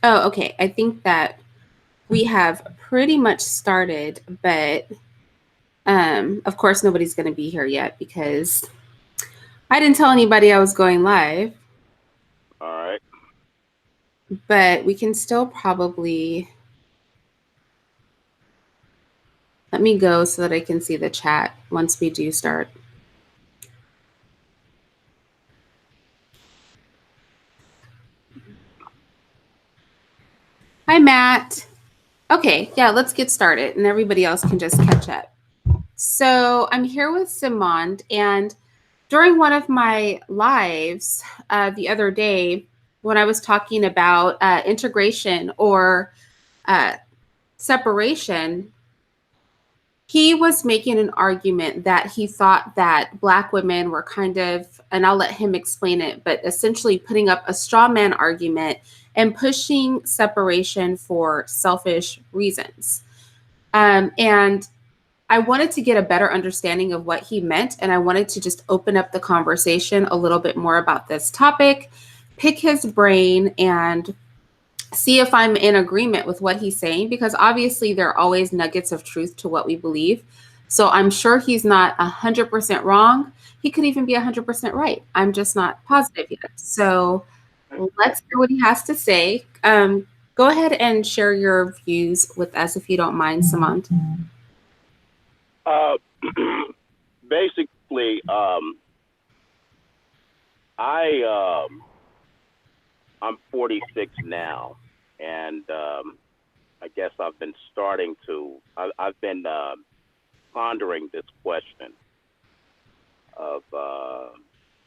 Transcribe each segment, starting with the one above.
Oh, okay. I think that we have pretty much started, but of course nobody's going to be here yet because I didn't tell anybody I was going live, All right. but we can still probably let me go so that I can see the chat once we do start. Hi, Matt. Okay, yeah, let's get started and everybody else can just catch up. So I'm here with Simond, and during one of my lives the other day, when I was talking about integration or uh, separation, he was making an argument that he thought that Black women were kind of, and I'll let him explain it, but essentially putting up a straw man argument and pushing separation for selfish reasons. And I wanted to get a better understanding of what he meant, and I wanted to just open up the conversation a little bit more about this topic, pick his brain, and see if I'm in agreement with what he's saying, because obviously there are always nuggets of truth to what we believe. So I'm sure he's not 100% wrong. He could even be 100% right. I'm just not positive yet. So let's hear what he has to say. Go ahead and share your views with us if you don't mind, Samant. Uh, basically, I I'm 46 now, and I guess I've been starting to. I've been pondering this question of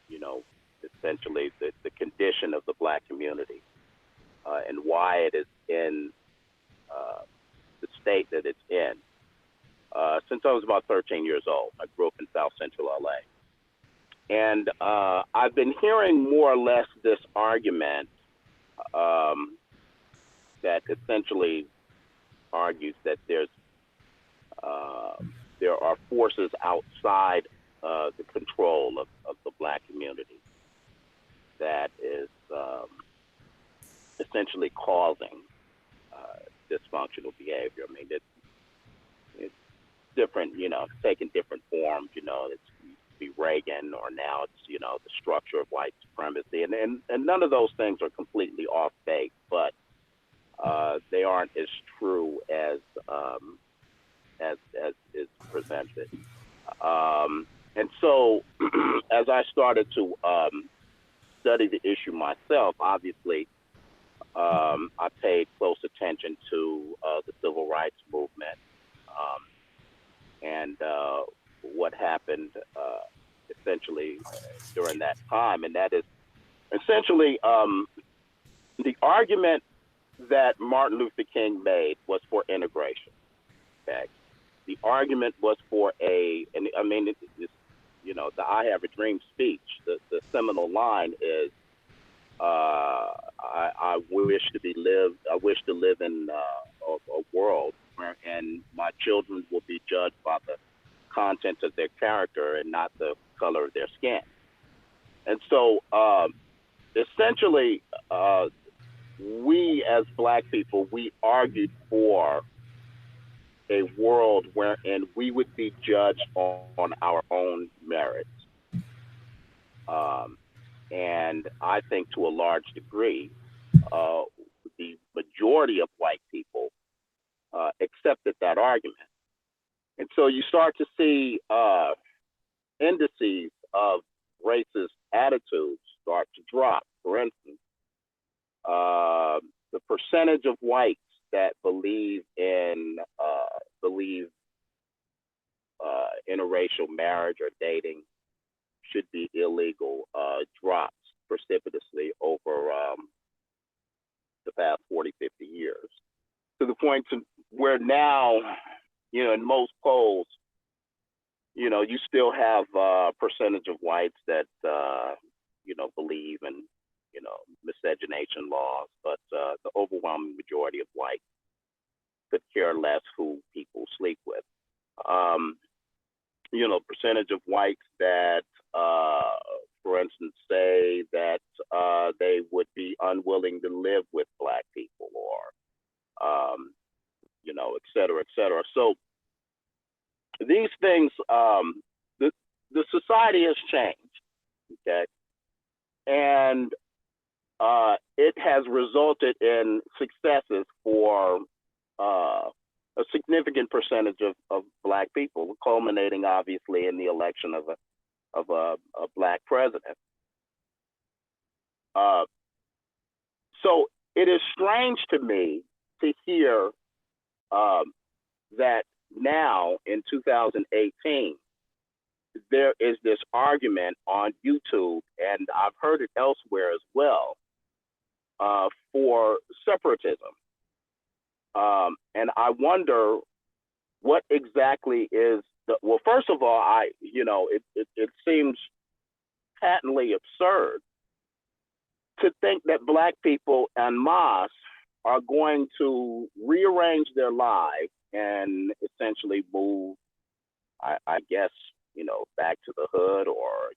you know essentially the condition of the Black community and why it is in uh, the state that it's in. Since I was about 13 years old, I grew up in South Central LA. And I've been hearing more or less this argument um, that essentially argues that uh, there are forces outside the control of the Black community that is essentially causing dysfunctional behavior. I mean, it's different, taking different forms. It's used to be Reagan, or now it's the structure of white supremacy, and none of those things are completely off base, but they aren't as true as is presented. And so, as I started to study the issue myself, obviously, I paid close attention to the civil rights movement and what happened essentially during that time, and that is essentially the argument that Martin Luther King made was for integration. Okay, the argument was for and I mean, it's, the "I Have a Dream" speech. The seminal line is, I wish to be lived. I wish to live in a world wherein my children will be judged by the content of their character and not the color of their skin. And so, essentially, we as Black people, we argued for a world wherein we would be judged on our own merits. Um, and I think to a large degree, uh, the majority of white people accepted that argument. And so you start to see indices of racist attitudes start to drop. For instance, the percentage of whites that believe interracial marriage or dating should be illegal drops precipitously over the past 40, 50 years, to the point to where now, in most polls, you still have a percentage of whites that, believe in, miscegenation laws, but the overwhelming majority of whites could care less who people sleep with. Um, percentage of whites that, for instance, say that they would be unwilling to live with Black people and it has resulted in successes for a significant percentage of Black people, culminating obviously in the election of a Black president. Uh, so it is strange to me to hear that now in 2018, there is this argument on YouTube, and I've heard it elsewhere as well, for separatism. And I wonder what exactly is well, first of all, it seems patently absurd to think that Black people en masse are going to rearrange their lives and essentially move, I guess, back to the hood, or,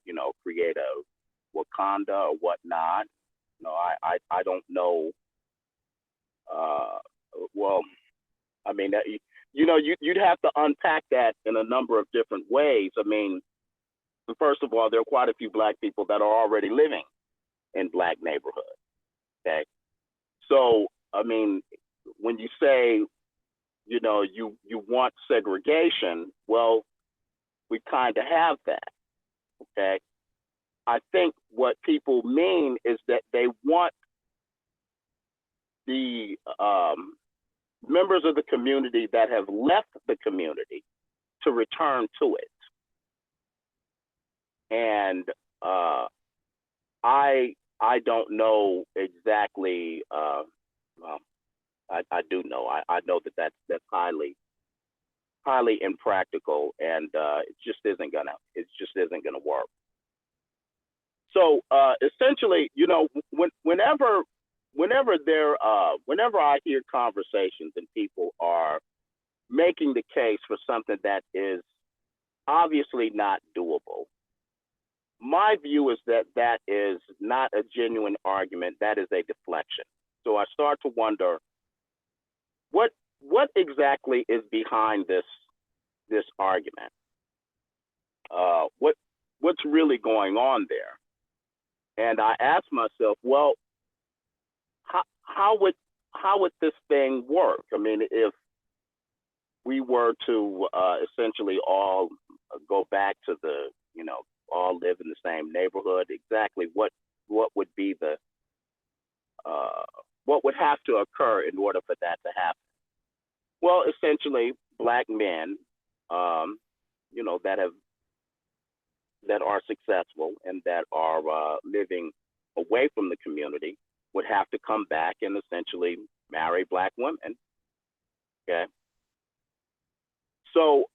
create a Wakanda or whatnot. I don't know. Well, I mean, you'd have to unpack that in a number of different ways. I mean, first of all, there are quite a few Black people that are already living in Black neighborhoods. Okay. So, I mean, when you say, you want segregation, well, we kind of have that. Okay. I think what people mean is that they want the members of the community that have left the community to return to it. And I don't know exactly. Well, I do know. I know that's highly impractical, and it just isn't gonna work. So essentially, whenever I hear conversations and people are making the case for something that is obviously not doable, my view is that is not a genuine argument. That is a deflection. So I start to wonder what exactly is behind this argument. What's really going on there? And I ask myself, well, how would this thing work? I mean, if we were to essentially all go back to all live in the same neighborhood, exactly what would be the what would have to occur in order for that to happen? Well, essentially, Black men, that are successful and that are living away from the community would have to come back and essentially marry Black women. Okay. So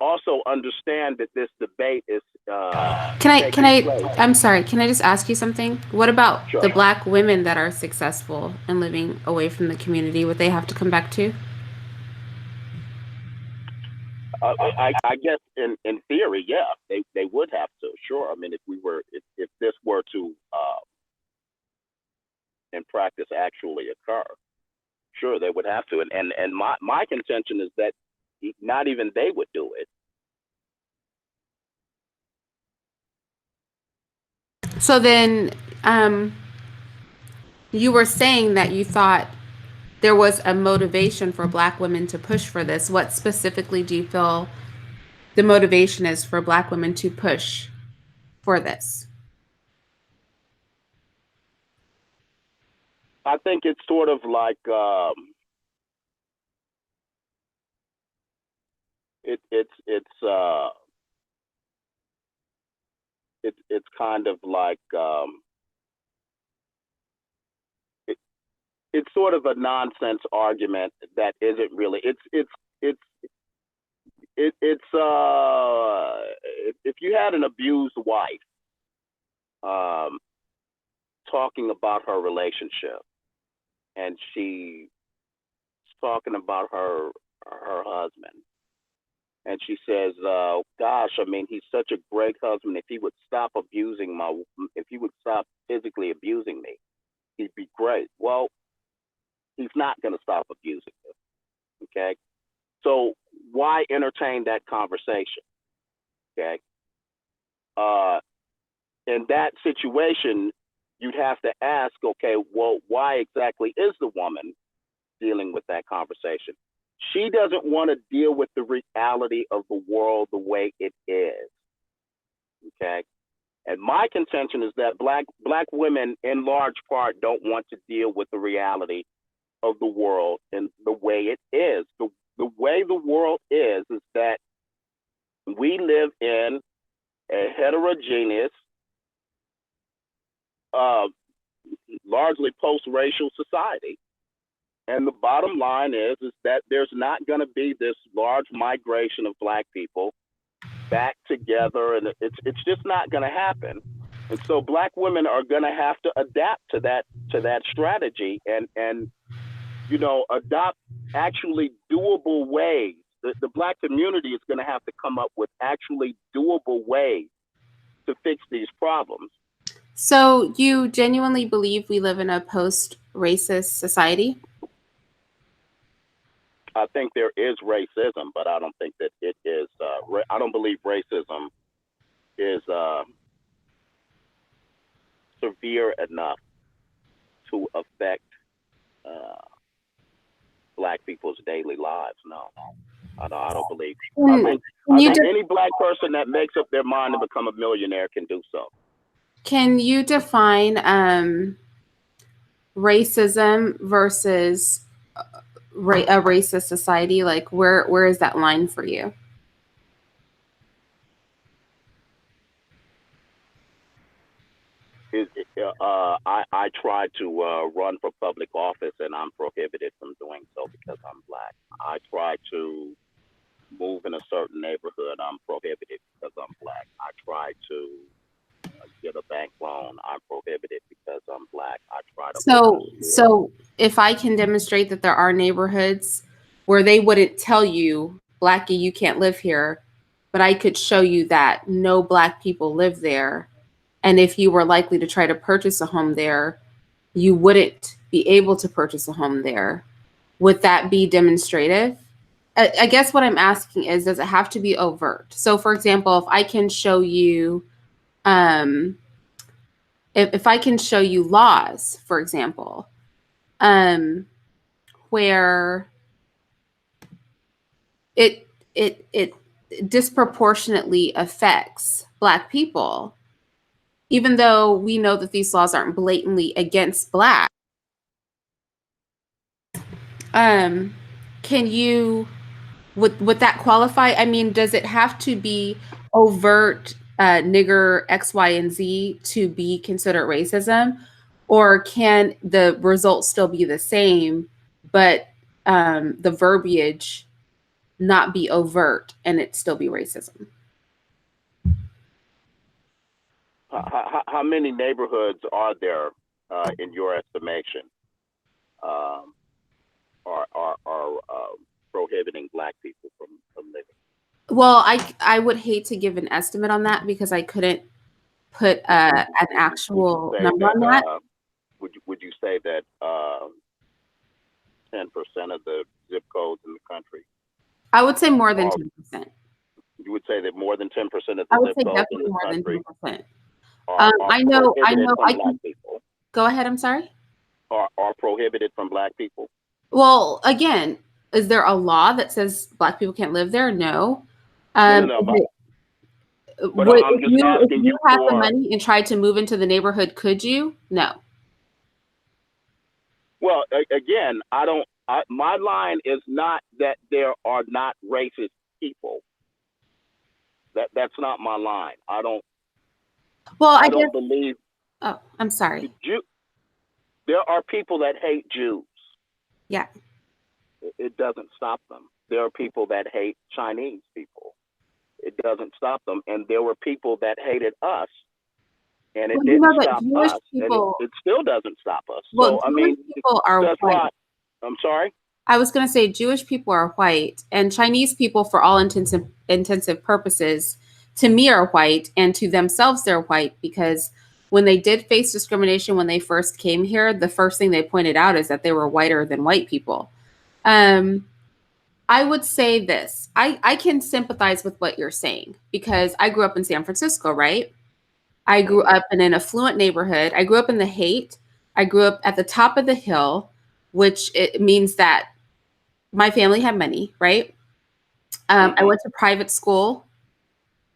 also understand that this debate is I'm sorry, can I just ask you something? What about sure. the Black women that are successful and living away from the community? Would they have to come back too? I guess in theory, yeah, they would have to. Sure. I mean, if this were to in practice actually occur, sure they would have to. And my contention is that not even they would do it. So then, you were saying that you thought there was a motivation for Black women to push for this. What specifically do you feel the motivation is for Black women to push for this? I think it's sort of like it's kind of like it, it's sort of a nonsense argument that isn't really. If you had an abused wife um, talking about her relationship, and she's talking about her husband, and she says, "Gosh, I mean, he's such a great husband. If he would stop physically abusing me, he'd be great." Well, he's not going to stop abusing you. Okay, so why entertain that conversation? Okay, uh, in that situation, you'd have to ask, okay, well, why exactly is the woman dealing with that conversation? She doesn't want to deal with the reality of the world the way it is. Okay. And my contention is that black women, in large part, don't want to deal with the reality of the world and the way it is. The way the world is that we live in a heterogeneous, uh, largely post-racial society. And the bottom line is that there's not going to be this large migration of black people back together, and it's just not going to happen. And so black women are going to have to adapt to that strategy and adopt actually doable ways. The black community is going to have to come up with actually doable ways to fix these problems. So you genuinely believe we live in a post-racist society? I think there is racism, but I don't think that it is. I don't believe racism is severe enough to affect black people's daily lives. No, I don't believe. I think any black person that makes up their mind to become a millionaire can do so. Can you define racism versus a racist society? Like, where is that line for you? I tried to run for public office, and I'm prohibited from doing so because I'm black. I tried to move in a certain neighborhood. I'm prohibited because I'm black. I tried to get a bank loan. I'm prohibited because I'm black. I try to. So if I can demonstrate that there are neighborhoods where they wouldn't tell you, Blackie, you can't live here, but I could show you that no black people live there. And if you were likely to try to purchase a home there, you wouldn't be able to purchase a home there. Would that be demonstrative? I guess what I'm asking is, does it have to be overt? So, for example, if I can show you, if I can show you laws, for example, where it disproportionately affects Black people, even though we know that these laws aren't blatantly against Black. Can you, would that qualify? I mean, does it have to be overt nigger X, Y, and Z to be considered racism? Or can the results still be the same, but the verbiage not be overt and it still be racism? How many neighborhoods are there, in your estimation, are prohibiting Black people from living? Well, I would hate to give an estimate on that because I couldn't put an actual number on that. Would you say that 10% of the zip codes in the country? I would say more than 10%. You would say that more than 10% of I the would zip say codes in definitely the more than country 10%. are I know. from Black people. Go ahead. I'm sorry. Are prohibited from Black people. Well, again, is there a law that says Black people can't live there? No. No, but I'm just asking if you had the for money and tried to move into the neighborhood, could you? No. Well, again, my line is not that there are not racist people. That's not my line. I don't believe. Oh, I'm sorry. There are people that hate Jews. Yeah. It doesn't stop them. There are people that hate Chinese people. It doesn't stop them. And there were people that hated us, and it didn't stop us. And it still doesn't stop us. Well, so, I mean, people are that's white. why. I'm sorry? I was going to say Jewish people are white, and Chinese people, for all intensive purposes, to me are white, and to themselves they're white, because when they did face discrimination when they first came here, the first thing they pointed out is that they were whiter than white people. I would say this. I can sympathize with what you're saying because I grew up in San Francisco, right? I grew Mhm. up in an affluent neighborhood. I grew up in the Haight. I grew up at the top of the hill, which it means that my family had money, right? I Mhm. went to private school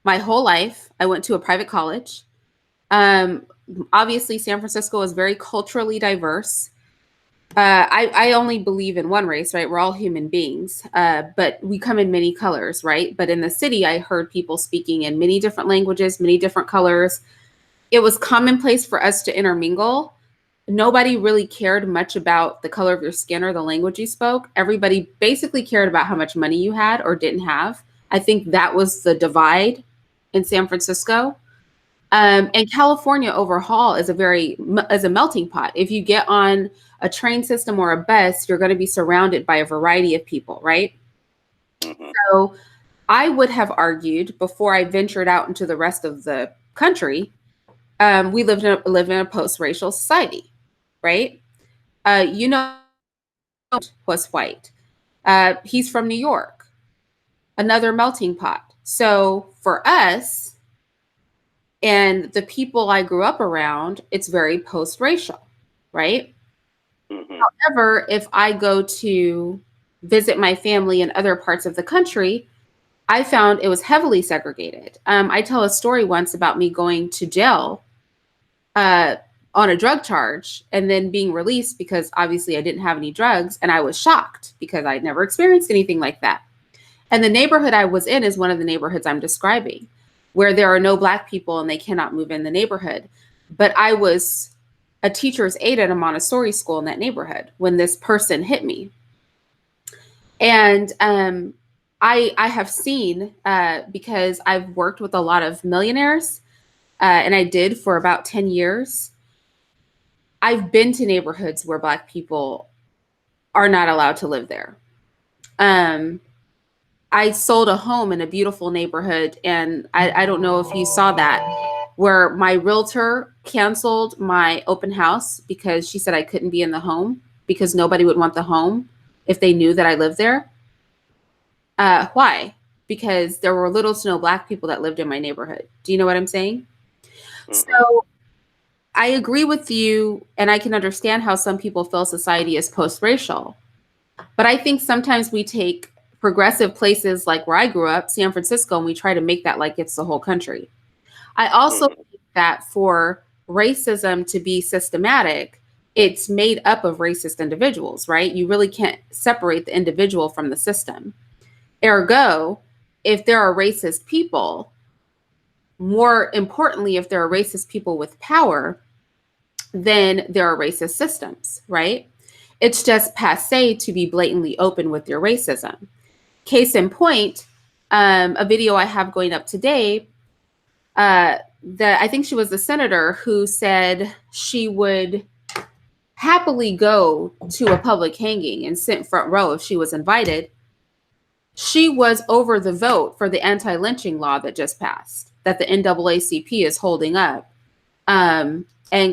my whole life. I went to a private college. Um, Obviously, San Francisco is very culturally diverse. I only believe in one race, right? We're all human beings, but we come in many colors, right? But in the city, I heard people speaking in many different languages, many different colors. It was commonplace for us to intermingle. Nobody really cared much about the color of your skin or the language you spoke. Everybody basically cared about how much money you had or didn't have. I think that was the divide in San Francisco. And California overall is a melting pot. If you get on a train system or a bus, you're going to be surrounded by a variety of people, right? Mhm. So I would have argued before I ventured out into the rest of the country, we live in a post-racial society, right? You know, was white. He's from New York, another melting pot. So for us and the people I grew up around, it's very post-racial, right? Mhm. However, if I go to visit my family in other parts of the country, I found it was heavily segregated. I tell a story once about me going to jail uh, on a drug charge and then being released because obviously I didn't have any drugs. And I was shocked because I'd never experienced anything like that. And the neighborhood I was in is one of the neighborhoods I'm describing, where there are no Black people and they cannot move in the neighborhood. But I was a teacher's aide at a Montessori school in that neighborhood when this person hit me. And I have seen, because I've worked with a lot of millionaires, and I did for about 10 years. I've been to neighborhoods where Black people are not allowed to live there. Um, I sold a home in a beautiful neighborhood, and I don't know if you saw that, where my realtor canceled my open house because she said I couldn't be in the home because nobody would want the home if they knew that I lived there. Why? Because there were little to no Black people that lived in my neighborhood. Do you know what I'm saying? Mhm. So I agree with you, and I can understand how some people feel society is post racial. But I think sometimes we take progressive places like where I grew up, San Francisco, and we try to make that like it's the whole country. I also Mhm. think that for racism to be systematic, it's made up of racist individuals, right? You really can't separate the individual from the system. Ergo, if there are racist people, more importantly, if there are racist people with power, then there are racist systems, right? It's just passe to be blatantly open with your racism. Case in point, a video I have going up today, that I think she was the senator who said she would happily go to a public hanging and sit front row if she was invited. She was over the vote for the anti-lynching law that just passed, that the NAACP is holding up, and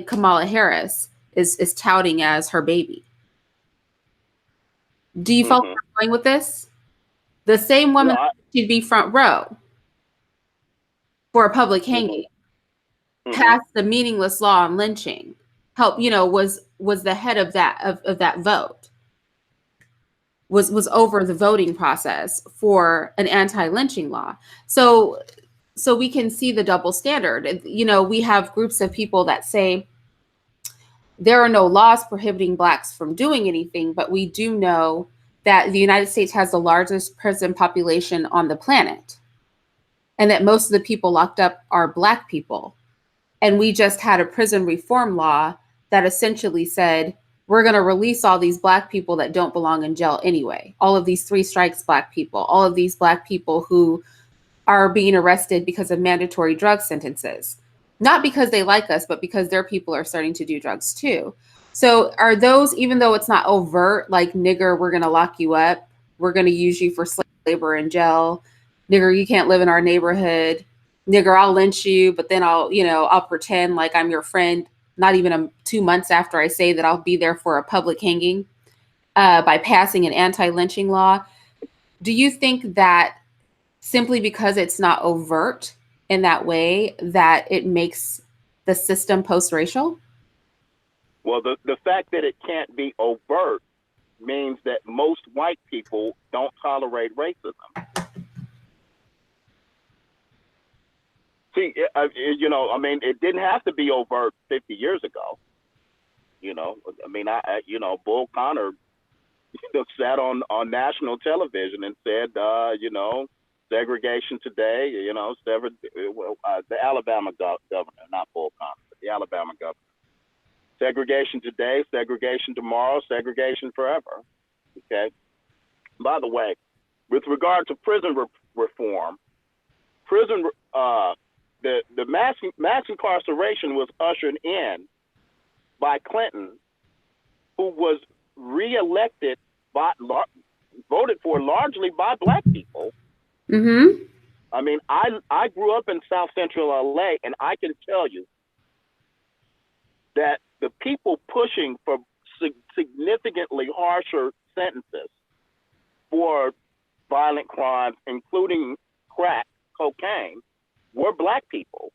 Kamala Harris is touting as her baby. Do you follow where Mhm. I'm going with this? The same Yeah. woman should be front row for a public Mhm. hanging, Mhm. passed the meaningless law on lynching, was the head of that vote, was over the voting process for an anti-lynching law. So we can see the double standard. We have groups of people that say there are no laws prohibiting Blacks from doing anything, but we do know that the United States has the largest prison population on the planet, and that most of the people locked up are Black people. And we just had a prison reform law that essentially said, we're going to release all these Black people that don't belong in jail anyway. All of these three strikes Black people, all of these Black people who are being arrested because of mandatory drug sentences, not because they like us, but because their people are starting to do drugs too. So are those, even though it's not overt, like nigger, we're going to lock you up, we're going to use you for slave labor in jail, nigger, you can't live in our neighborhood, nigger, I'll lynch you, but then I'll pretend like I'm your friend, not even 2 months after I say that I'll be there for a public hanging, by passing an anti-lynching law. Do you think that simply because it's not overt in that way, that it makes the system post-racial? Well, the fact that it can't be overt means that most white people don't tolerate racism. See, I mean, it didn't have to be overt 50 years ago. I mean, Bull Connor sat on national television and said, segregation today, the Alabama governor, not Bull Connor, but the Alabama governor. Segregation today, segregation tomorrow, segregation forever. Okay. By the way, with regard to prison reform, the mass incarceration was ushered in by Clinton, who was reelected voted for largely by black people. Mm-hmm. I mean, I grew up in South Central LA, and I can tell you that the people pushing for significantly harsher sentences for violent crimes, including crack cocaine, were black people.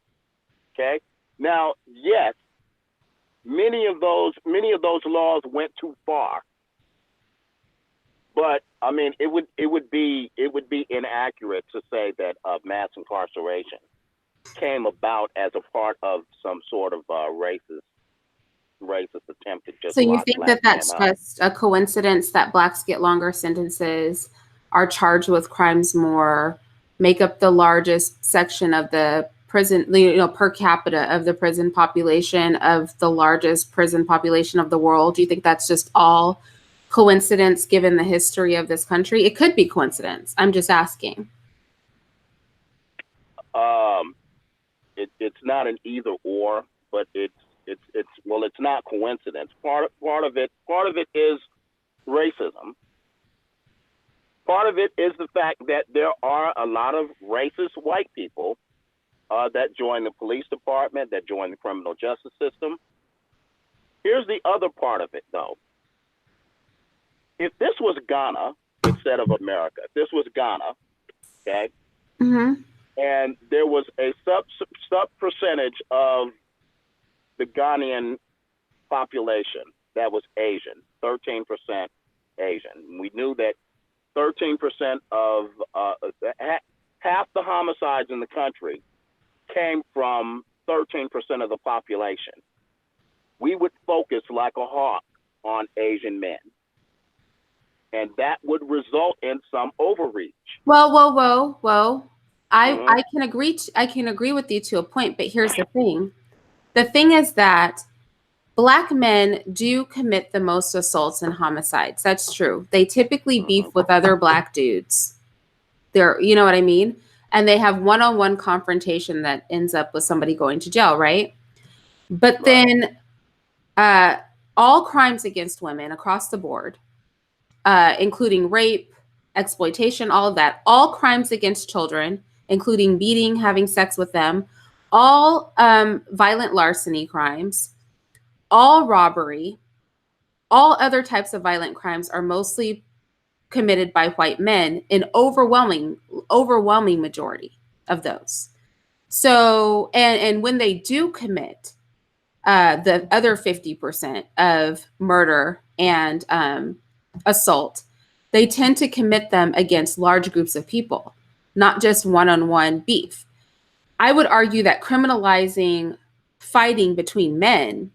Okay. Now, yes, many of those laws went too far, but I mean, it would be inaccurate to say that mass incarceration came about as a part of some sort of racist attempt to just So you lock think black that that's men up. just a coincidence that blacks get longer sentences, are charged with crimes more, make up the largest section of the prison, per capita of the prison population, of the largest prison population of the world? Do you think that's just all coincidence given the history of this country? It could be coincidence. I'm just asking. It's not an either or, but it's not coincidence. Part of it is racism. Part of it is the fact that there are a lot of racist white people that join the police department, that join the criminal justice system. Here's the other part of it, though. If this was Ghana instead of America, if this was Ghana, okay, Mm-hmm. and there was a sub percentage of the Ghanaian population that was Asian, 13% Asian. We knew that 13% of half the homicides in the country came from 13% of the population. We would focus like a hawk on Asian men, and that would result in some overreach. Whoa. Mm-hmm. I can agree with you to a point, but here's the thing. The thing is that Black men do commit the most assaults and homicides. That's true. They typically beef with other Black dudes. You know what I mean? And they have one-on-one confrontation that ends up with somebody going to jail, right? But then all crimes against women across the board, including rape, exploitation, all of that, all crimes against children, including beating, having sex with them, all violent larceny crimes, all robbery, all other types of violent crimes are mostly committed by white men in overwhelming majority of those. So, and when they do commit the other 50% of murder and assault, they tend to commit them against large groups of people, not just one-on-one beef. I would argue that criminalizing fighting between men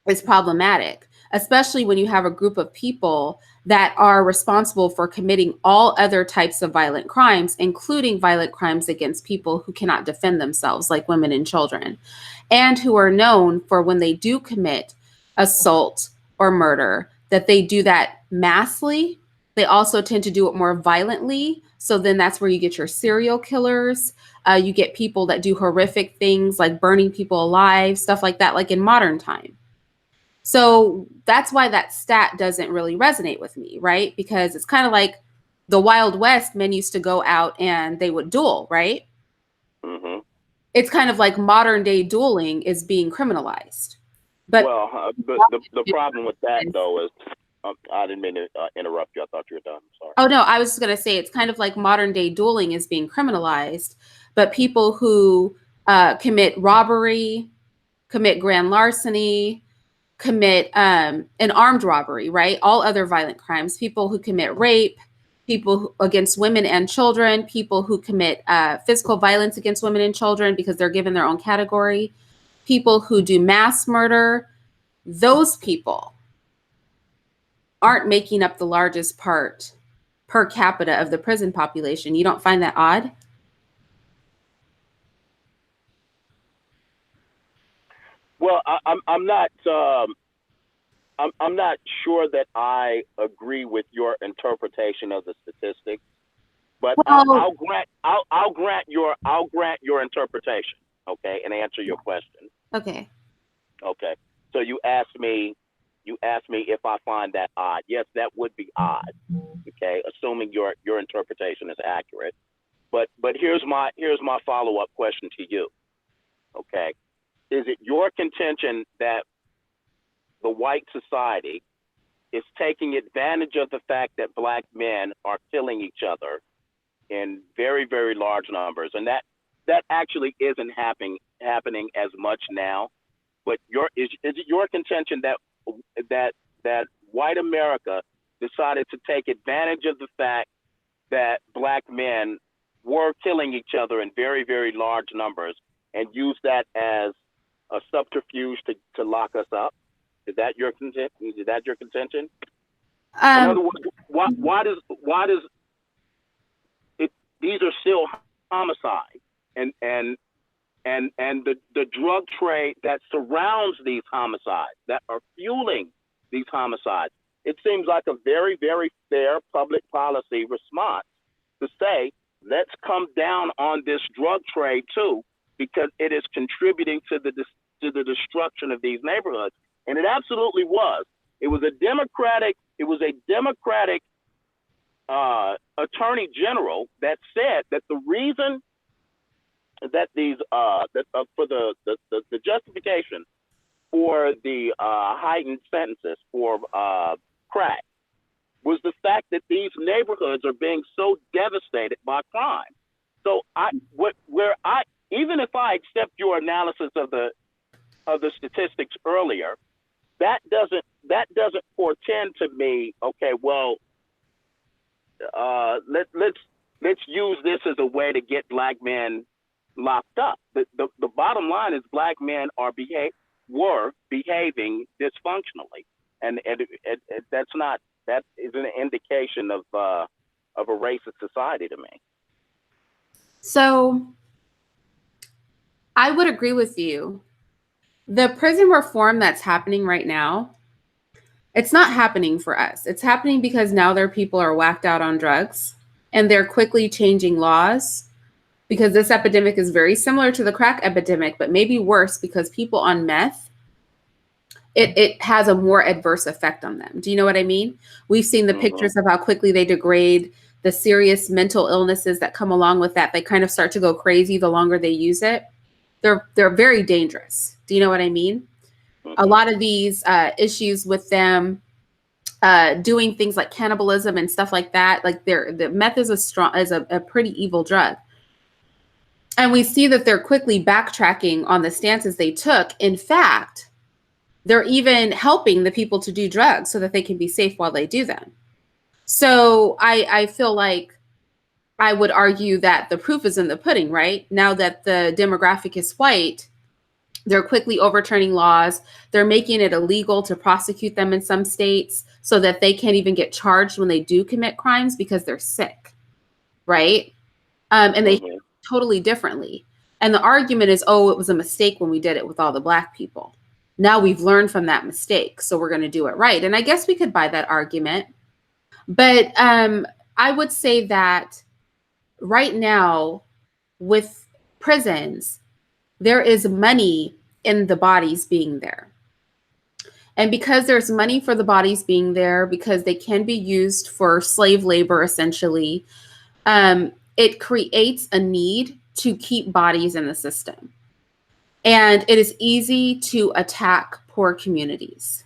is problematic, especially when you have a group of people that are responsible for committing all other types of violent crimes, including violent crimes against people who cannot defend themselves, like women and children, and who are known for, when they do commit assault or murder, that they do that massively. They also tend to do it more violently. So then that's where you get your serial killers. You get people that do horrific things like burning people alive, stuff like that, like in modern time. So that's why that stat doesn't really resonate with me, right? Because it's kind of like the Wild West. Men used to go out and they would duel, right? Mm-hmm. It's kind of like modern day dueling is being criminalized. But the problem with that, though, is I didn't mean to interrupt you. I thought you were done. Sorry. Oh, no, I was just going to say it's kind of like modern day dueling is being criminalized, but people who commit robbery, commit grand larceny, commit an armed robbery, right? All other violent crimes, people who commit rape, people against women and children, people who commit physical violence against women and children because they're given their own category, people who do mass murder, those people aren't making up the largest part per capita of the prison population. You don't find that odd? Well, I'm not sure that I agree with your interpretation of the statistics, but Well, I'll grant your interpretation, okay, and answer your question. okay. Okay. So you asked me if I find that odd. Yes, that would be odd. Okay, assuming your interpretation is accurate. But here's my follow up question to you. Okay, is it your contention that the white society is taking advantage of the fact that black men are killing each other in very very large numbers, and that actually isn't happening as much now? But is it your contention that that that white America decided to take advantage of the fact that black men were killing each other in very very large numbers and use that as a subterfuge to lock us up? Is that your contention? Is that your contention? In Um, other words, why does it? These are still homicides, and the drug trade that surrounds these homicides, that are fueling these homicides. It seems like a very, very fair public policy response to say, let's come down on this drug trade too, because it is contributing to the destruction of these neighborhoods. And it absolutely was. It was a Democratic attorney general that said that the reason that these for the justification for the heightened sentences for crack was the fact that these neighborhoods are being so devastated by crime. So even if I accept your analysis of the statistics earlier, that doesn't portend to me. Okay, well, let's use this as a way to get black men locked up. The bottom line is black men were behaving dysfunctionally, and that is an indication of a racist society to me. so I would agree with you. The prison reform that's happening right now, it's not happening for us. It's happening because now their people are whacked out on drugs and they're quickly changing laws because this epidemic is very similar to the crack epidemic, but maybe worse because people on meth, it has a more adverse effect on them. Do you know what I mean? We've seen the Mm-hmm. pictures of how quickly they degrade, the serious mental illnesses that come along with that. They kind of start to go crazy the longer they use it. They're very dangerous. Do you know what I mean? A Mm-hmm. lot of these issues with them doing things like cannibalism and stuff like that, like the meth is a pretty evil drug. And we see that they're quickly backtracking on the stances they took. In fact, they're even helping the people to do drugs so that they can be safe while they do them. So I feel like I would argue that the proof is in the pudding, right? Now that the demographic is white, they're quickly overturning laws. They're making it illegal to prosecute them in some states so that they can't even get charged when they do commit crimes because they're sick, right? And they Mm-hmm. totally differently. And the argument is, oh, it was a mistake when we did it with all the black people. Now we've learned from that mistake, so we're going to do it right. And I guess we could buy that argument. But I would say that right now with prisons, there is money in the bodies being there. And because there's money for the bodies being there, because they can be used for slave labor, essentially, it creates a need to keep bodies in the system. And it is easy to attack poor communities.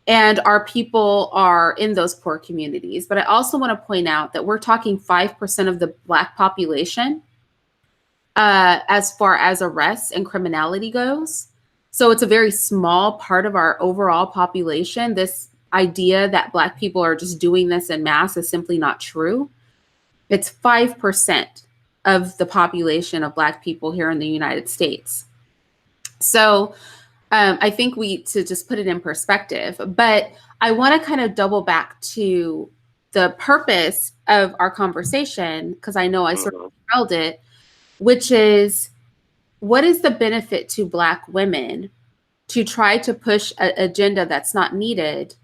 And our people are in those poor communities. But I also want to point out that we're talking 5% of the Black population as far as arrests and criminality goes. So it's a very small part of our overall population. This idea that Black people are just doing this en masse is simply not true. It's 5% of the population of Black people here in the United States. So I think to just put it in perspective, but I want to kind of double back to the purpose of our conversation, because I know I sort of held it, which is, what is the benefit to Black women to try to push an agenda that's not needed,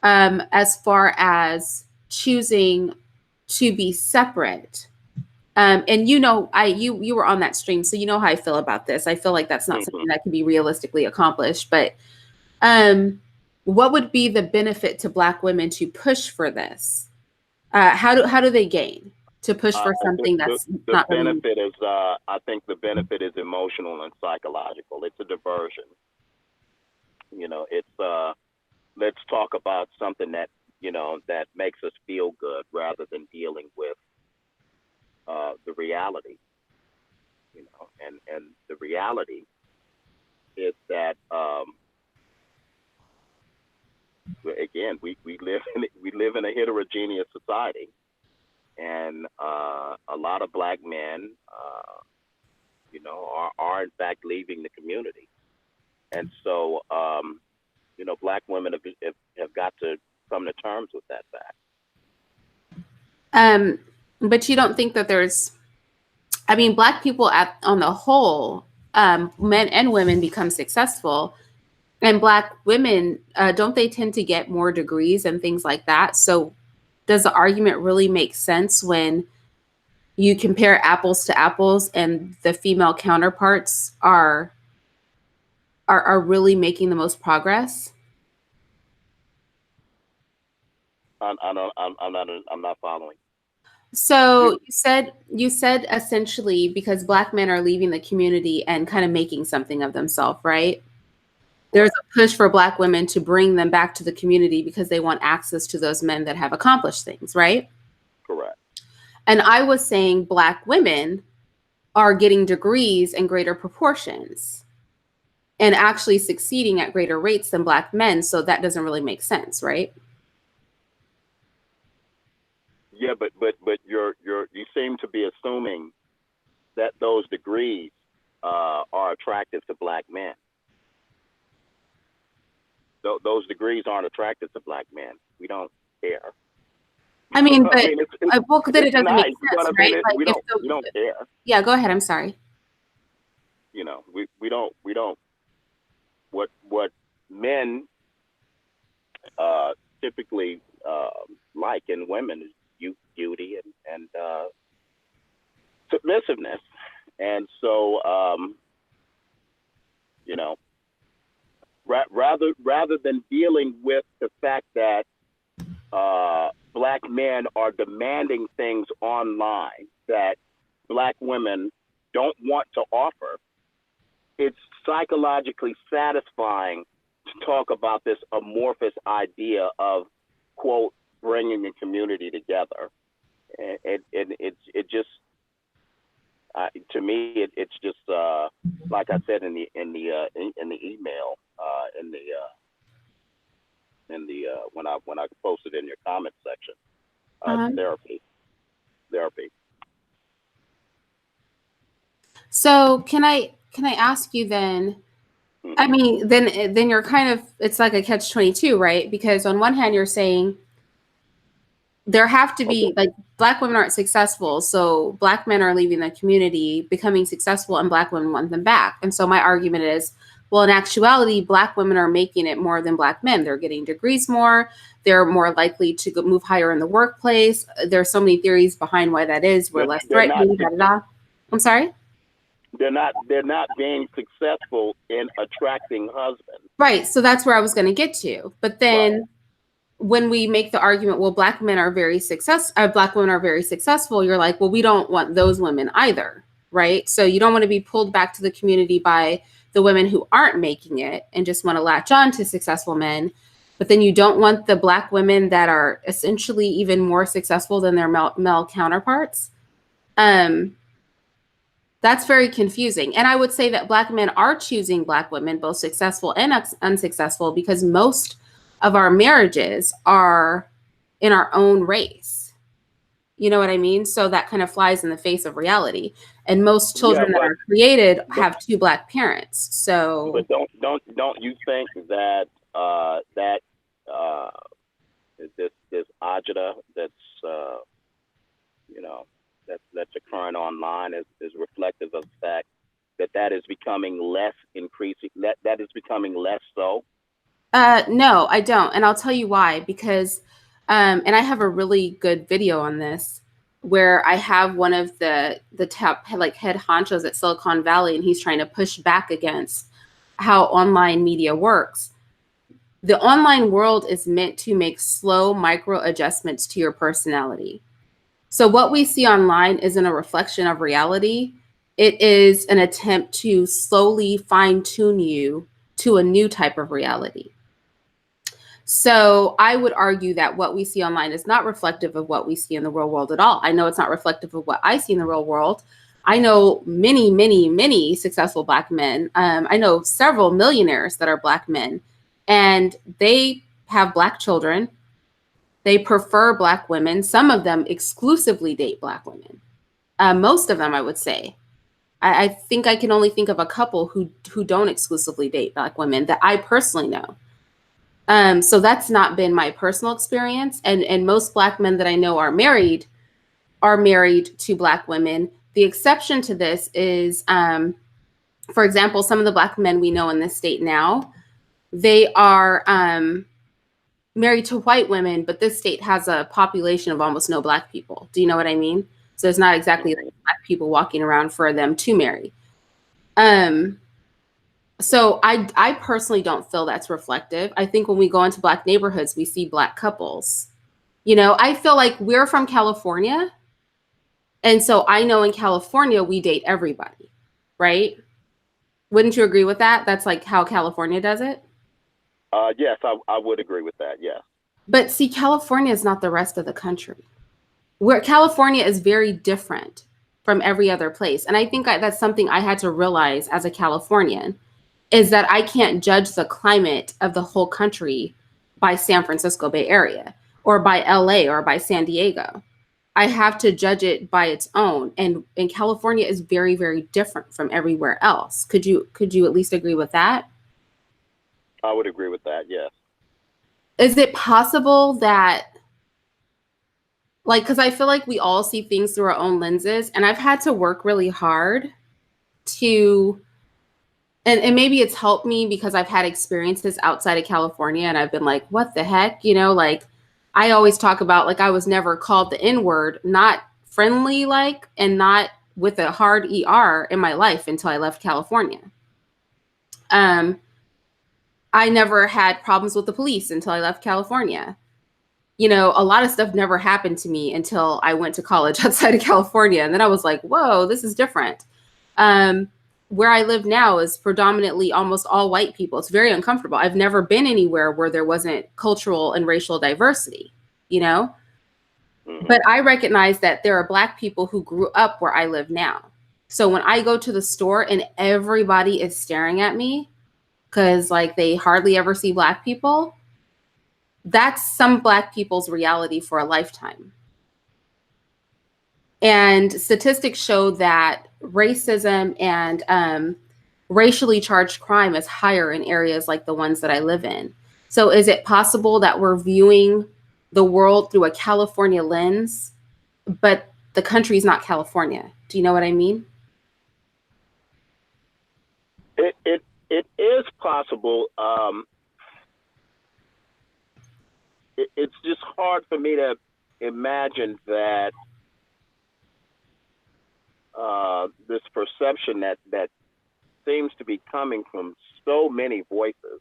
as far as choosing to be separate? And you were on that stream, so you know how I feel about this. I feel like that's not something that can be realistically accomplished. But what would be the benefit to Black women to push for this? How do they gain to push for something that's the not really? benefit is, I think the benefit is emotional and psychological. It's a diversion. It's let's talk about something that that makes us feel good rather than dealing with the reality. And the reality is that again, we live in a heterogeneous society, and a lot of Black men, are in fact leaving the community, and so Black women have got to come to terms with that fact. But you don't think that Black people on the whole, men and women become successful, and Black women, don't they tend to get more degrees and things like that? So does the argument really make sense when you compare apples to apples and the female counterparts are really making the most progress? I'm not following. So you said essentially because Black men are leaving the community and kind of making something of themselves, right? There's a push for Black women to bring them back to the community because they want access to those men that have accomplished things, right? Correct. And I was saying Black women are getting degrees in greater proportions and actually succeeding at greater rates than Black men. So that doesn't really make sense, right? Yeah, but you seem to be assuming that those degrees are attractive to Black men. Those degrees aren't attractive to Black men. We don't care. But then it doesn't nice, make sense, right? We don't care. Yeah, go ahead. I'm sorry. We don't. What men typically like in women is youth, beauty, and submissiveness, and so rather than dealing with the fact that Black men are demanding things online that Black women don't want to offer, it's psychologically satisfying to talk about this amorphous idea of, quote, bringing the community together. It just, to me, it's just like I said in the email, when I posted in your comment section, therapy. So can I ask you then? Mm-hmm. Then you're kind of, it's like a catch-22, right? Because on one hand, you're saying there have to be like Black women aren't successful, so Black men are leaving the community, becoming successful, and Black women want them back. And so my argument is, well, in actuality, Black women are making it more than Black men. They're getting degrees more. They're more likely to move higher in the workplace. There's so many theories behind why that is. We're less threatening. I'm sorry? They're not being successful in attracting husbands. Right. So that's where I was going to get to. But then when we make the argument, well, Black women are very successful, you're like, well, we don't want those women either. Right. So you don't want to be pulled back to the community by the women who aren't making it and just want to latch on to successful men. But then you don't want the Black women that are essentially even more successful than their male counterparts. That's very confusing. And I would say that Black men are choosing Black women, both successful and unsuccessful, because most of our marriages are in our own race. You know what I mean? So that kind of flies in the face of reality. And most Yeah, children that are created but have two Black parents. So, but don't you think that that uh, this agita that's you know that's occurring online is reflective of the fact that that is becoming less increasing, that is becoming less so. no, I don't. And I'll tell you why. Because, and I have a really good video on this where I have one of the top like head honchos at Silicon Valley, and he's trying to push back against how online media works. The online world is meant to make slow micro adjustments to your personality. So what we see online isn't a reflection of reality. It is an attempt to slowly fine tune you to a new type of reality. So I would argue that what we see online is not reflective of what we see in the real world at all. I know it's not reflective of what I see in the real world. I know many, many, many successful Black men. I know several millionaires that are Black men, and they have Black children. They prefer Black women. Some of them exclusively date Black women. Most of them, I would say. I think I can only think of a couple who don't exclusively date Black women that I personally know. So that's not been my personal experience. And most Black men that I know are married to Black women. The exception to this is, for example, some of the Black men we know in this state now, they are married to white women, but this state has a population of almost no Black people. Do you know what I mean? So it's not exactly like Black people walking around for them to marry. Um, So I personally don't feel that's reflective. I think when we go into Black neighborhoods, we see Black couples. You know, I feel like we're from California. And so I know in California, we date everybody, right? Wouldn't you agree with that? That's like how California does it. Yes, I would agree with that. Yes. But see, California is not the rest of the country. Where California is very different from every other place. And I think that's something I had to realize as a Californian is that I can't judge the climate of the whole country by San Francisco Bay Area or by LA or by San Diego. I have to judge it by its own. And California is very, very different from everywhere else. Could you at least agree with that? I would agree with that. Yes. Is it possible that like because I feel like we all see things through our own lenses, and I've had to work really hard to and maybe it's helped me because I've had experiences outside of California and I've been like, what the heck? You know, like I always talk about like I was never called the N word, not friendly like, and not with a hard ER in my life until I left California. Um, I never had problems with the police until I left California. You know, a lot of stuff never happened to me until I went to college outside of California. And then I was like, whoa, this is different. Um, where I live now is predominantly almost all white people. It's very uncomfortable. I've never been anywhere where there wasn't cultural and racial diversity, you know? Hmm. But I recognize that there are Black people who grew up where I live now. So when I go to the store and everybody is staring at me because like they hardly ever see Black people, that's some Black people's reality for a lifetime. And statistics show that racism and racially charged crime is higher in areas like the ones that I live in. So, is it possible that we're viewing the world through a California lens, but the country is not California? Do you know what I mean? It is possible. It's just hard for me to imagine that this perception that seems to be coming from so many voices.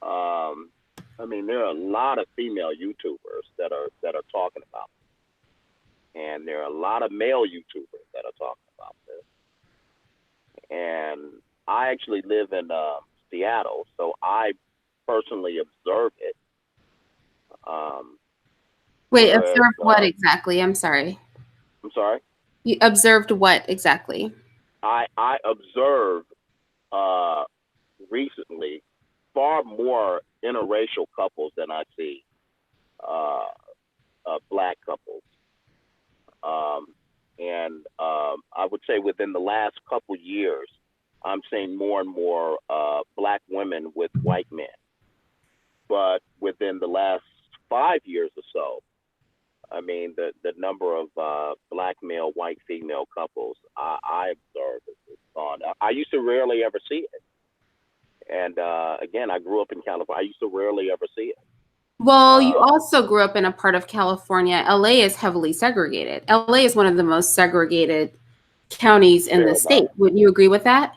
Um, I mean, there are a lot of female YouTubers that are talking about this, and there are a lot of male YouTubers that are talking about this. And I actually live in Seattle, so I personally observe it. Um, Wait, whereas, observe what exactly? I'm sorry. I'm sorry. You observed what exactly? I observed uh, recently far more interracial couples than I see uh, black couples. Um, and I would say within the last couple years, I'm seeing more and more black women with white men. But within the last 5 years or so, I mean, the number of black male, white female couples I observe is gone. I used to rarely ever see it. And again, I grew up in California. I used to rarely ever see it. Well, you Uh, also grew up in a part of California. LA is heavily segregated. LA is one of the most segregated counties in the fair enough. state. Wouldn't you agree with that?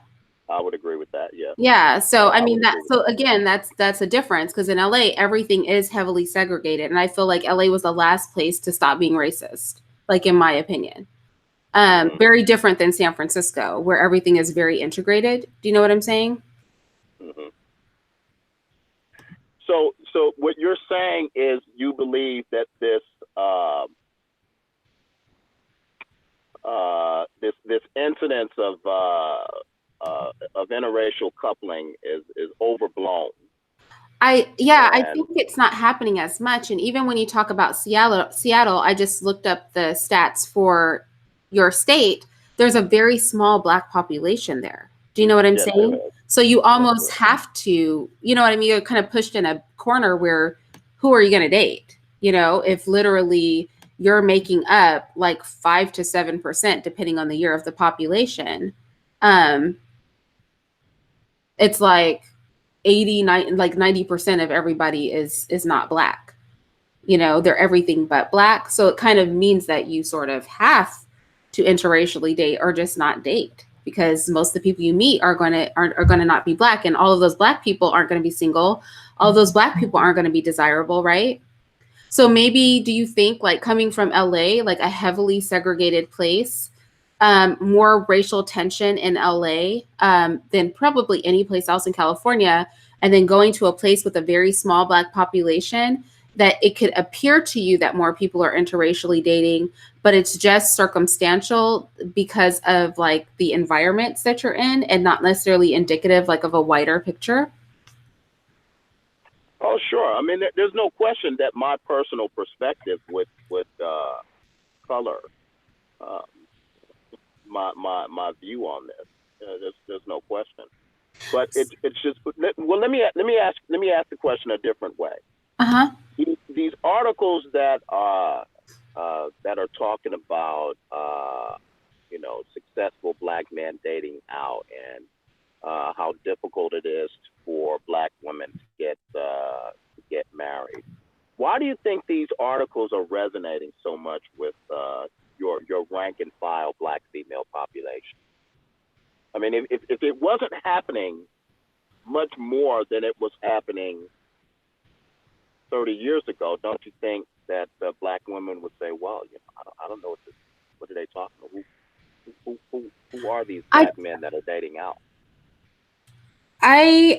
I would agree with that. Yes, Yeah. So I I mean would that agree with so that. again, that's a difference because in LA everything is heavily segregated. And I feel like LA was the last place to stop being racist, like in my opinion. Hmm. Very different than San Francisco, where everything is very integrated. Do you know what I'm saying? Hmm. So what you're saying is you believe that uh, this incidence of interracial coupling is overblown, I and think it's not happening as much. And even when you talk about Seattle, I just looked up the stats for your state. There's a very small black population there. Do you know what I'm yes, there saying? is. So you Yes, almost there is. have to, you know what I mean? You're kind of pushed in a corner where who are you going to date? You know, if literally you're making up like 5 to 7%, depending on the year of the population, um, it's like 89 like 90% of everybody is not black. You know, they're everything but black, so it kind of means that you sort of have to interracially date or just not date because most of the people you meet are going to not be black, and all of those black people aren't going to be single. All of those black people aren't going to be desirable, right? So maybe do you think like coming from LA, like a heavily segregated place, more racial tension in LA than probably any place else in California, and then going to a place with a very small black population, that it could appear to you that more people are interracially dating, but it's just circumstantial because of like the environments that you're in and not necessarily indicative like of a wider picture? Oh, sure. I mean, there's no question that my personal perspective with color, um, my view on this. There's no question. But it's just well. Let me ask the question a different way. Uh-huh. These articles that are talking about successful black men dating out and how difficult it is for black women to get married. Why do you think these articles are resonating so much with your rank and file black female population? I mean, if it wasn't happening much more than it was happening 30 years ago, don't you think that black women would say, well, I don't know what are they talking about? Who are these I black men that are dating out?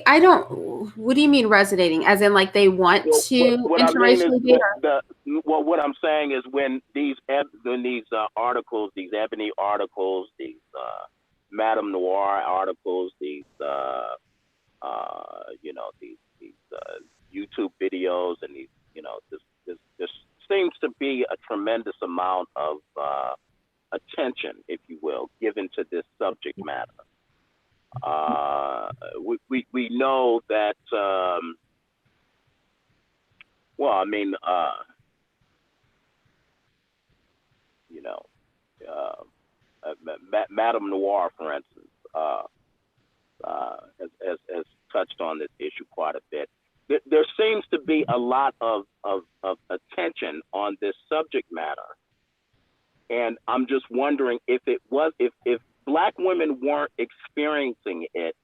I don't. What do you mean resonating? As in, like they want Well, what to what I mean is interracially date? what I'm saying is when these articles, these ebony articles, these Madame Noir articles, these YouTube videos, and these this seems to be a tremendous amount of attention, if you will, given to this subject matter. We know that. Well, I mean, you know, uh, Madame Noir, for instance, has touched on this issue quite a bit. There seems to be a lot of attention on this subject matter, and I'm just wondering if black women weren't experiencing it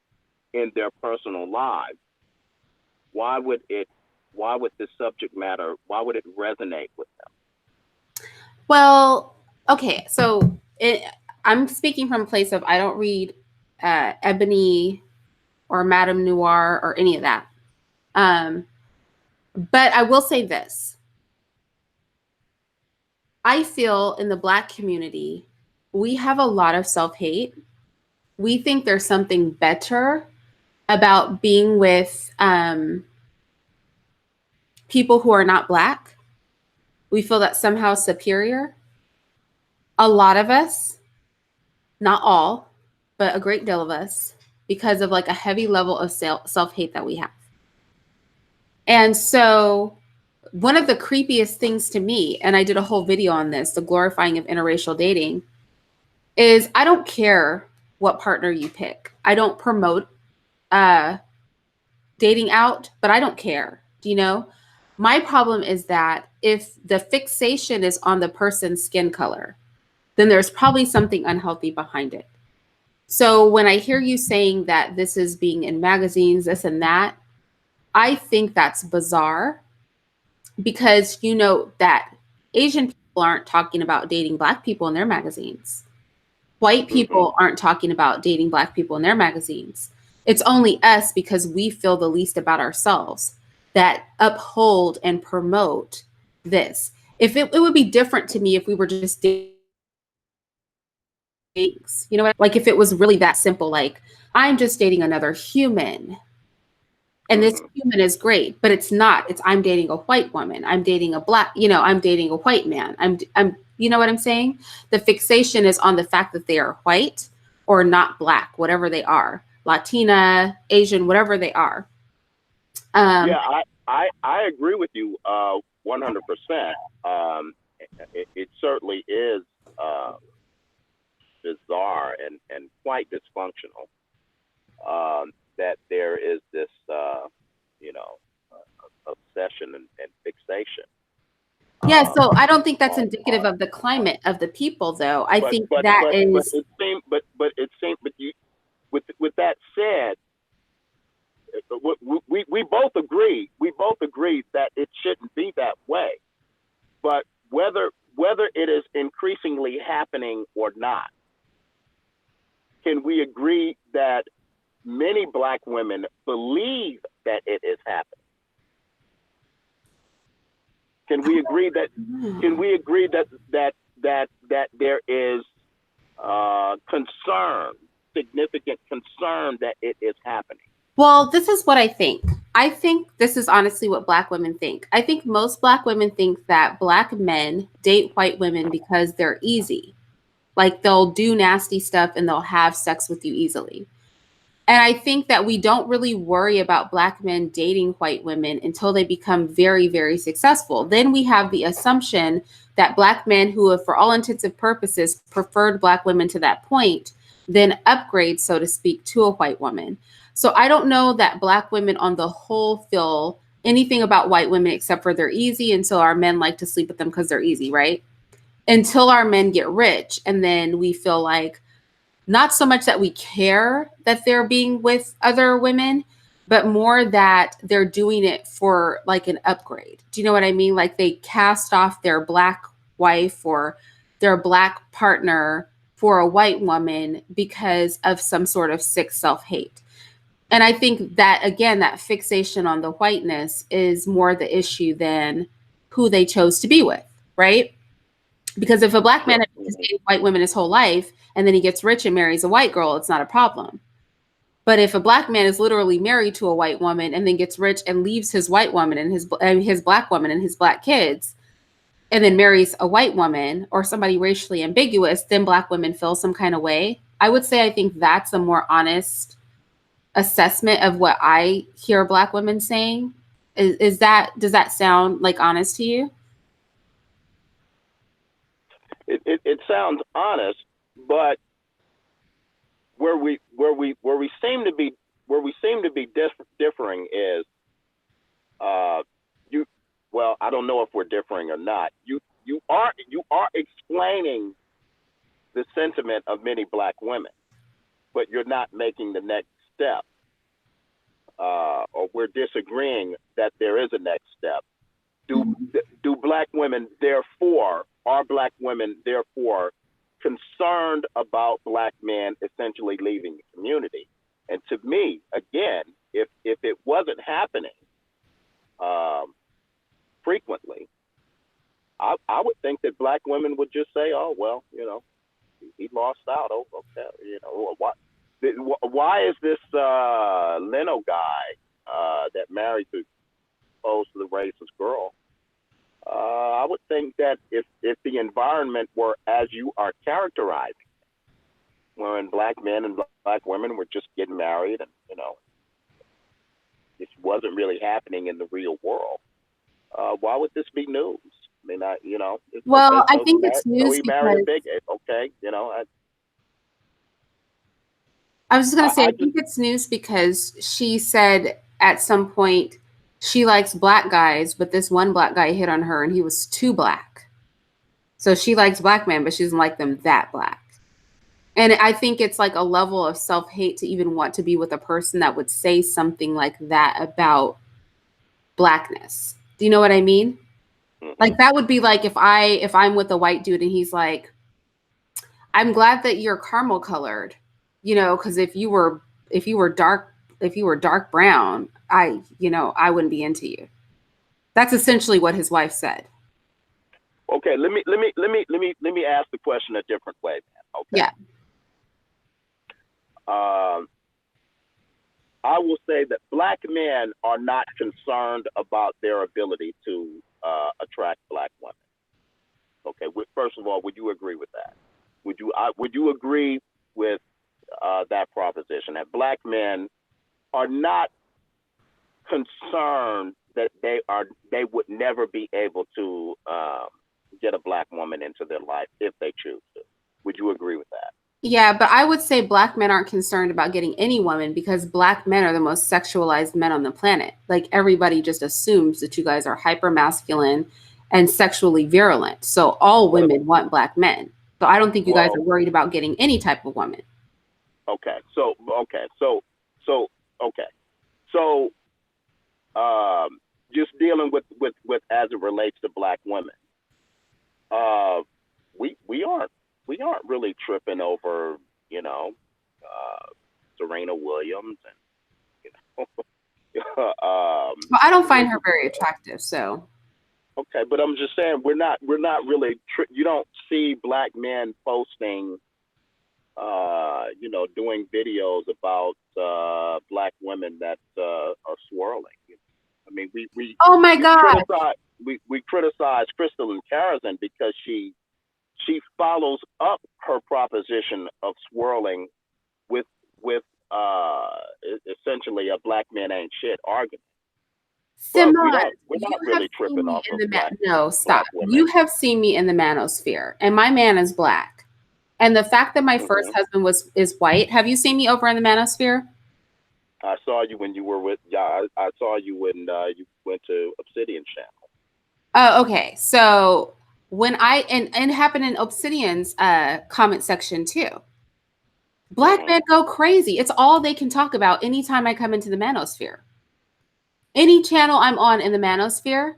in their personal lives, why would it why would this subject matter why would it resonate with them? Well, okay, so I'm speaking from a place of I don't read Ebony or Madame Noir or any of that. Um, but I will say this: I feel in the Black community we have a lot of self-hate. We think there's something better about being with people who are not Black. We feel that somehow superior. A lot of us, not all, but a great deal of us, because of like a heavy level of self-hate that we have. And so one of the creepiest things to me, and I did a whole video on this, the glorifying of interracial dating, is I don't care what partner you pick. I don't promote uh, dating out, but I don't care. You know, my problem is that if the fixation is on the person's skin color, then there's probably something unhealthy behind it. So when I hear you saying that this is being in magazines, this and that, I think that's bizarre because you know that Asian people aren't talking about dating Black people in their magazines. White Mm-hmm. people aren't talking about dating Black people in their magazines. It's only us because we feel the least about ourselves that uphold and promote this. If it would be different to me if we were just dating, you know what? Like if it was really that simple, like I'm just dating another human and this Mm-hmm. human is great, but it's not. It's I'm dating a white woman, I'm dating a Black, you know, I'm dating a white man, I'm you know what I'm saying? The fixation is on the fact that they are white or not Black, whatever they are, Latina, Asian, whatever they are. Yeah, um I agree with you 100%. Um, it certainly is uh, bizarre and quite dysfunctional that there is this, you know, obsession and fixation yeah, um, so I don't think that's indicative on of the on. climate of the people though. I But think but that but but is it seems but it seems but you with that said, we both agree that it shouldn't be that way. But whether it is increasingly happening or not, can we agree that many Black women believe that it is happening? Can we agree that can we agree that there is concern, significant concern that it is happening? well, this is what I think. I think this is honestly what Black women think. I think most Black women think that Black men date white women because they're easy. Like they'll do nasty stuff and they'll have sex with you easily. And I think that we don't really worry about Black men dating white women until they become very, very successful. Then we have the assumption that Black men who have, for all intents and purposes, preferred Black women to that point, then upgrade, so to speak, to a white woman. So I don't know that Black women on the whole feel anything about white women except for they're easy. And so our men like to sleep with them because they're easy, right? Until our men get rich. And then we feel like, not so much that we care that they're being with other women, but more that they're doing it for like an upgrade. Do you know what I mean? Like they cast off their Black wife or their Black partner for a white woman because of some sort of sick self hate. And I think that, again, that fixation on the whiteness is more the issue than who they chose to be with, right? Because if a Black man Sure. has Mm-hmm. dated white women his whole life and then he gets rich and marries a white girl, it's not a problem. But if a Black man is literally married to a white woman and then gets rich and leaves his white woman and his Black woman and his Black kids, and then marries a white woman or somebody racially ambiguous, then Black women feel some kind of way. I would say I think that's a more honest assessment of what I hear Black women saying. Is that, does that sound like honest to you? It sounds honest, but where we seem to be differing is you. Well, I don't know if we're differing or not. You are explaining the sentiment of many Black women, but you're not making the next step, or we're disagreeing that there is a next step. Do do Black women therefore are Black women therefore concerned about Black men essentially leaving the community? And to me, again, if it wasn't happening um, frequently, I would think that Black women would just say, "Oh well, you know." he lost out. Oh, okay. Why is this Leno guy that married the supposedly racist girl? I would think that if the environment were as you are characterizing, wherein black men and black women were just getting married, and this wasn't really happening in the real world, why would this be news? I mean, it's okay. Well, I think it's So news he married a because bigot. Okay, I was just going to say, I I just think it's news because she said at some point she likes black guys, but this one black guy hit on her and he was too black. So she likes black men, but she doesn't like them that black. And I think it's like a level of self-hate to even want to be with a person that would say something like that about blackness. Do you know what I mean? hmm Like that would be like if I'm with a white dude and he's like, I'm glad that you're caramel colored, because if you were dark brown, I wouldn't be into you. That's essentially what his wife said. okay. Let me ask the question a different way, man. Okay. Yeah. Um, I will say that black men are not concerned about their ability to attract black women. Okay. First of all, would you agree with that? Would you agree with that proposition that black men are not concerned that they would never be able to get a black woman into their life if they choose to? Would you agree with that? Yeah, but I would say black men aren't concerned about getting any woman because black men are the most sexualized men on the planet. Like everybody just assumes that you guys are hyper masculine and sexually virulent. So all What? women want black men. So I don't think you guys Well, are worried about getting any type of woman. okay. So okay. So just dealing with as it relates to black women, uh, we aren't really tripping over you know uh, Serena Williams and Well, I don't find her Elizabeth. very attractive. So Okay, but I'm just saying we're not really you don't see black men posting doing videos about black women that are swirling. I mean, oh my we God. criticize we criticize Crystal and Carrison because she follows up her proposition of swirling with with essentially a black man ain't shit argument. But Simone, we're you not have really seen tripping me off in of the no, stop. black women. You have seen me in the manosphere, and my man is black. And the fact that my first hmm husband is white, have you seen me over in the manosphere? I saw you when you were with yeah. I saw you when you went to Obsidian Channel. Oh, okay. So when and it happened in Obsidian's comment section too. Black hmm men go crazy. It's all they can talk about anytime I come into the manosphere. Any channel I'm on in the manosphere,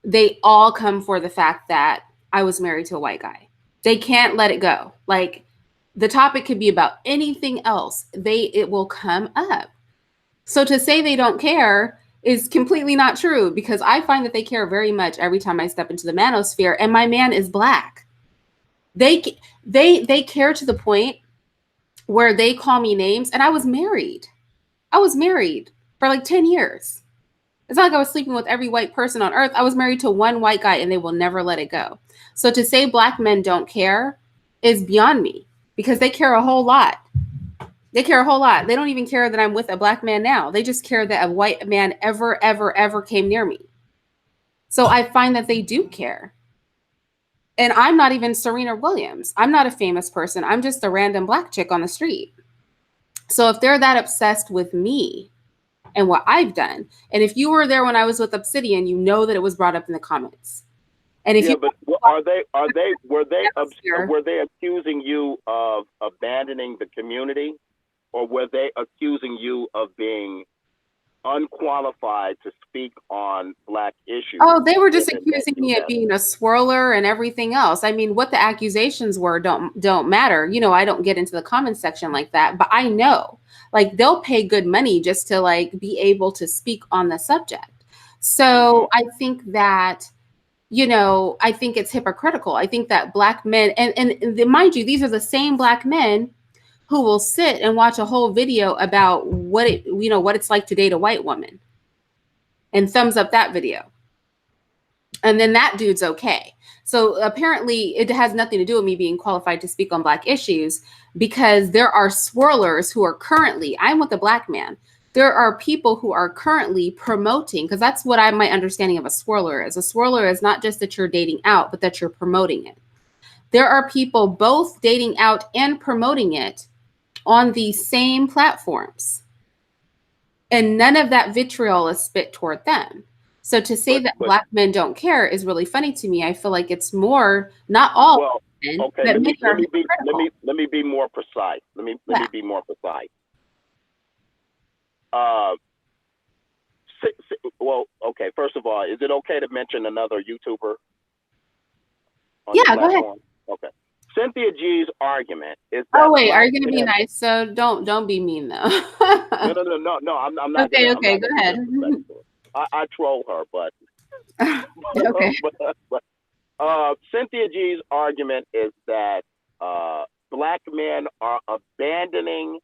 they all come for the fact that I was married to a white guy. They can't let it go. Like the topic could be about anything else. It will come up. So to say they don't care is completely not true because I find that they care very much every time I step into the manosphere and my man is black. They they care to the point where they call me names and I was married. I was married for like 10 years. It's not like I was sleeping with every white person on earth. I was married to one white guy and they will never let it go. So to say black men don't care is beyond me because they care a whole lot. They care a whole lot. They don't even care that I'm with a black man now. They just care that a white man ever, ever, ever came near me. So I find that they do care. And I'm not even Serena Williams. I'm not a famous person. I'm just a random black chick on the street. So if they're that obsessed with me and what I've done, and if you were there when I was with Obsidian, you know that it was brought up in the comments. And if Yeah, you but here, were they accusing you of abandoning the community, or were they accusing you of being unqualified to speak on black issues, oh, they were just given that accusing you me of have? being a swirler and everything else. I mean, what the accusations were don't matter. I don't get into the comment section like that, but I know like they'll pay good money just to like be able to speak on the subject. hmm So I think that I think it's hypocritical. I think that black men, and mind you, these are the same black men who will sit and watch a whole video about what it's like to date a white woman and thumbs up that video. And then that dude's okay. So apparently it has nothing to do with me being qualified to speak on black issues, because there are swirlers who are currently, I'm with a black man. There are people who are currently promoting, because that's what my understanding of a swirler is. A swirler is not just that you're dating out, but that you're promoting it. There are people both dating out and promoting it on the same platforms. And none of that vitriol is spit toward them. So to say that black men don't care is really funny to me. I feel like it's more, not all well, men, okay, that let men are me hypocritical. let me be more precise. Let me be more precise. Well, okay. First of all, is it okay to mention another YouTuber on the Yeah, go ahead. platform? Okay. Cynthia G's argument is that. Oh wait, are you black gonna be men- nice? So don't be mean though. No. I'm not. Okay, I'm not go gonna ahead. be disrespectful. I troll her, but Okay. Cynthia G's argument is that black men are abandoning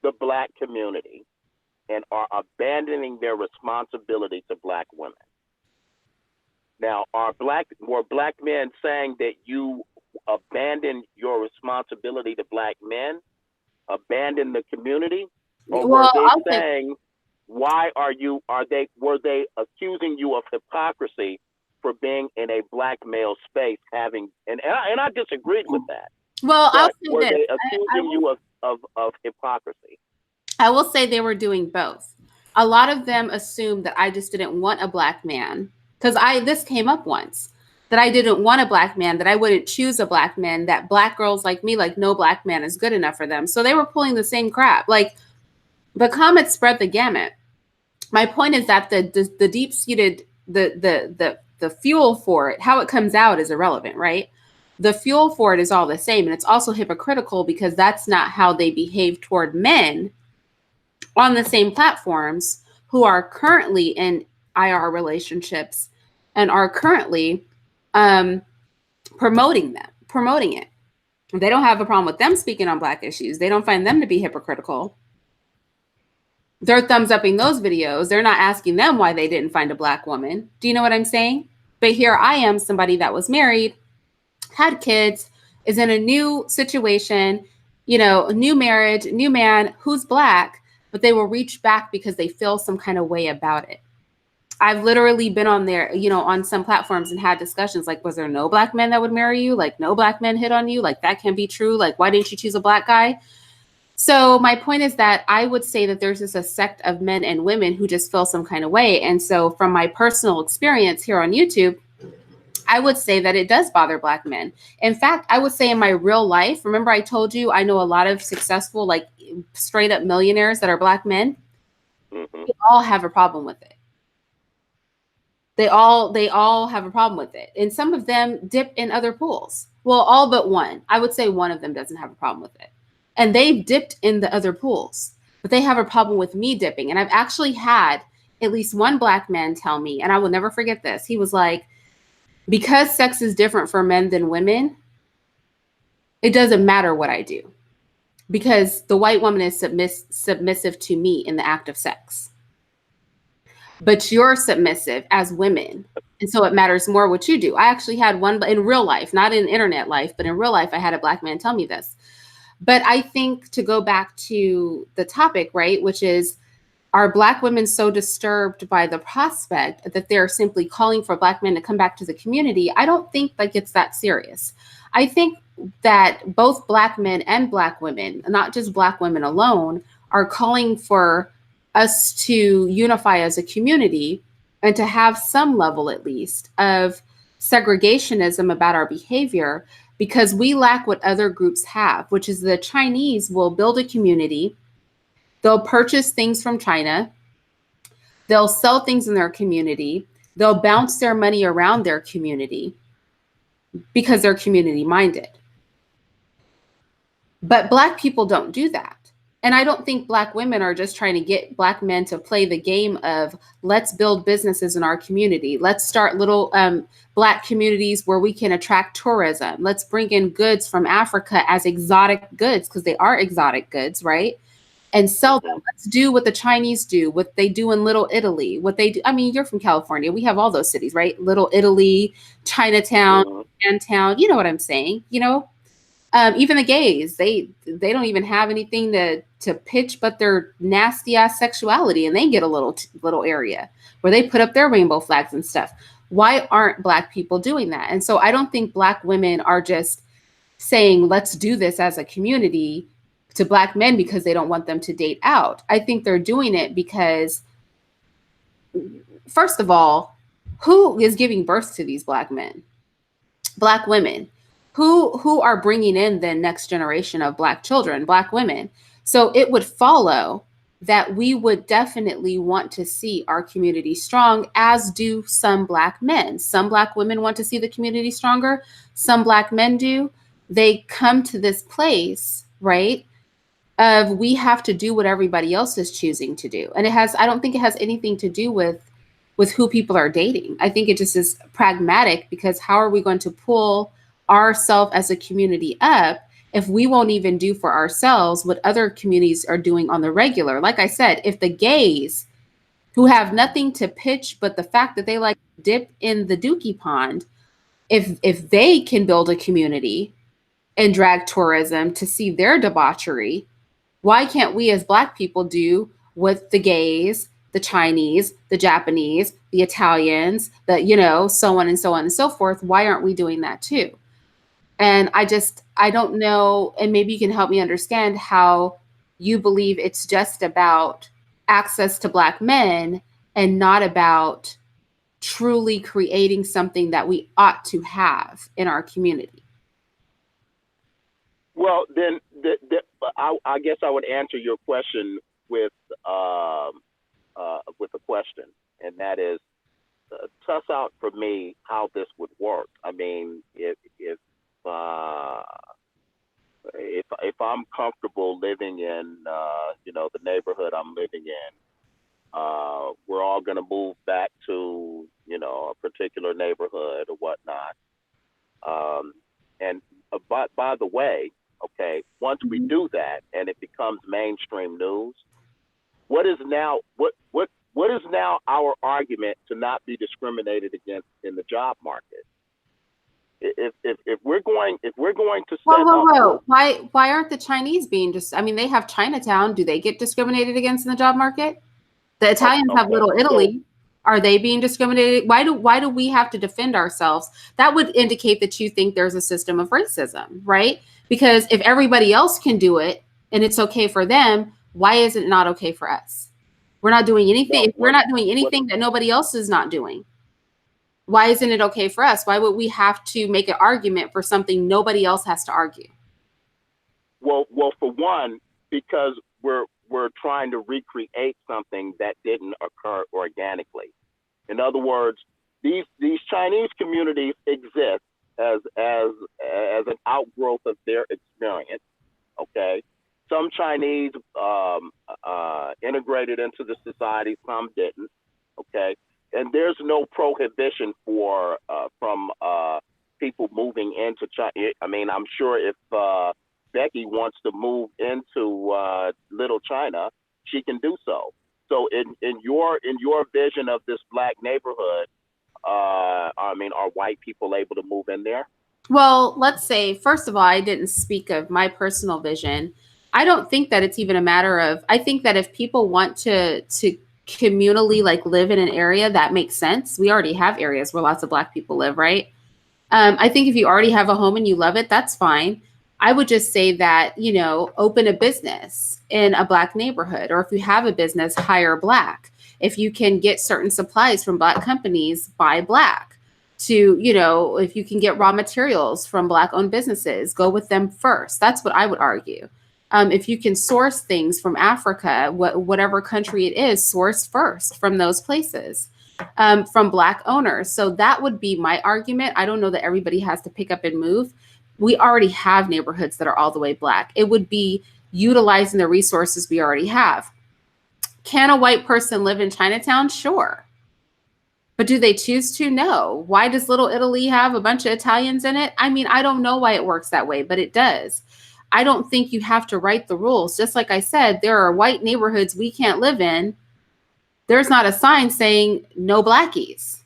the black community and are abandoning their responsibility to black women. Now, were black men saying that you abandon your responsibility to black men, abandon the community, or Well, were they I'll say, saying, were they accusing you of hypocrisy for being in a black male space, and I disagreed with that. well, I'll But say were this. they accusing you of hypocrisy? I will say they were doing both. A lot of them assumed that I just didn't want a black man, because this came up once, that I didn't want a black man, that I wouldn't choose a black man, that black girls like me, like no black man is good enough for them. So they were pulling the same crap. Like the comments spread the gamut. My point is that the deep seated the fuel for it, how it comes out, is irrelevant, right? The fuel for it is all the same, and it's also hypocritical because that's not how they behave toward men on the same platforms who are currently in IR relationships and are currently promoting it. They don't have a problem with them speaking on black issues. They don't find them to be hypocritical. They're thumbs upping those videos. They're not asking them why they didn't find a black woman. Do you know what I'm saying? But here I am, somebody that was married, had kids, is in a new situation, a new marriage, new man who's black, but they will reach back because they feel some kind of way about it. I've literally been on there, on some platforms and had discussions like, was there no black men that would marry you? Like, no black men hit on you? Like, that can't be true. Like, why didn't you choose a black guy? So my point is that I would say that there's just a sect of men and women who just feel some kind of way. And so from my personal experience here on YouTube, I would say that it does bother black men. In fact, I would say in my real life, remember I told you I know a lot of successful, like straight up millionaires that are black men. Mm-hmm. They all have a problem with it. They all have a problem with it. And some of them dip in other pools. Well, all but one. I would say one of them doesn't have a problem with it. And they've dipped in the other pools, but they have a problem with me dipping. And I've actually had at least one black man tell me, and I will never forget this. He was like, because sex is different for men than women, it doesn't matter what I do, because the white woman is submissive to me in the act of sex. But you're submissive as women. And so it matters more what you do. I actually had one in real life, not in internet life, but in real life, I had a black man tell me this. But I think, to go back to the topic, right, which is, are black women so disturbed by the prospect that they're simply calling for black men to come back to the community? I don't think like it's that serious. I think that both black men and black women, not just black women alone, are calling for us to unify as a community and to have some level, at least, of segregationism about our behavior, because we lack what other groups have, which is the Chinese will build a community. They'll purchase things from China. They'll sell things in their community. They'll bounce their money around their community because they're community minded. But black people don't do that. And I don't think Black women are just trying to get Black men to play the game of let's build businesses in our community. Let's start little Black communities where we can attract tourism. Let's bring in goods from Africa as exotic goods, because they are exotic goods, right? And sell them. Mm-hmm. Let's do what the Chinese do, what they do in Little Italy, what they do. I mean, you're from California. We have all those cities, right? Little Italy, Chinatown, Mm-hmm. Town. You know what I'm saying? Even the gays, they don't even have anything to pitch but their nasty ass sexuality, and they get a little area where they put up their rainbow flags and stuff. Why aren't Black people doing that? And so I don't think Black women are just saying let's do this as a community to Black men because they don't want them to date out. I think they're doing it because, first of all, who is giving birth to these Black men? Black women. Who are bringing in the next generation of Black children? Black women. So it would follow that we would definitely want to see our community strong, as do some Black men. Some Black women want to see the community stronger. Some Black men do. They come to this place, right, of we have to do what everybody else is choosing to do. And I don't think it has anything to do with who people are dating. I think it just is pragmatic, because how are we going to pull ourselves as a community up if we won't even do for ourselves what other communities are doing on the regular? Like I said, if the gays, who have nothing to pitch but the fact that they like to dip in the dookie pond, if they can build a community and drag tourism to see their debauchery, why can't we as Black people do what the gays, the Chinese, the Japanese, the Italians, so on and so on and so forth? Why aren't we doing that too? And I don't know, and maybe you can help me understand how you believe it's just about access to Black men and not about truly creating something that we ought to have in our community. Well, then I guess I would answer your question with a question, and that is, suss out for me how this would work. I mean, uh, if I'm comfortable living in the neighborhood I'm living in, we're all going to move back to a particular neighborhood or whatnot. And by the way, okay, once we do that and it becomes mainstream news, what is now our argument to not be discriminated against in the job market? If we're going to set Whoa. up, Why aren't the Chinese being I mean, they have Chinatown. Do they get discriminated against in the job market? The Italians have okay, Little so Italy. Are they being discriminated? Why do we have to defend ourselves? That would indicate that you think there's a system of racism, right? Because if everybody else can do it and it's okay for them, why is it not okay for us? We're not doing anything. well, If we're not doing what anything that nobody else is not doing, why isn't it okay for us? Why would we have to make an argument for something nobody else has to argue? well, for one, because we're trying to recreate something that didn't occur organically. In other words, these Chinese communities exist as an outgrowth of their experience. Okay, some Chinese integrated into the society, some didn't. Okay, and there's no prohibition from people moving into China. I mean, I'm sure if Becky wants to move into Little China, she can do so. So in your vision of this Black neighborhood, I mean, are white people able to move in there? Well, let's say, first of all, I didn't speak of my personal vision. I don't think that it's even a matter of, I think that if people want to communally like live in an area, that makes sense. We already have areas where lots of Black people live, right? I think if you already have a home and you love it, that's fine. I would just say that, open a business in a Black neighborhood, or if you have a business, hire Black. If you can get certain supplies from Black companies, buy Black. If you can get raw materials from Black owned businesses, go with them first. That's what I would argue. If you can source things from Africa, whatever country it is, source first from those places, from Black owners. So that would be my argument. I don't know that everybody has to pick up and move. We already have neighborhoods that are all the way Black. It would be utilizing the resources we already have. Can a white person live in Chinatown? Sure. But do they choose to? No. Why does Little Italy have a bunch of Italians in it? I mean, I don't know why it works that way, but it does. I don't think you have to write the rules. Just like I said, there are white neighborhoods we can't live in. There's not a sign saying no blackies.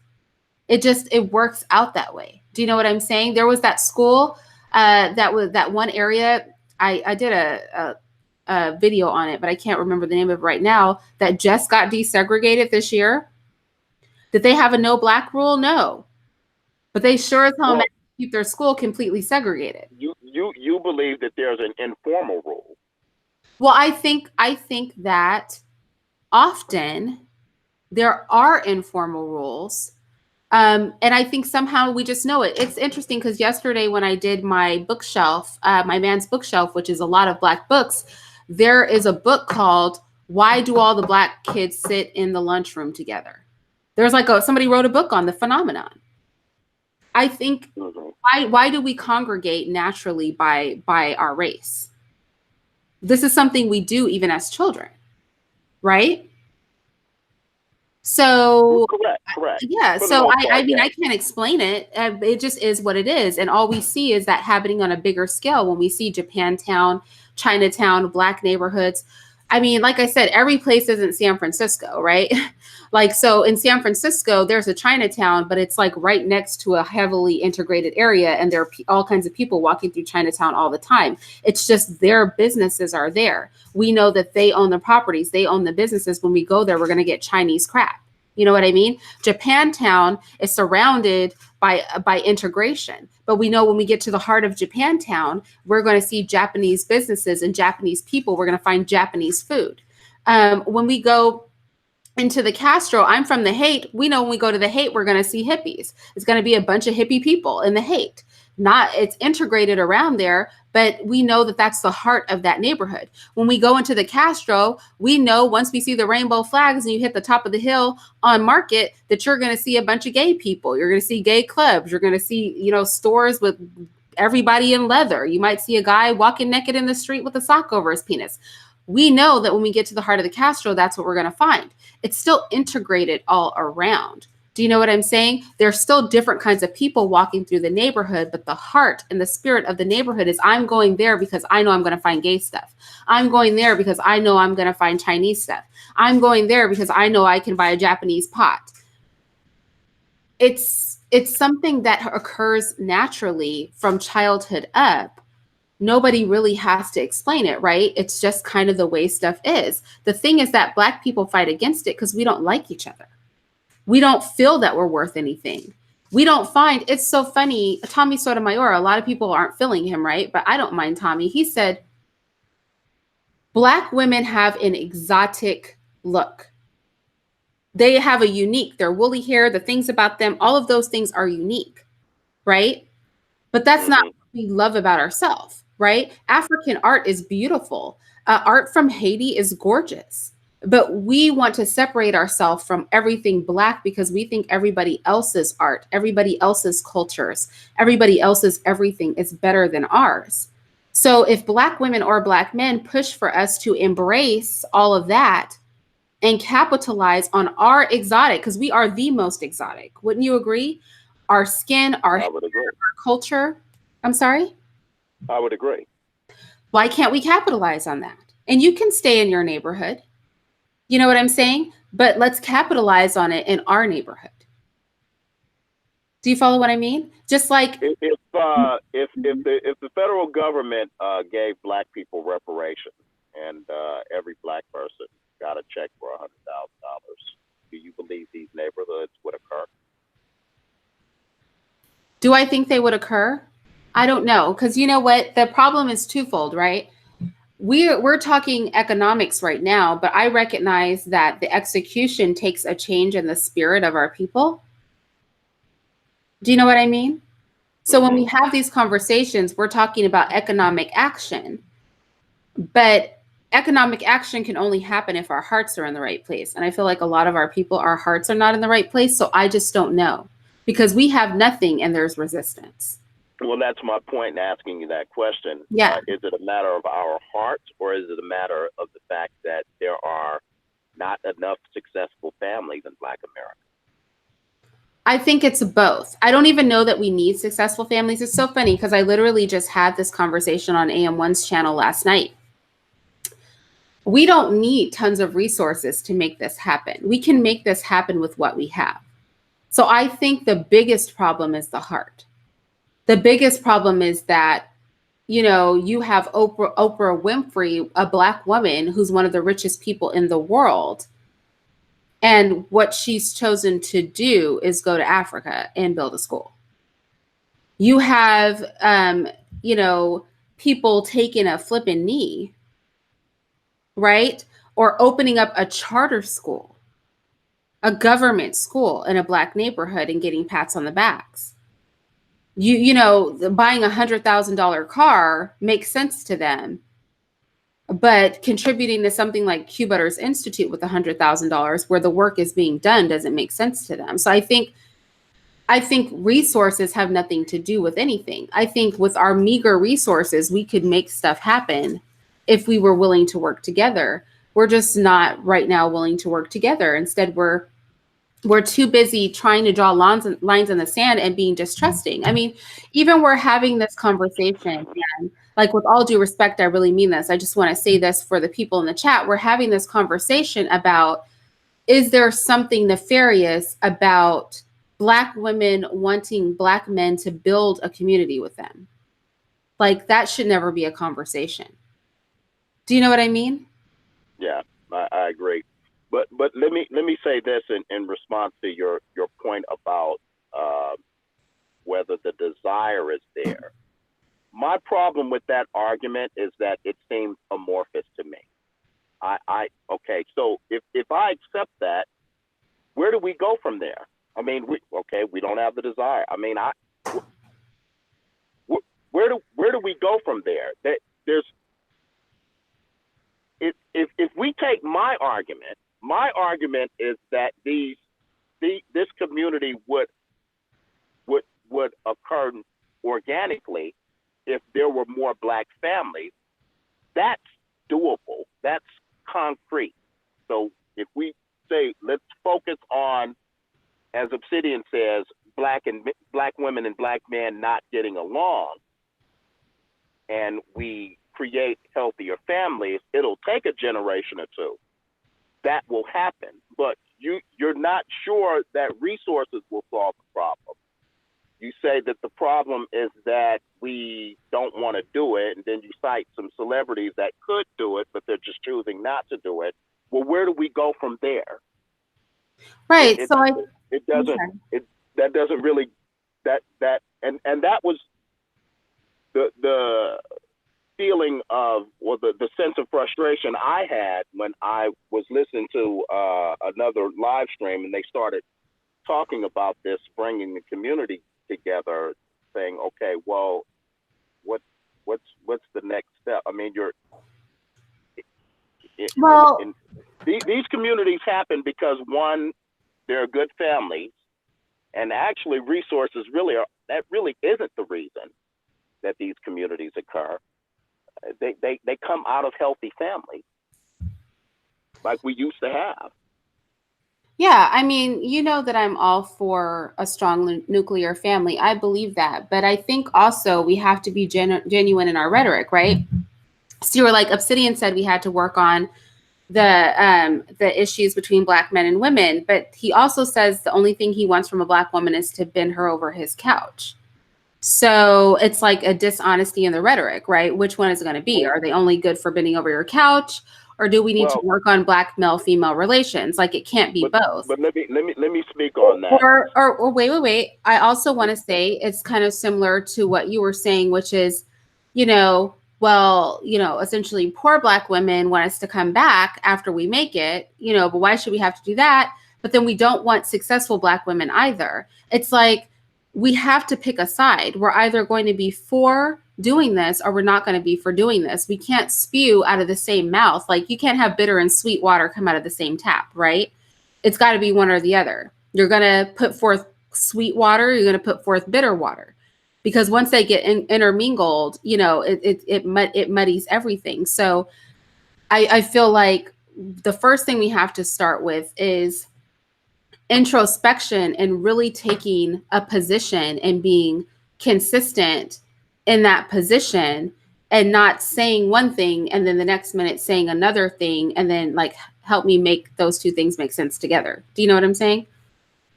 It works out that way. Do you know what I'm saying? There was that school that was that one area. I did a video on it, but I can't remember the name of it right now, that just got desegregated this year. Did they have a no black rule? No. But they sure as hell keep their school completely segregated. You believe that there's an informal rule. Well, I think that often there are informal rules. And I think somehow we just know it. It's interesting because yesterday when I did my bookshelf, my man's bookshelf, which is a lot of black books, there is a book called Why Do All the Black Kids Sit in the Lunchroom Together? There's like somebody wrote a book on the phenomenon. I think why do we congregate naturally by our race? This is something we do even as children, right? So correct. Yeah. So I mean, I can't explain it. It just is what it is. And all we see is that happening on a bigger scale when we see Japantown, Chinatown, black neighborhoods. I mean, like I said, every place isn't San Francisco, right? Like, so in San Francisco, there's a Chinatown, but it's like right next to a heavily integrated area. And there are all kinds of people walking through Chinatown all the time. It's just their businesses are there. We know that they own the properties, they own the businesses. When we go there, we're going to get Chinese crap. You know what I mean? Japantown is surrounded by integration. But we know when we get to the heart of Japantown, we're going to see Japanese businesses and Japanese people. We're going to find Japanese food. When we go into the Castro, I'm from the Haight. We know when we go to the Haight, we're going to see hippies. It's going to be a bunch of hippie people in the Haight. It's integrated around there, but we know that that's the heart of that neighborhood. When we go into the Castro, we know once we see the rainbow flags and you hit the top of the hill on Market, that you're going to see a bunch of gay people. You're going to see gay clubs. You're going to see, stores with everybody in leather. You might see a guy walking naked in the street with a sock over his penis. We know that when we get to the heart of the Castro, that's what we're going to find. It's still integrated all around. Do you know what I'm saying? There's still different kinds of people walking through the neighborhood, but the heart and the spirit of the neighborhood is, I'm going there because I know I'm going to find gay stuff. I'm going there because I know I'm going to find Chinese stuff. I'm going there because I know I can buy a Japanese pot. It's something that occurs naturally from childhood up. Nobody really has to explain it, right? It's just kind of the way stuff is. The thing is that Black people fight against it because we don't like each other. We don't feel that we're worth anything. We don't find, it's so funny, Tommy Sotomayor, a lot of people aren't feeling him, right? But I don't mind Tommy. He said, Black women have an exotic look. They have a unique, their woolly hair, the things about them, all of those things are unique, right? But that's not what we love about ourselves, right? African art is beautiful. Art from Haiti is gorgeous. But we want to separate ourselves from everything Black because we think everybody else's art, everybody else's cultures, everybody else's everything is better than ours. So if Black women or Black men push for us to embrace all of that and capitalize on our exotic, because we are the most exotic, wouldn't you agree? Our skin, our culture. I'm sorry? I would agree. Why can't we capitalize on that? And you can stay in your neighborhood. You know what I'm saying? But let's capitalize on it in our neighborhood. Do you follow what I mean? Just like if the federal government gave Black people reparations and every Black person got a check for $100,000, do you believe these neighborhoods would occur? Do I think they would occur? I don't know, because you know what? The problem is twofold, right? We're talking economics right now, but I recognize that the execution takes a change in the spirit of our people. Do you know what I mean? So when we have these conversations, we're talking about economic action, but economic action can only happen if our hearts are in the right place. And I feel like a lot of our people, our hearts are not in the right place. So I just don't know, because we have nothing and there's resistance. Well, that's my point in asking you that question. Yeah. Is it a matter of our hearts, or is it a matter of the fact that there are not enough successful families in Black America? I think it's both. I don't even know that we need successful families. It's so funny because I literally just had this conversation on AM1's channel last night. We don't need tons of resources to make this happen. We can make this happen with what we have. So I think the biggest problem is the heart. The biggest problem is that, you have Oprah Winfrey, a Black woman who's one of the richest people in the world. And what she's chosen to do is go to Africa and build a school. You have, people taking a flipping knee, right? Or opening up a charter school, a government school in a Black neighborhood and getting pats on the backs. Buying $100,000 car makes sense to them, but contributing to something like Q Butters Institute with $100,000 where the work is being done doesn't make sense to them. So I think resources have nothing to do with anything. I think with our meager resources, we could make stuff happen if we were willing to work together. We're just not right now willing to work together. Instead, we're too busy trying to draw lines in the sand and being distrusting. I mean, even we're having this conversation, and like, with all due respect, I really mean this. I just want to say this for the people in the chat. We're having this conversation about, is there something nefarious about Black women wanting Black men to build a community with them? Like, that should never be a conversation. Do you know what I mean? Yeah, I agree. But let me say this in response to your point about whether the desire is there. My problem with that argument is that it seems amorphous to me. Okay, so if I accept that, where do we go from there? I mean, we don't have the desire. I mean, where do we go from there? There's if we take my argument is that this community would occur organically if there were more Black families. That's doable. That's concrete. So if we say, let's focus on, as Obsidian says, Black women and Black men not getting along, and we create healthier families, it'll take a generation or two. That will happen. But you're not sure that resources will solve the problem. You say that the problem is that we don't want to do it, and then you cite some celebrities that could do it, but they're just choosing not to do it. Well, where do we go from there? Right. That doesn't really, and that was the feeling of, or the sense of frustration I had when I was listening to another live stream, and they started talking about this, bringing the community together, saying, okay, well, what's the next step? I mean, these communities happen because, one, they're good families, and actually resources that really isn't the reason that these communities occur. They come out of healthy families like we used to have. Yeah, I mean, you know that I'm all for a strong nuclear family. I believe that. But I think also we have to be genuine in our rhetoric, right? So you were like, Obsidian said we had to work on the issues between Black men and women. But he also says the only thing he wants from a Black woman is to bend her over his couch. So it's like a dishonesty in the rhetoric, right? Which one is it going to be? Are they only good for bending over your couch? Or do we need to work on Black male-female relations? Like, it can't be both. But let me speak on that. Or wait. I also want to say it's kind of similar to what you were saying, which is, essentially poor Black women want us to come back after we make it, but why should we have to do that? But then we don't want successful Black women either. It's like, we have to pick a side. We're either going to be for doing this or we're not going to be for doing this. We can't spew out of the same mouth. Like, you can't have bitter and sweet water come out of the same tap, right? It's got to be one or the other. You're going to put forth sweet water, you're going to put forth bitter water. because once they get intermingled, it muddies everything. So I feel like the first thing we have to start with is introspection and really taking a position and being consistent in that position, and not saying one thing and then the next minute saying another thing, and then like help me make those two things make sense together. Do you know what I'm saying?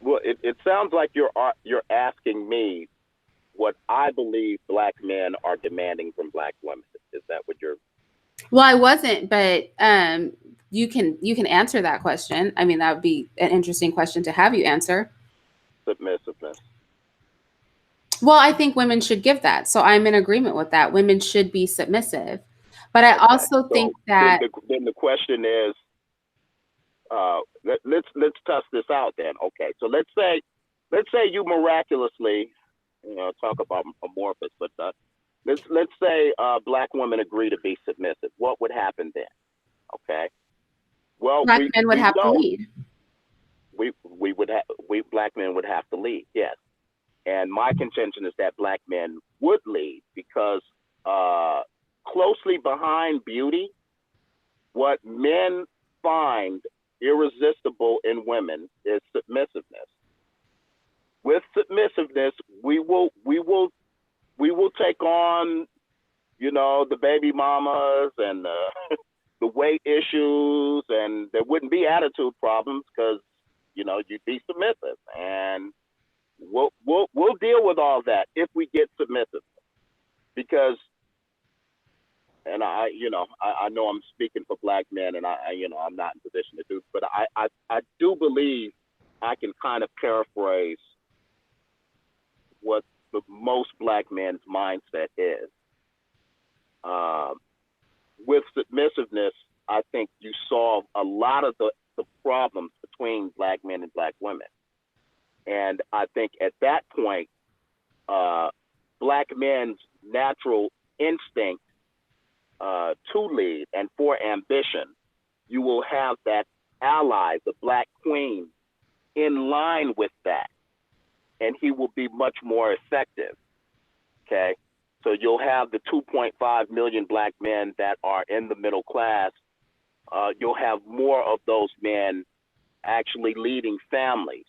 Well, it sounds like you're asking me what I believe black men are demanding from black women. Is that what you're? Well, I wasn't, but you can answer that question. I mean, that would be an interesting question to have you answer. Submissiveness. Well, I think women should give that. So I'm in agreement with that. Women should be submissive. But I Okay. also think So that then the question is, let's test this out then. Okay. So let's say you miraculously, talk about amorphous, but let's say black women agree to be submissive. What would happen then? Okay. Well, black we men would we have to know lead. we would have we black men would have to lead. Yes. And my contention is that black men would lead because closely behind beauty, what men find irresistible in women is submissiveness. With submissiveness, we will take on, the baby mamas and the weight issues, and there wouldn't be attitude problems because you'd be submissive, and we'll deal with all that if we get submissive. Because, and I know I'm speaking for black men, and I'm not in position to do, but I do believe I can kind of paraphrase what the most black men's mindset is. Um, with submissiveness, I think you solve a lot of the problems between black men and black women. And I think at that point, uh, black men's natural instinct to lead and for ambition, you will have that ally, the black queen, in line with that, and he will be much more effective. Okay. So you'll have the 2.5 million black men that are in the middle class. You'll have more of those men actually leading families,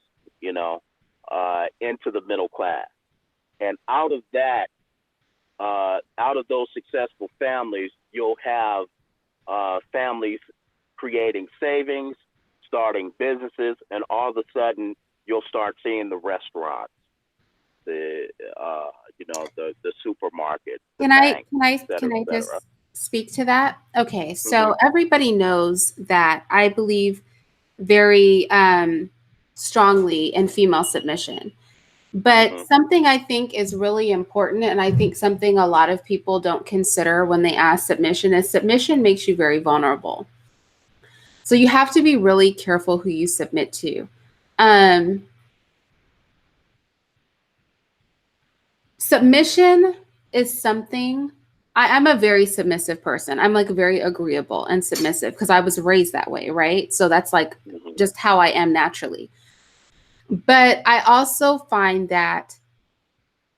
into the middle class. And out of that, out of those successful families, you'll have families creating savings, starting businesses, and all of a sudden you'll start seeing the restaurants, the the supermarket, the Can I bank, can I et cetera, can et I cetera. just speak to that? Okay, Hmm. so everybody knows that I believe very strongly in female submission. But Hmm. something I think is really important, and I think something a lot of people don't consider when they ask submission, is submission makes you very vulnerable. So you have to be really careful who you submit to. Um, Submission is something. I'm a very submissive person. I'm like very agreeable and submissive because I was raised that way, right? So that's like Hmm. just how I am naturally. But I also find that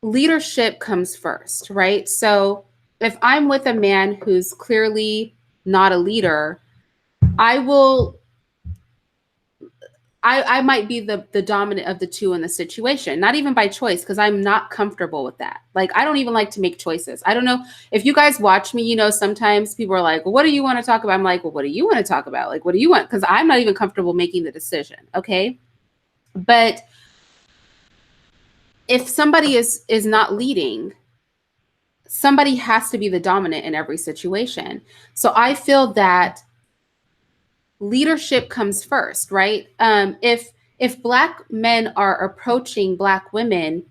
leadership comes first, right? So if I'm with a man who's clearly not a leader, I will I might be the dominant of the two in the situation, not even by choice, because I'm not comfortable with that. Like I don't even like to make choices. I don't know if you guys watch me, sometimes people are like, well, what do you want to talk about? I'm like, well, what do you want to talk about? Like, what do you want? Because I'm not even comfortable making the decision. Okay. But if somebody is not leading, somebody has to be the dominant in every situation. So I feel that leadership comes first, right? If black men are approaching black women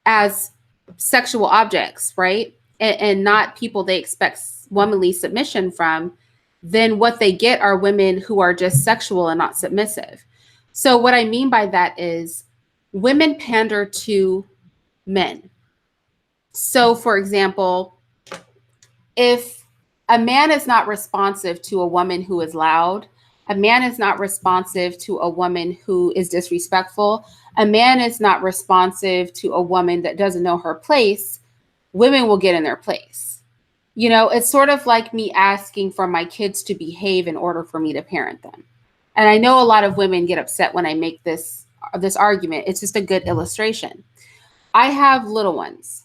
as sexual objects, right, and not people they expect womanly submission from, then what they get are women who are just sexual and not submissive. So what I mean by that is women pander to men. So, for example, if a man is not responsive to a woman who is loud, A man is not responsive to a woman who is disrespectful. A man is not responsive to a woman that doesn't know her place. Women will get in their place. You know, it's sort of like me asking for my kids to behave in order for me to parent them. And I know a lot of women get upset when I make this argument. It's just a good illustration. I have little ones.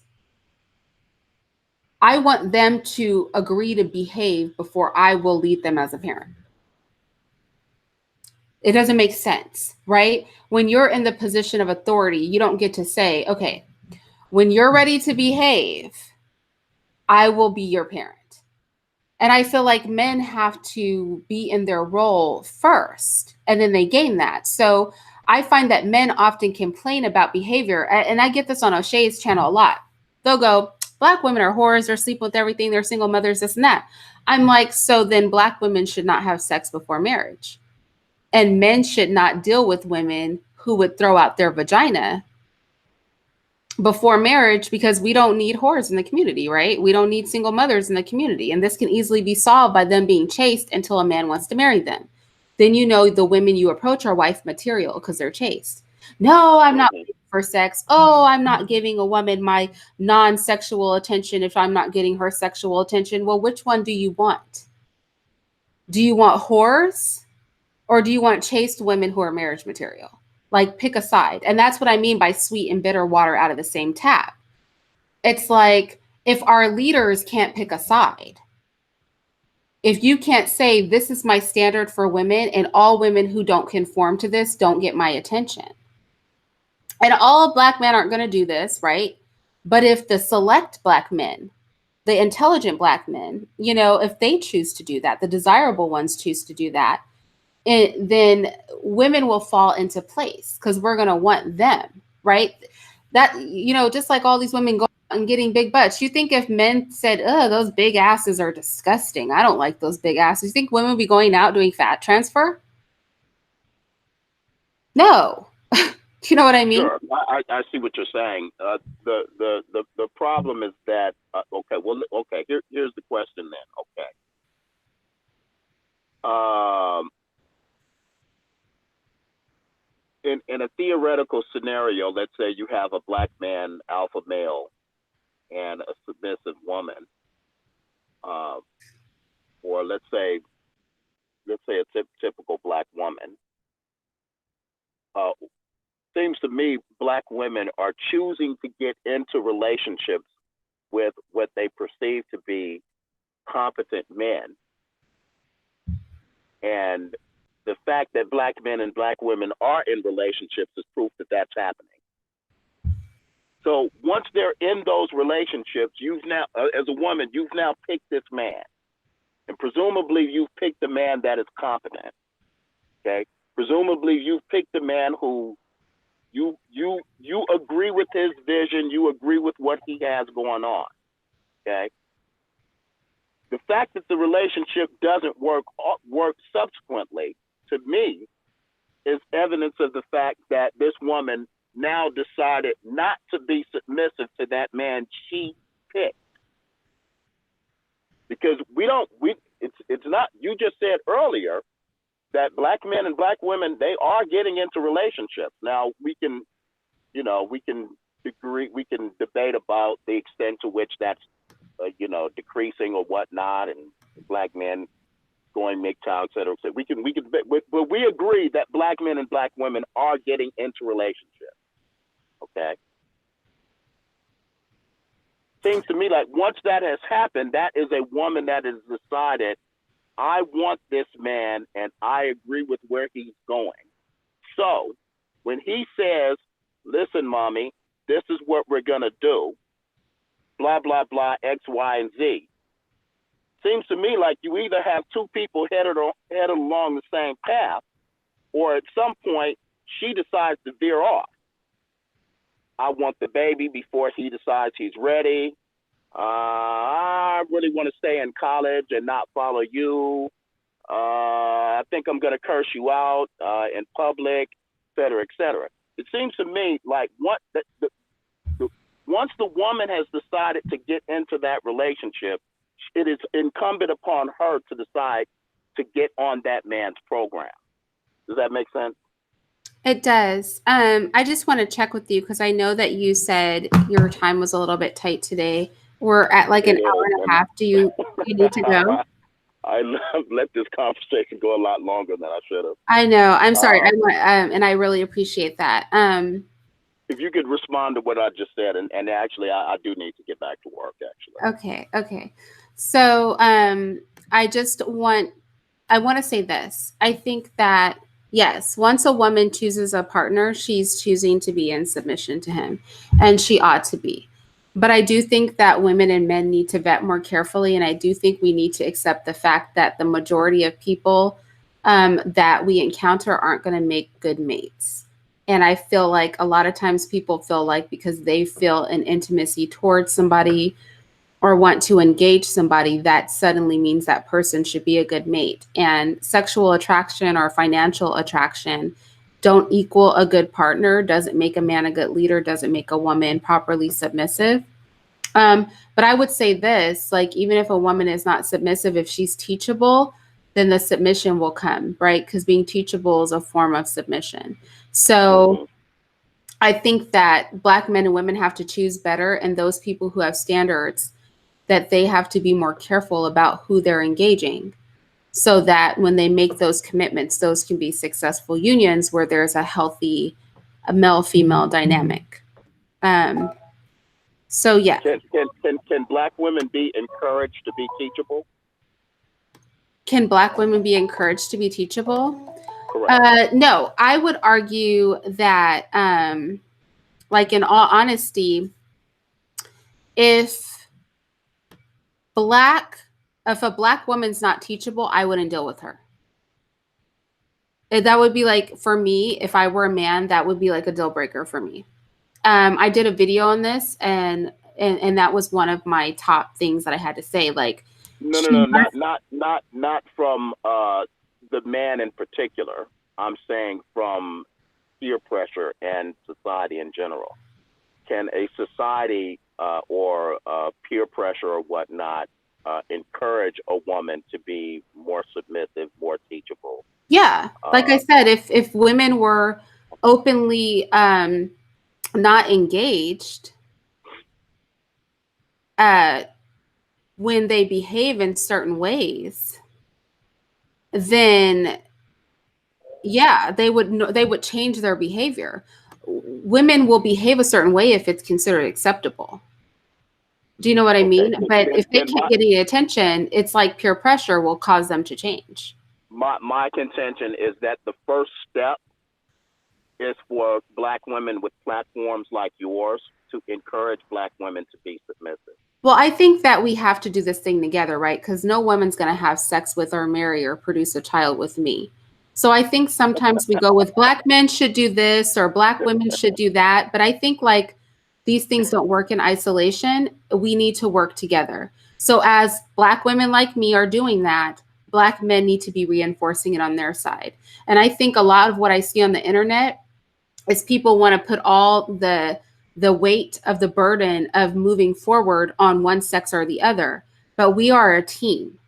I want them to agree to behave before I will lead them as a parent. It doesn't make sense, right? When you're in the position of authority, you don't get to say, okay, when you're ready to behave, I will be your parent. And I feel like men have to be in their role first and then they gain that. So I find that men often complain about behavior. And I get this on O'Shea's channel a lot. They'll go, Black women are whores, they're sleeping with everything, they're single mothers, this and that. I'm like, so then Black women should not have sex before marriage. And men should not deal with women who would throw out their vagina before marriage, because we don't need whores in the community, right? We don't need single mothers in the community. And this can easily be solved by them being chaste until a man wants to marry them. Then you know the women you approach are wife material because they're chaste. No, I'm not for sex. Oh, I'm not giving a woman my non-sexual attention if I'm not getting her sexual attention. Well, which one do you want? Do you want whores or do you want chaste women who are marriage material? Like, pick a side. And that's what I mean by sweet and bitter water out of the same tap. It's like, if our leaders can't pick a side, if you can't say this is my standard for women and all women who don't conform to this don't get my attention. And all Black men aren't going to do this, right? But if the select Black men, the intelligent Black men, you know, if they choose to do that, the desirable ones choose to do that, then women will fall into place because we're going to want them, right? That, you know, just like all these women go out and getting big butts. You think if men said, oh, those big asses are disgusting, I don't like those big asses, you think women would be going out doing fat transfer? No. You know what I mean? Sure, I see what you're saying. The problem is that okay, well, okay. Here's the question then. Okay, in a theoretical scenario, let's say you have a Black man, alpha male, and a submissive woman, or let's say a typical Black woman. Seems to me Black women are choosing to get into relationships with what they perceive to be competent men. And the fact that Black men and Black women are in relationships is proof that that's happening. So once they're in those relationships, you've now, as a woman, you've now picked this man. And presumably you've picked a man that is competent. Okay? Presumably you've picked a man who you agree with his vision, you agree with what he has going on. Okay? The fact that the relationship doesn't work subsequently, to me, is evidence of the fact that this woman now decided not to be submissive to that man she picked. Because it's not, you just said earlier that Black men and Black women, they are getting into relationships. Now we can debate about the extent to which that's decreasing or whatnot, and Black men going MGTOW, et cetera. So but we agree that Black men and Black women are getting into relationships. Okay. Seems to me like once that has happened, that is a woman that has decided, I want this man and I agree with where he's going. So when he says, listen, mommy, this is what we're going to do, blah, blah, blah, X, Y, and Z. Seems to me like you either have two people headed along the same path, or at some point she decides to veer off. I want the baby before he decides he's ready. I really want to stay in college and not follow you. I think I'm going to curse you out in public, et cetera, et cetera. It seems to me like once the woman has decided to get into that relationship, it is incumbent upon her to decide to get on that man's program. Does that make sense? It does. I just want to check with you because I know that you said your time was a little bit tight today. We're at like an It hour is, and a and half. Do you need to go? I let this conversation go a lot longer than I should have. I know. I'm sorry. Um, And I really appreciate that. if you could respond to what I just said, and actually, I do need to get back to work. Actually, Okay. So I want to say this. I think that yes, once a woman chooses a partner, she's choosing to be in submission to him, and she ought to be. But I do think that women and men need to vet more carefully, and I do think we need to accept the fact that the majority of people that we encounter aren't going to make good mates. And I feel like a lot of times people feel like because they feel an intimacy towards somebody or want to engage somebody, that suddenly means that person should be a good mate. And sexual attraction or financial attraction don't equal a good partner, doesn't make a man a good leader, doesn't make a woman properly submissive. But I would say this, like, even if a woman is not submissive, if she's teachable, then the submission will come, right? Because being teachable is a form of submission. So hmm I think that Black men and women have to choose better. And those people who have standards, that they have to be more careful about who they're engaging so that when they make those commitments, those can be successful unions where there's a healthy male female dynamic. Um, so, yeah. can Black women be encouraged to be teachable? Can Black women be encouraged to be teachable? Correct. No, I would argue that, like, in all honesty, if black if a Black woman's not teachable, I wouldn't deal with her. That would be like, for me, if I were a man, that would be like a deal breaker for me. I did a video on this, and that was one of my top things that I had to say. Like, she No, must, not from the man in particular. I'm saying from peer pressure and society in general. Can a society or peer pressure or whatnot encourage a woman to be more submissive, more teachable? yeah. Like I Uh, said, if women were openly not engaged, uh, when they behave in certain ways, then yeah, they would change their behavior. Women will behave a certain way if it's considered acceptable. Do you know what I okay, mean? But then if they can't get any attention, it's like peer pressure will cause them to change. my contention is that the first step is for Black women with platforms like yours to encourage Black women to be submissive. Well, I think that we have to do this thing together, right? Because no woman's going to have sex with or marry or produce a child with me. So I think sometimes we go with Black men should do this or Black women should do that. But I think like these things don't work in isolation. We need to work together. So as Black women like me are doing that, Black men need to be reinforcing it on their side. And I think a lot of what I see on the internet is people want to put all the weight of the burden of moving forward on one sex or the other. But we are a team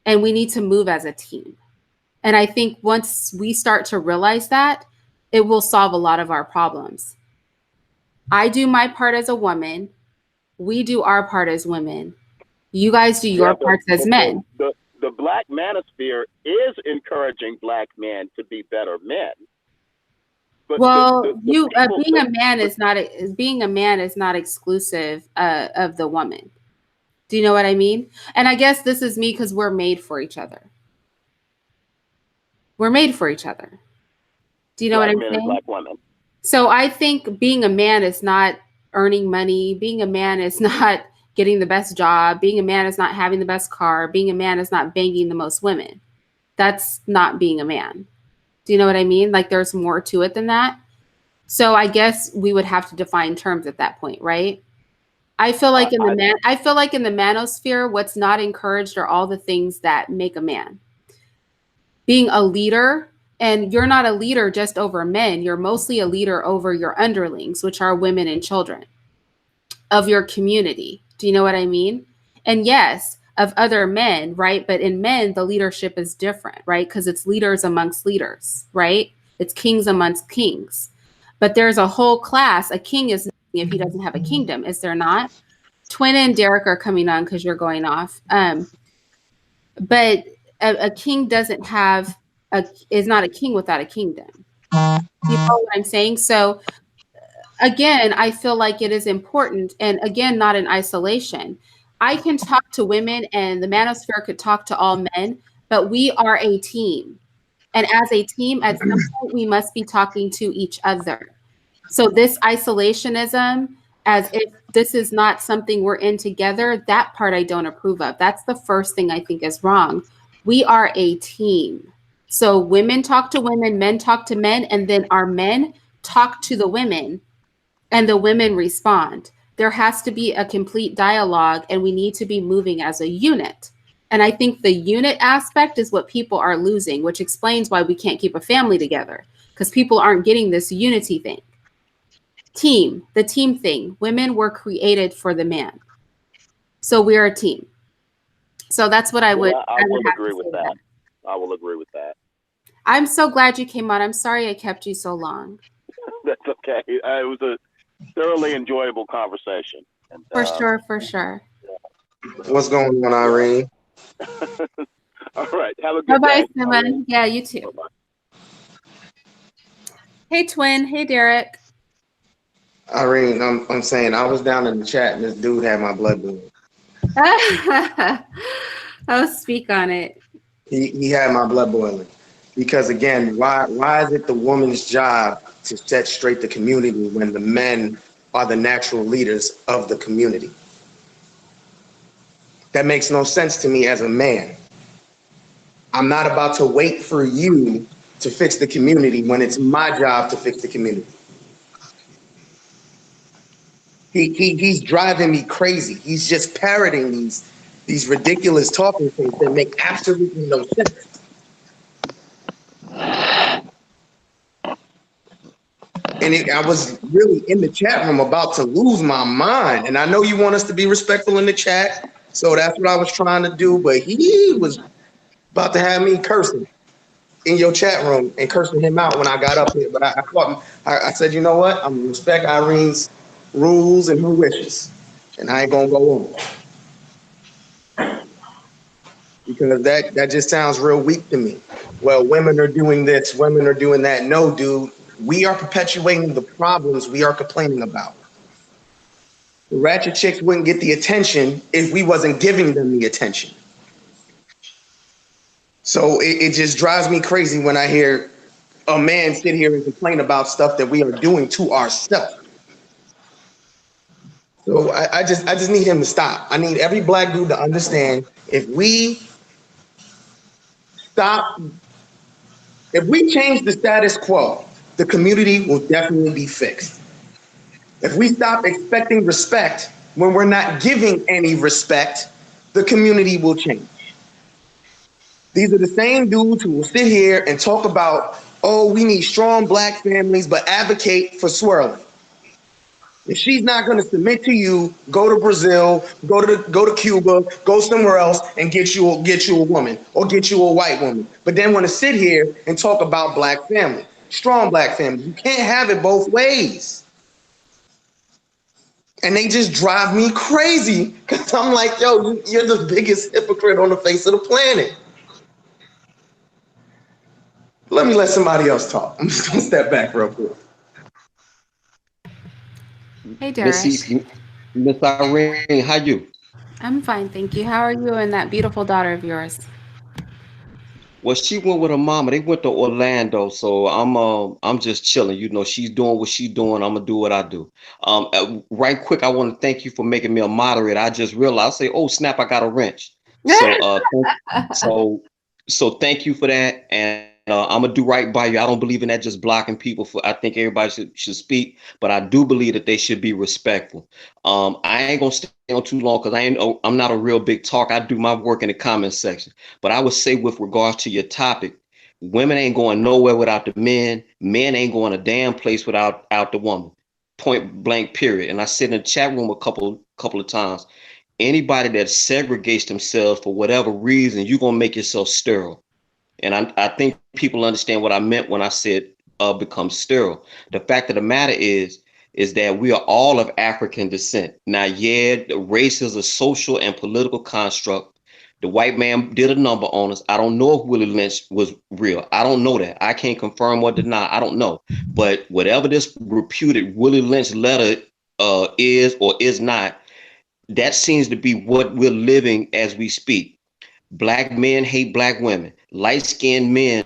and we need to move as a team. And I think once we start to realize that, it will solve a lot of our problems. I do my part as a woman. We do our part as women. You guys do Yeah, your parts as but men. the Black manosphere is encouraging Black men to be better men. But Well, the you people, being a man is not exclusive of the woman. Do you know what I mean? And I guess this is me because we're made for each other. We're made for each other. Do you know what Black I'm men and saying? Black women. So I think being a man is not earning money. Being a man is not getting the best job. Being a man is not having the best car. Being a man is not banging the most women. That's not being a man. Do you know what I mean? Like there's more to it than that. So I guess we would have to define terms at that point, right? I I feel like in the manosphere, what's not encouraged are all the things that make a man. Being a leader, and you're not a leader just over men, you're mostly a leader over your underlings, which are women and children of your community. Do you know what I mean? And yes, of other men, right? But in men, the leadership is different, right? Because it's leaders amongst leaders, right? It's kings amongst kings. But there's a whole class. A king is nothing if he doesn't have a kingdom, is there not? Twin and Derek are coming on because you're going off. But a king doesn't have is not a king without a kingdom. You follow what I'm saying? So again, I feel like it is important, and again, not in isolation. I can talk to women, and the manosphere could talk to all men, but we are a team. And as a team, at some point, we must be talking to each other. So this isolationism, as if this is not something we're in together, that part I don't approve of. That's the first thing I think is wrong. We are a team. So women talk to women, men talk to men, and then our men talk to the women and the women respond. There has to be a complete dialogue, and we need to be moving as a unit. And I think the unit aspect is what people are losing, which explains why we can't keep a family together, because people aren't getting this unity thing. Team, the team thing. Women were created for the man. So we're a team. So that's what I would agree with that. I will agree with that. I'm so glad you came on. I'm sorry I kept you so long. That's okay. It was a thoroughly enjoyable conversation. And, for sure. What's going on, Irene? All right. Have a good day. Bye-bye, Simon. Yeah, you too. Bye-bye. Hey, Twin. Hey, Derek. Irene, I'm saying I was down in the chat and this dude had my blood boiling. Oh, speak on it. He had my blood boiling. Because again, why is it the woman's job to set straight the community when the men are the natural leaders of the community? That makes no sense to me as a man. I'm not about to wait for you to fix the community when it's my job to fix the community. He's driving me crazy. He's just parroting these ridiculous talking things that make absolutely no sense. And I was really in the chat room about to lose my mind. And I know you want us to be respectful in the chat, so that's what I was trying to do. But he was about to have me cursing in your chat room and cursing him out when I got up here. But I said, you know what? I'm gonna respect Irene's rules and her wishes, and I ain't gonna go on because that just sounds real weak to me. Well, women are doing this, women are doing that. No, dude, we are perpetuating the problems we are complaining about. The ratchet chicks wouldn't get the attention if we wasn't giving them the attention. So it just drives me crazy when I hear a man sit here and complain about stuff that we are doing to ourselves. So I just need him to stop. I need every black dude to understand if we change the status quo, the community will definitely be fixed. If we stop expecting respect when we're not giving any respect, the community will change. These are the same dudes who will sit here and talk about, oh, we need strong black families, but advocate for swirling. If she's not going to submit to you, go to Brazil, go to Cuba, go somewhere else and get you a woman or get you a white woman. But then want to sit here and talk about black family, strong black family. You can't have it both ways. And they just drive me crazy because I'm like, yo, you're the biggest hypocrite on the face of the planet. Let me let somebody else talk. I'm just going to step back real quick. Hey, Derek. Miss Irene, how you? I'm fine, thank you. How are you and that beautiful daughter of yours? Well, she went with her mama. They went to Orlando, so I'm just chilling. You know, she's doing what she's doing. I'm gonna do what I do. Right quick, I want to thank you for making me a moderator. I just realized, I say, oh snap, I got a wrench. So thank you for that, and I'm gonna do right by you. I don't believe in that just blocking people. I think everybody should speak, but I do believe that they should be respectful. I ain't gonna stay on too long because I'm not a real big talk. I do my work in the comment section. But I would say with regards to your topic, women ain't going nowhere without the men. Men ain't going a damn place without the woman. Point blank, period. And I sit in the chat room a couple of times. anybody that segregates themselves for whatever reason, you're gonna make yourself sterile. And I think people understand what I meant when I said become sterile. The fact of the matter is that we are all of African descent. Now, yeah, the race is a social and political construct. The white man did a number on us. I don't know if Willie Lynch was real. I don't know that. I can't confirm or deny. I don't know. But whatever this reputed Willie Lynch letter is or is not, that seems to be what we're living as we speak. Black men hate black women. Light-skinned men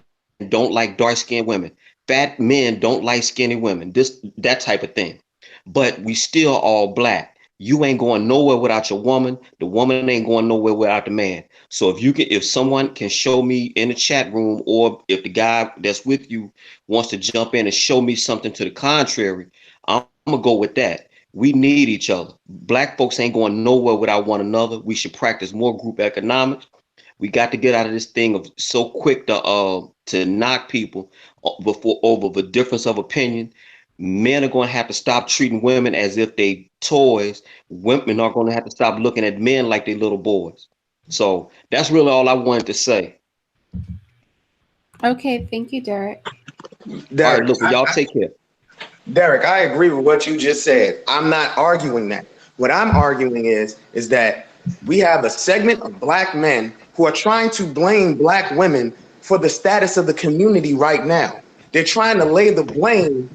don't like dark-skinned women. Fat men don't like skinny women. That type of thing. But we still all black. You ain't going nowhere without your woman. The woman ain't going nowhere without the man. So if someone can show me in the chat room, or if the guy that's with you wants to jump in and show me something to the contrary, I'm gonna go with that. We need each other. Black folks ain't going nowhere without one another. We should practice more group economics. We got to get out of this thing of so quick to knock people before over the difference of opinion. Men are going to have to stop treating women as if they toys. Women are going to have to stop looking at men like they little boys. So that's really all I wanted to say. Okay, thank you, Derek. Derek, all right, look, y'all take care. Derek, I agree with what you just said. I'm not arguing that. What I'm arguing is that we have a segment of black men who are trying to blame black women for the status of the community right now. They're trying to lay the blame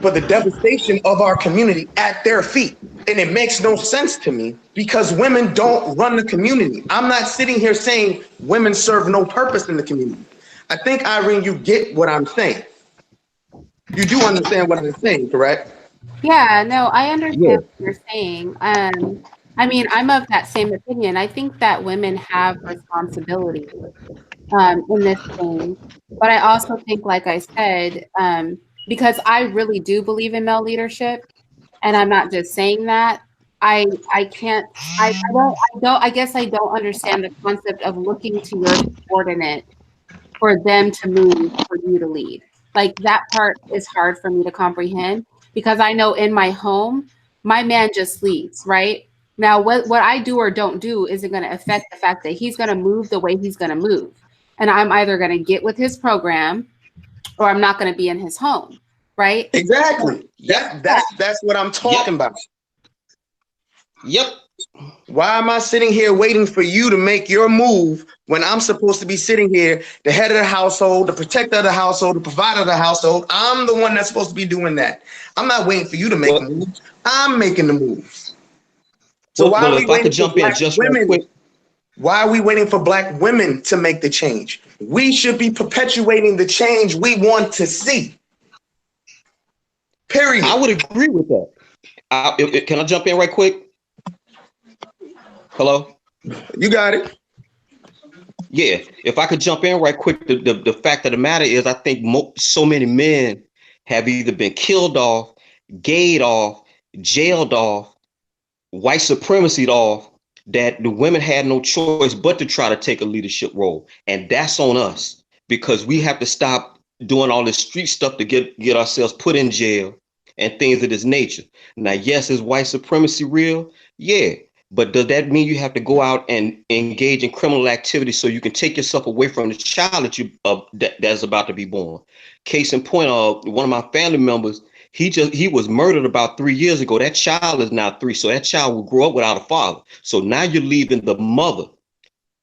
for the devastation of our community at their feet. And it makes no sense to me because women don't run the community. I'm not sitting here saying women serve no purpose in the community. I think, Irene, you get what I'm saying. You do understand what I'm saying, correct? Yeah, no, I Yeah. understand what you're saying. I mean, I'm of that same opinion. I think that women have responsibility in this thing, but I also think, like I said, because I really do believe in male leadership, and I'm not just saying that. I can't. I guess I don't understand the concept of looking to your subordinate for them to move for you to lead. Like that part is hard for me to comprehend because I know in my home, my man just leads, right? Now, what I do or don't do isn't going to affect the fact that he's going to move the way he's going to move. And I'm either going to get with his program or I'm not going to be in his home, right? Exactly. That's what I'm talking about. Yep. Why am I sitting here waiting for you to make your move when I'm supposed to be sitting here, the head of the household, the protector of the household, the provider of the household? I'm the one that's supposed to be doing that. I'm not waiting for you to make moves. I'm making the moves. So why are we if I could waiting for jump in black just real women? quick. Why are we waiting for black women to make the change? We should be perpetuating the change we want to see. Period. I would agree with that. Can I jump in right quick? Hello? You got it. Yeah, if I could jump in right quick, the fact of the matter is, I think so many men have either been killed off, gayed off, jailed off, white supremacy off, that the women had no choice but to try to take a leadership role. And that's on us because we have to stop doing all this street stuff to get ourselves put in jail and things of this nature. Now, yes, is white supremacy real? Yeah. But does that mean you have to go out and engage in criminal activity so you can take yourself away from the child that's about to be born? Case in point, one of my family members, he was murdered about 3 years ago. That child is now 3, so that child will grow up without a father. So now you're leaving the mother,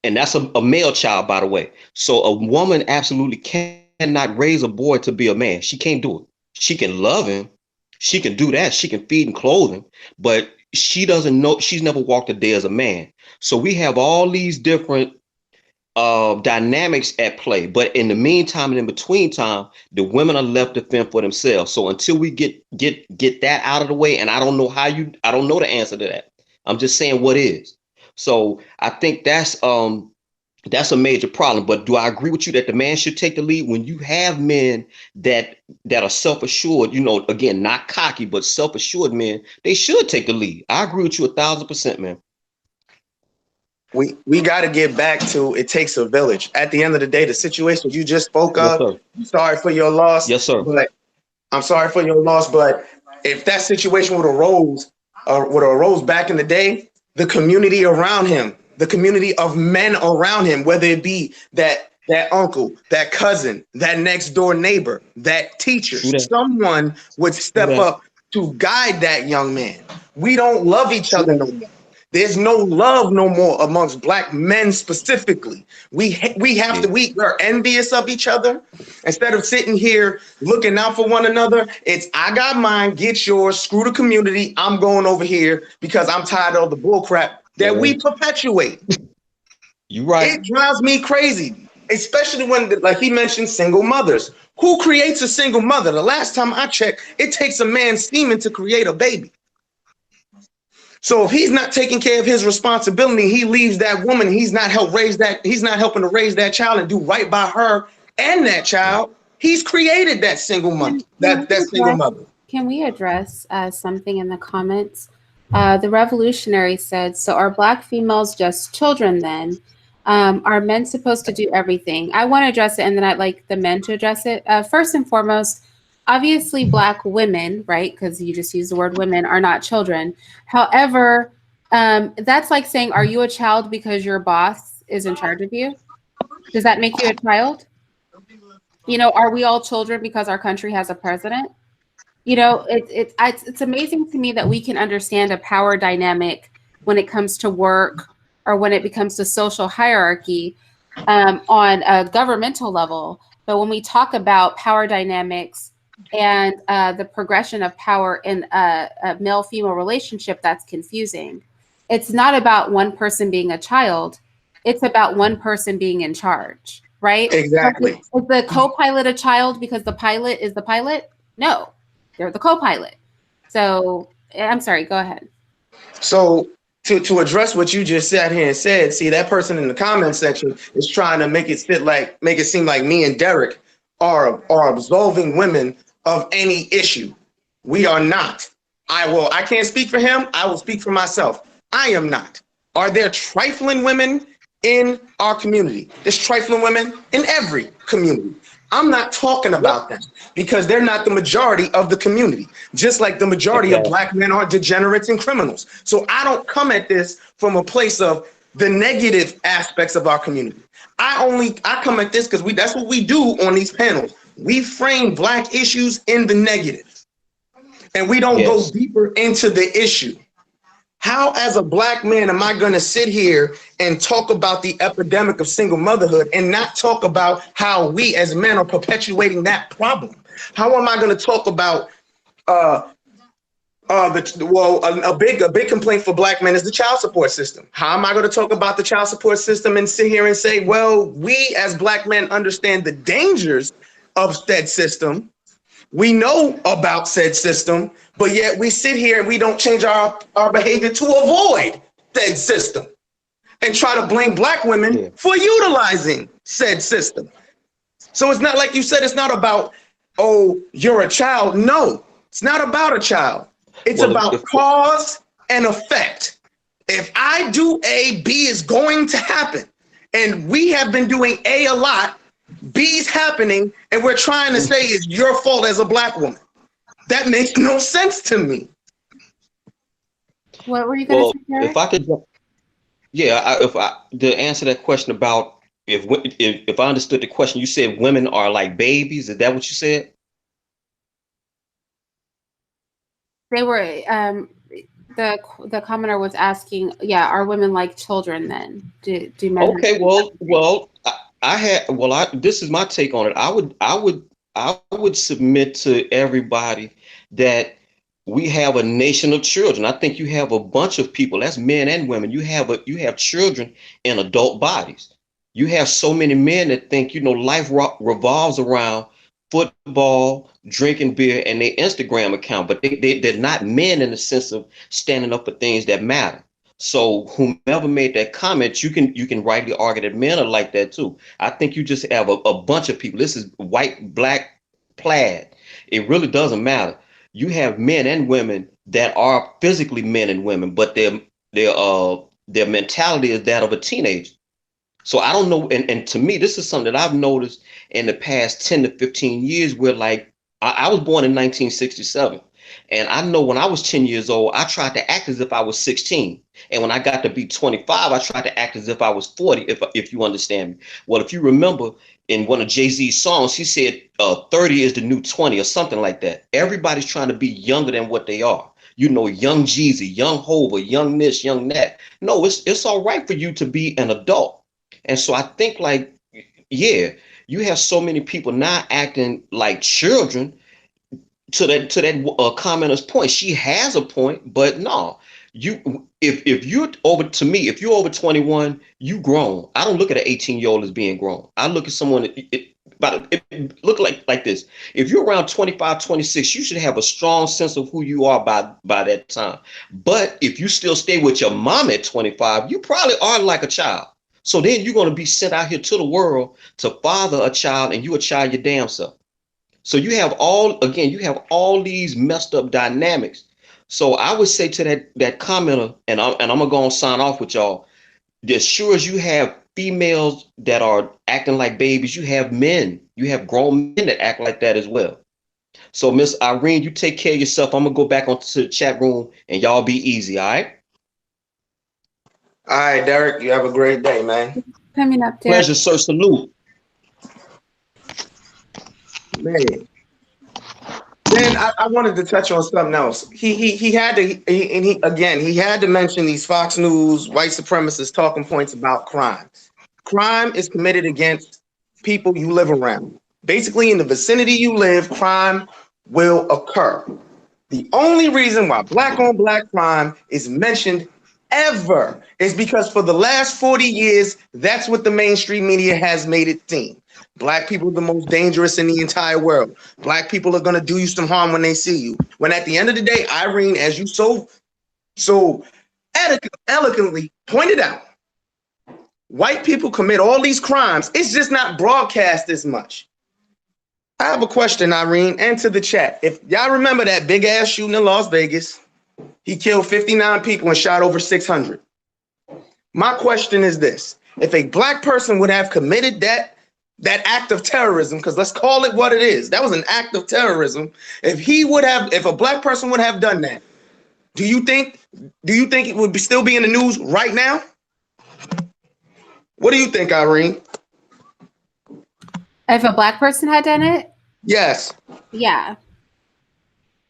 and that's a male child, by the way. So a woman absolutely cannot raise a boy to be a man. She can't do it. She can love him. She can do that. She can feed and clothe him, but she doesn't know. She's never walked a day as a man. So we have all these different dynamics at play. But in the meantime and in between time, the women are left to fend for themselves. So until we get that out of the way, and I don't know the answer to that. I'm just saying what is. So I think that's a major problem. But do I agree with you that the man should take the lead when you have men that are self-assured, again, not cocky, but self-assured men? They should take the lead. I agree with you 1,000%, man. We got to get back to it takes a village. At the end of the day, the situation you just spoke Yes, of, sir. sorry for your loss. Yes, sir. But I'm sorry for your loss. But if that situation would have arose back in the day, the community around him, the community of men around him, whether it be that uncle, that cousin, that next door neighbor, that teacher, someone would step up to guide that young man. We don't love each other no more. There's no love no more amongst Black men specifically. We are envious of each other. Instead of sitting here looking out for one another, it's I got mine, get yours, screw the community. I'm going over here because I'm tired of the bull crap that we perpetuate. You're right. It drives me crazy, especially when, like he mentioned, single mothers. Who creates a single mother? The last time I checked, it takes a man semen to create a baby. So if he's not taking care of his responsibility, he leaves that woman. He's not helping to raise that child and do right by her and that child. He's created that single mother. Single mother. Can we address something in the comments? The revolutionary said, "So are Black females just children then? Are men supposed to do everything?" I want to address it, and then I'd like the men to address it. First and foremost, obviously Black women, right, because you just use the word women, are not children. However, that's like saying, are you a child because your boss is in charge of you? Does that make you a child? You know, are we all children because our country has a president? You know, it's amazing to me that we can understand a power dynamic when it comes to work or when it becomes to social hierarchy on a governmental level. But when we talk about power dynamics and the progression of power in a male-female relationship, that's confusing. It's not about one person being a child. It's about one person being in charge, right? Exactly. Is the co-pilot a child because the pilot is the pilot? No, they're the co-pilot. So I'm sorry, go ahead. So to address what you just sat here and said, see, that person in the comment section is trying to make it seem like me and Derek are absolving women of any issue. We are not. I can't speak for him. I will speak for myself. I am not. Are there trifling women in our community? There's trifling women in every community. I'm not talking about them because they're not the majority of the community, just like the majority of Black men are degenerates and criminals. So I don't come at this from a place of the negative aspects of our community. I come at this because that's what we do on these panels. We frame Black issues in the negative, and we don't go deeper into the issue. How, as a Black man, am I going to sit here and talk about the epidemic of single motherhood and not talk about how we as men are perpetuating that problem? How am I going to talk about a big complaint for Black men is the child support system? How am I going to talk about the child support system and sit here and say, well, we as Black men understand the dangers of said system. We know about said system, but yet we sit here and we don't change our behavior to avoid said system and try to blame Black women for utilizing said system. So it's not like you said, it's not about, oh, you're a child. No, it's not about a child. It's about cause and effect. If I do A, B is going to happen. And we have been doing A a lot. B's happening, and we're trying to say it's your fault as a Black woman. That makes no sense to me. What were you going to say, Derek? If I could, to answer that question about if I understood the question, you said women are like babies. Is that what you said? They were the commenter was asking, are women like children then? Do men? Okay, this is my take on it. I would submit to everybody that we have a nation of children. I think you have a bunch of people, that's men and women. You have children in adult bodies. You have so many men that think, life revolves around football, drinking beer, and their Instagram account, but they're not men in the sense of standing up for things that matter. So whomever made that comment, you can rightly argue that men are like that too. I think you just have a bunch of people. This is white, Black, plaid. It really doesn't matter. You have men and women that are physically men and women, but their mentality is that of a teenager. So I don't know. And to me, this is something that I've noticed in the past 10 to 15 years where, like, I was born in 1967. And I know when I was 10 years old, I tried to act as if I was 16. And when I got to be 25, I tried to act as if I was 40, if you understand me. Well, if you remember in one of Jay-Z's songs, he said 30 is the new 20 or something like that. Everybody's trying to be younger than what they are. You know, young Jeezy, young Hova, young this, young that. No, it's all right for you to be an adult. And so I think like, yeah, you have so many people now acting like children. To that commenter's point, she has a point, but no, if you're over, to me, if you're over 21, you grown. I don't look at an 18-year-old as being grown. I look at someone it look like this. If you're around 25, 26, you should have a strong sense of who you are by that time. But if you still stay with your mom at 25, you probably are like a child. So then you're going to be sent out here to the world to father a child, and you a child your damn self. So you have all these messed up dynamics. So I would say to that commenter, and I'm gonna go and sign off with y'all. As sure as you have females that are acting like babies, you have men, you have grown men that act like that as well. So Miss Irene, you take care of yourself. I'm gonna go back onto the chat room, and y'all be easy, all right? All right, Derek, you have a great day, man. Coming up, Derek. Pleasure, sir. Salute. Man. Then I wanted to touch on something else. He had to mention these Fox News white supremacist talking points about crime. Crime is committed against people you live around. Basically, in the vicinity you live, crime will occur. The only reason why black on black crime is mentioned ever is because for the last 40 years, that's what the mainstream media has made it seem. Black people are the most dangerous in the entire world. Black people are going to do you some harm when they see you. When at the end of the day, Irene, as you so eloquently pointed out, white people commit all these crimes. It's just not broadcast as much. I have a question, Irene, and to the chat. If y'all remember that big ass shooting in Las Vegas, he killed 59 people and shot over 600. My question is this: if a black person would have committed that act of terrorism, because let's call it what it is, that was an act of terrorism. If a black person would have done that, do you think it would still be in the news right now? What do you think, Irene? If a black person had done it? Yes. Yeah.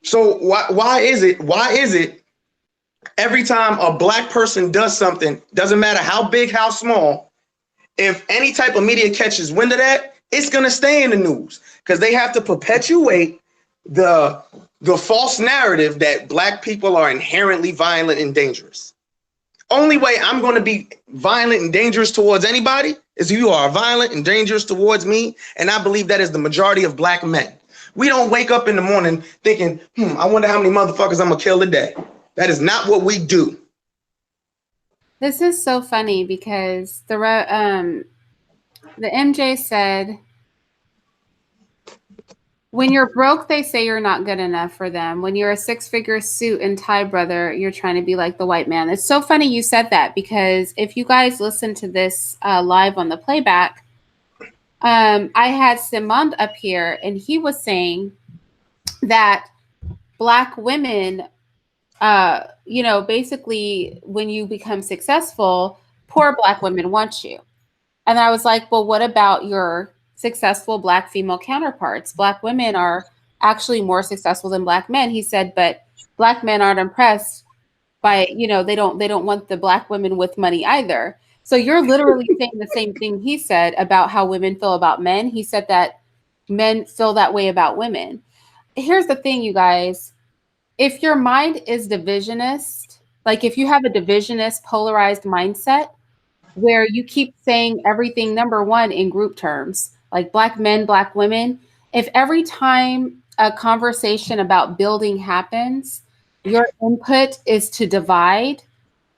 So why is it every time a black person does something, doesn't matter how big, how small, if any type of media catches wind of that, it's going to stay in the news because they have to perpetuate the false narrative that black people are inherently violent and dangerous. Only way I'm going to be violent and dangerous towards anybody is you are violent and dangerous towards me. And I believe that is the majority of black men. We don't wake up in the morning thinking, I wonder how many motherfuckers I'm going to kill today. That is not what we do. This is so funny because the MJ said, when you're broke, they say you're not good enough for them. When you're a six-figure suit and tie brother, you're trying to be like the white man. It's so funny you said that because if you guys listen to this live on the playback, I had Simond up here and he was saying that black women, basically when you become successful, poor black women want you. And I was like, well, what about your successful black female counterparts? Black women are actually more successful than black men. He said, but black men aren't impressed by, they don't want the black women with money either. So you're literally saying the same thing he said about how women feel about men. He said that men feel that way about women. Here's the thing, you guys. If your mind is divisionist, like if you have a divisionist polarized mindset where you keep saying everything, number one, in group terms, like black men, black women, if every time a conversation about building happens, your input is to divide,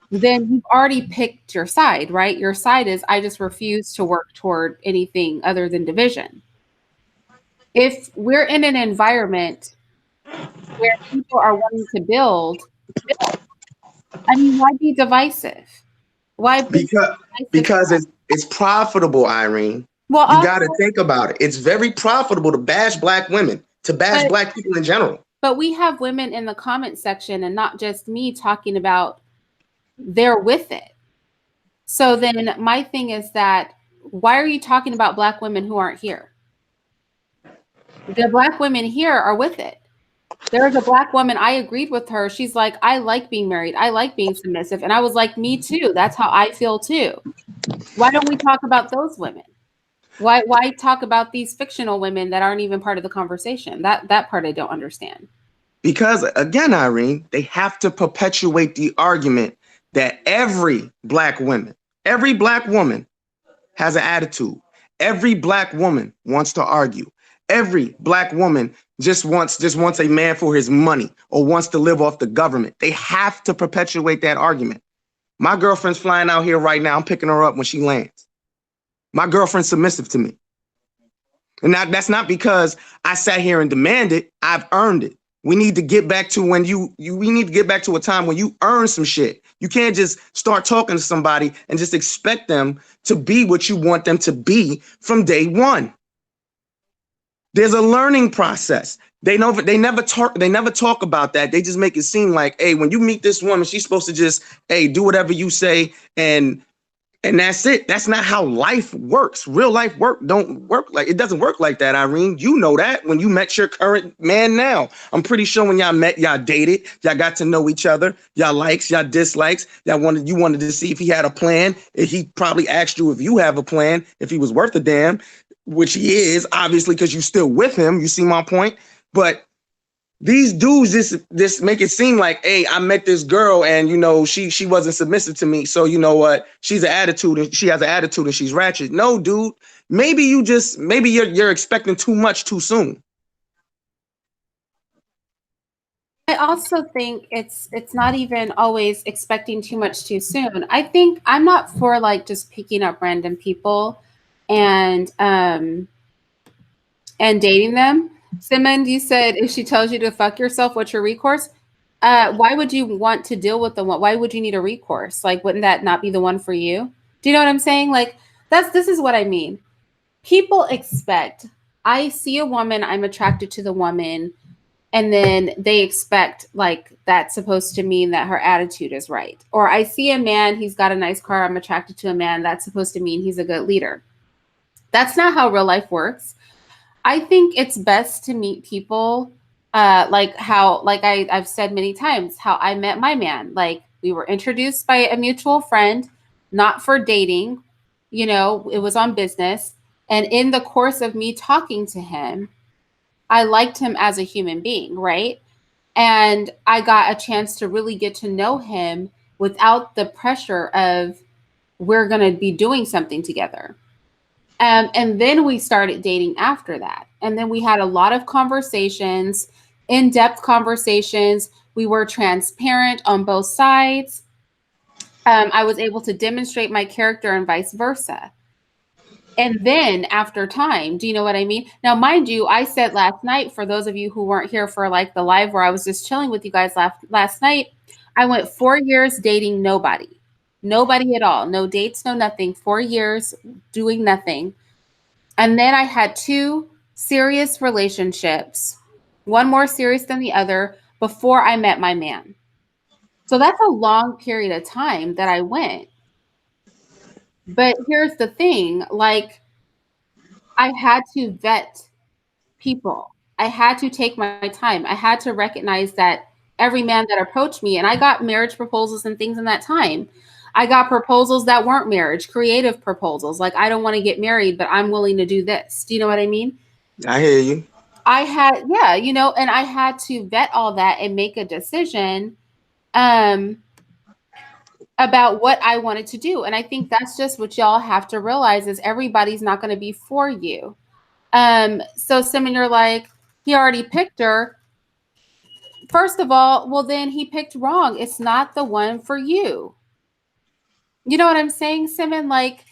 then you've already picked your side, right? Your side is, I just refuse to work toward anything other than division. If we're in an environment where people are wanting to build, I mean, why be divisive? Why? Because it's profitable, Irene. Well, you got to think about it. It's very profitable to bash black women, to bash black people in general. But we have women in the comment section and not just me talking about they're with it. So then my thing is that why are you talking about Black women who aren't here? The Black women here are with it. There's a Black woman, I agreed with her. She's like, I like being married. I like being submissive. And I was like, me too. That's how I feel too. Why don't we talk about those women? Why talk about these fictional women that aren't even part of the conversation? That part I don't understand. Because again, Irene, they have to perpetuate the argument that every Black woman has an attitude. Every Black woman wants to argue. Every Black woman just wants a man for his money or wants to live off the government. They have to perpetuate that argument. My girlfriend's flying out here right now. I'm picking her up when she lands. My girlfriend's submissive to me. And that's not because I sat here and demanded. I've earned it. We need to get back to when we need to get back to a time when you earn some shit. You can't just start talking to somebody and just expect them to be what you want them to be from day one. There's a learning process. They never talk about that. They just make it seem like, hey, when you meet this woman, she's supposed to just, hey, do whatever you say and that's it. That's not how life works. Real life doesn't work like that, Irene. You know that when you met your current man now. I'm pretty sure when y'all met, y'all dated, y'all got to know each other, y'all likes, y'all dislikes, you wanted to see if he had a plan. He probably asked you if you have a plan, if he was worth a damn, which he is, obviously, because you're still with him. You see my point? But these dudes just make it seem like, hey, I met this girl and she wasn't submissive to me. So you know what? She has an attitude and she's ratchet. No, dude. Maybe you're expecting too much too soon. I also think it's not even always expecting too much too soon. I think I'm not for like just picking up random people and dating them. Simon, you said if she tells you to fuck yourself, what's your recourse? Why would you want to deal with the one? Why would you need a recourse? Like, wouldn't that not be the one for you? Do you know what I'm saying? Like, this is what I mean. People expect, I see a woman, I'm attracted to the woman, and then they expect like that's supposed to mean that her attitude is right. Or I see a man, he's got a nice car, I'm attracted to a man, that's supposed to mean he's a good leader. That's not how real life works. I think it's best to meet people I've said many times, how I met my man. Like, we were introduced by a mutual friend, not for dating, it was on business. And in the course of me talking to him, I liked him as a human being, right? And I got a chance to really get to know him without the pressure of we're going to be doing something together. And then we started dating after that. And then we had a lot of conversations, in-depth conversations. We were transparent on both sides. I was able to demonstrate my character and vice versa. And then after time, do you know what I mean? Now, mind you, I said last night, for those of you who weren't here for like the live where I was just chilling with you guys last night, I went 4 years dating nobody at all. No dates, no nothing. 4 years doing nothing. And then I had 2 serious relationships, one more serious than the other, before I met my man. So that's a long period of time that I went. But here's the thing, like, I had to vet people. I had to take my time. I had to recognize that every man that approached me, and I got marriage proposals and things in that time. I got proposals that weren't marriage, creative proposals. Like, I don't want to get married, but I'm willing to do this. Do you know what I mean? I hear you. I had, and I had to vet all that and make a decision about what I wanted to do. And I think that's just what y'all have to realize is everybody's not going to be for you. So Simon, you're like, he already picked her. First of all, well, then he picked wrong. It's not the one for you. You know what I'm saying, Simon? Like,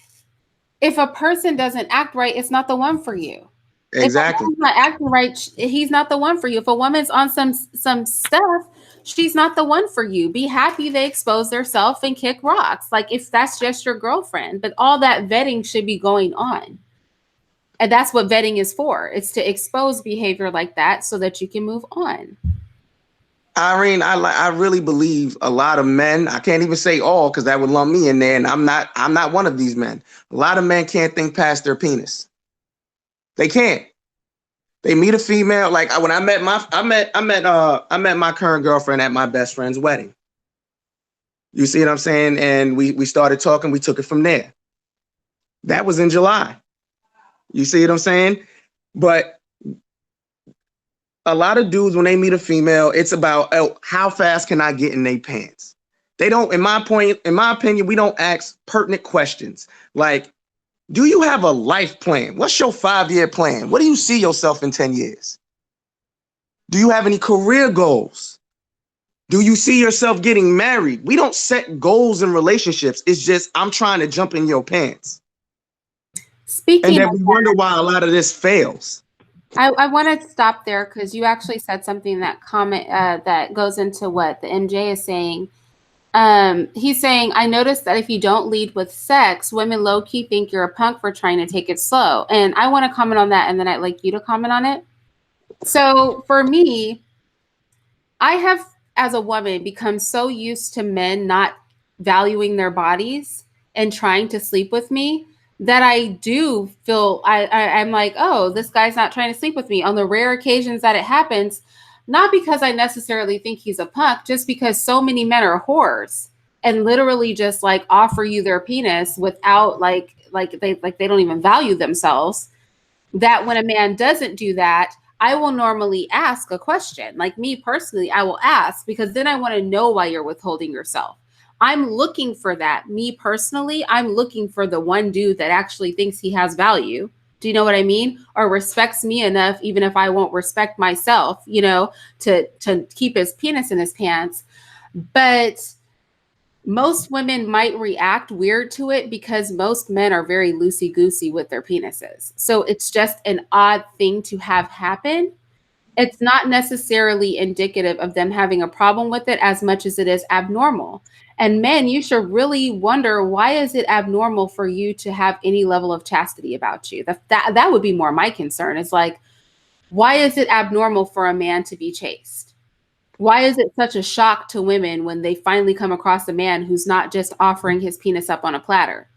if a person doesn't act right, it's not the one for you. Exactly. If a woman's not acting right, he's not the one for you. If a woman's on some stuff, she's not the one for you. Be happy they expose themselves and kick rocks. Like, if that's just your girlfriend. But all that vetting should be going on. And that's what vetting is for. It's to expose behavior like that so that you can move on. Irene, I really believe a lot of men, I can't even say all because that would lump me in there, and I'm not one of these men. A lot of men can't think past their penis. They can't. They meet a female, like when I met my current girlfriend at my best friend's wedding. You see what I'm saying? And we started talking, we took it from there. That was in July. You see what I'm saying? But a lot of dudes, when they meet a female, it's about, oh, how fast can I get in their pants? They don't, in my opinion, we don't ask pertinent questions like, do you have a life plan? What's your 5-year plan? What do you see yourself in 10 years? Do you have any career goals? Do you see yourself getting married? We don't set goals in relationships. It's just, I'm trying to jump in your pants. Speaking And then of we wonder why a lot of this fails. I want to stop there because you actually said something that goes into what the MJ is saying. He's saying, I noticed that if you don't lead with sex, women low-key think you're a punk for trying to take it slow. And I want to comment on that, and then I'd like you to comment on it. So for me, I have, as a woman, become so used to men not valuing their bodies and trying to sleep with me that I do feel I'm like, oh, this guy's not trying to sleep with me on the rare occasions that it happens. Not because I necessarily think he's a punk, just because so many men are whores and literally just like offer you their penis without like they don't even value themselves. That when a man doesn't do that, I will normally ask a question. Like me personally, I will ask because then I want to know why you're withholding yourself. I'm looking for that. Me personally, I'm looking for the one dude that actually thinks he has value. Do you know what I mean? Or respects me enough, even if I won't respect myself, to keep his penis in his pants. But most women might react weird to it because most men are very loosey-goosey with their penises. So it's just an odd thing to have happen. It's not necessarily indicative of them having a problem with it as much as it is abnormal. And men, you should really wonder, why is it abnormal for you to have any level of chastity about you? That would be more my concern. It's like, why is it abnormal for a man to be chaste? Why is it such a shock to women when they finally come across a man who's not just offering his penis up on a platter?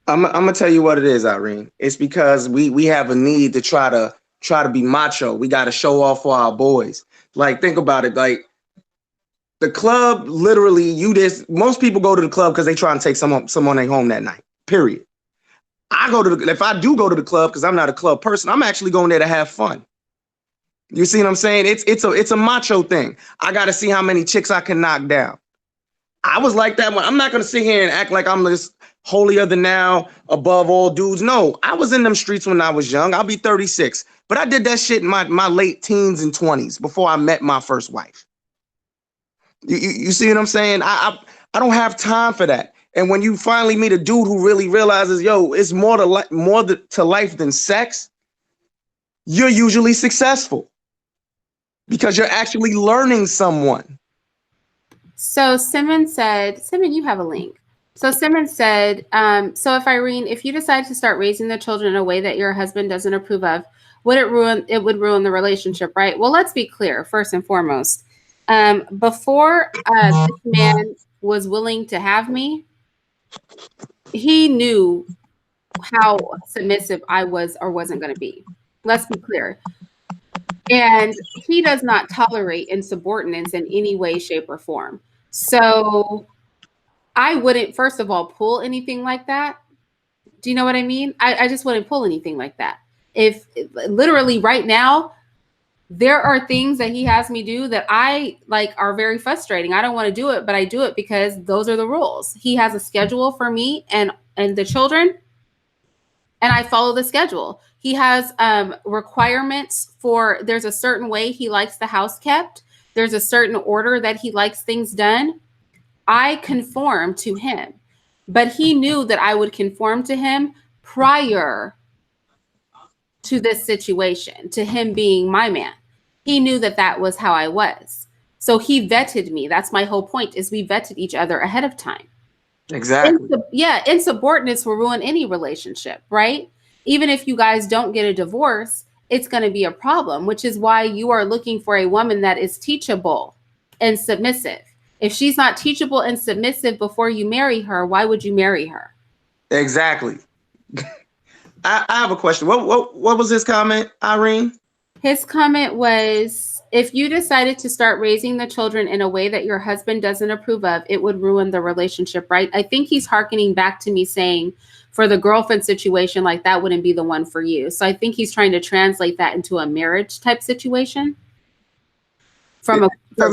I'm gonna tell you what it is, Irene. It's because we have a need to try to be macho. We got to show off for our boys. Like, think about it. Like, the club, literally, most people go to the club because they try and take someone they home that night. Period. If I do go to the club because I'm not a club person, I'm actually going there to have fun. You see what I'm saying? It's a macho thing. I got to see how many chicks I can knock down. I was like that one. I'm not going to sit here and act like I'm this holier than thou, above all dudes. No, I was in them streets when I was young. I'll be 36. But I did that shit in my late teens and 20s before I met my first wife. You see what I'm saying? I don't have time for that. And when you finally meet a dude who really realizes, yo, it's more to life than sex, you're usually successful because you're actually learning someone. So Simon, you have a link. So Simon said, so if you decide to start raising the children in a way that your husband doesn't approve of, it would ruin the relationship, right? Well, let's be clear, first and foremost. Before this man was willing to have me, he knew how submissive I was or wasn't going to be. Let's be clear. And he does not tolerate insubordinance in any way, shape, or form. So I wouldn't, first of all, pull anything like that. Do you know what I mean? I just wouldn't pull anything like that. If literally right now, there are things that he has me do that I like are very frustrating. I don't want to do it, but I do it because those are the rules. He has a schedule for me and the children, and I follow the schedule. He has requirements there's a certain way he likes the house kept. There's a certain order that he likes things done. I conform to him, but he knew that I would conform to him prior to this situation, to him being my man. He knew that was how I was. So he vetted me. That's my whole point, is we vetted each other ahead of time. Exactly. Insubordinates will ruin any relationship, right? Even if you guys don't get a divorce, it's going to be a problem, which is why you are looking for a woman that is teachable and submissive. If she's not teachable and submissive before you marry her, why would you marry her? Exactly. I have a question. What was his comment, Irene? His comment was, if you decided to start raising the children in a way that your husband doesn't approve of, it would ruin the relationship, right? I think he's hearkening back to me saying, for the girlfriend situation, like that wouldn't be the one for you. So I think he's trying to translate that into a marriage type situation. From a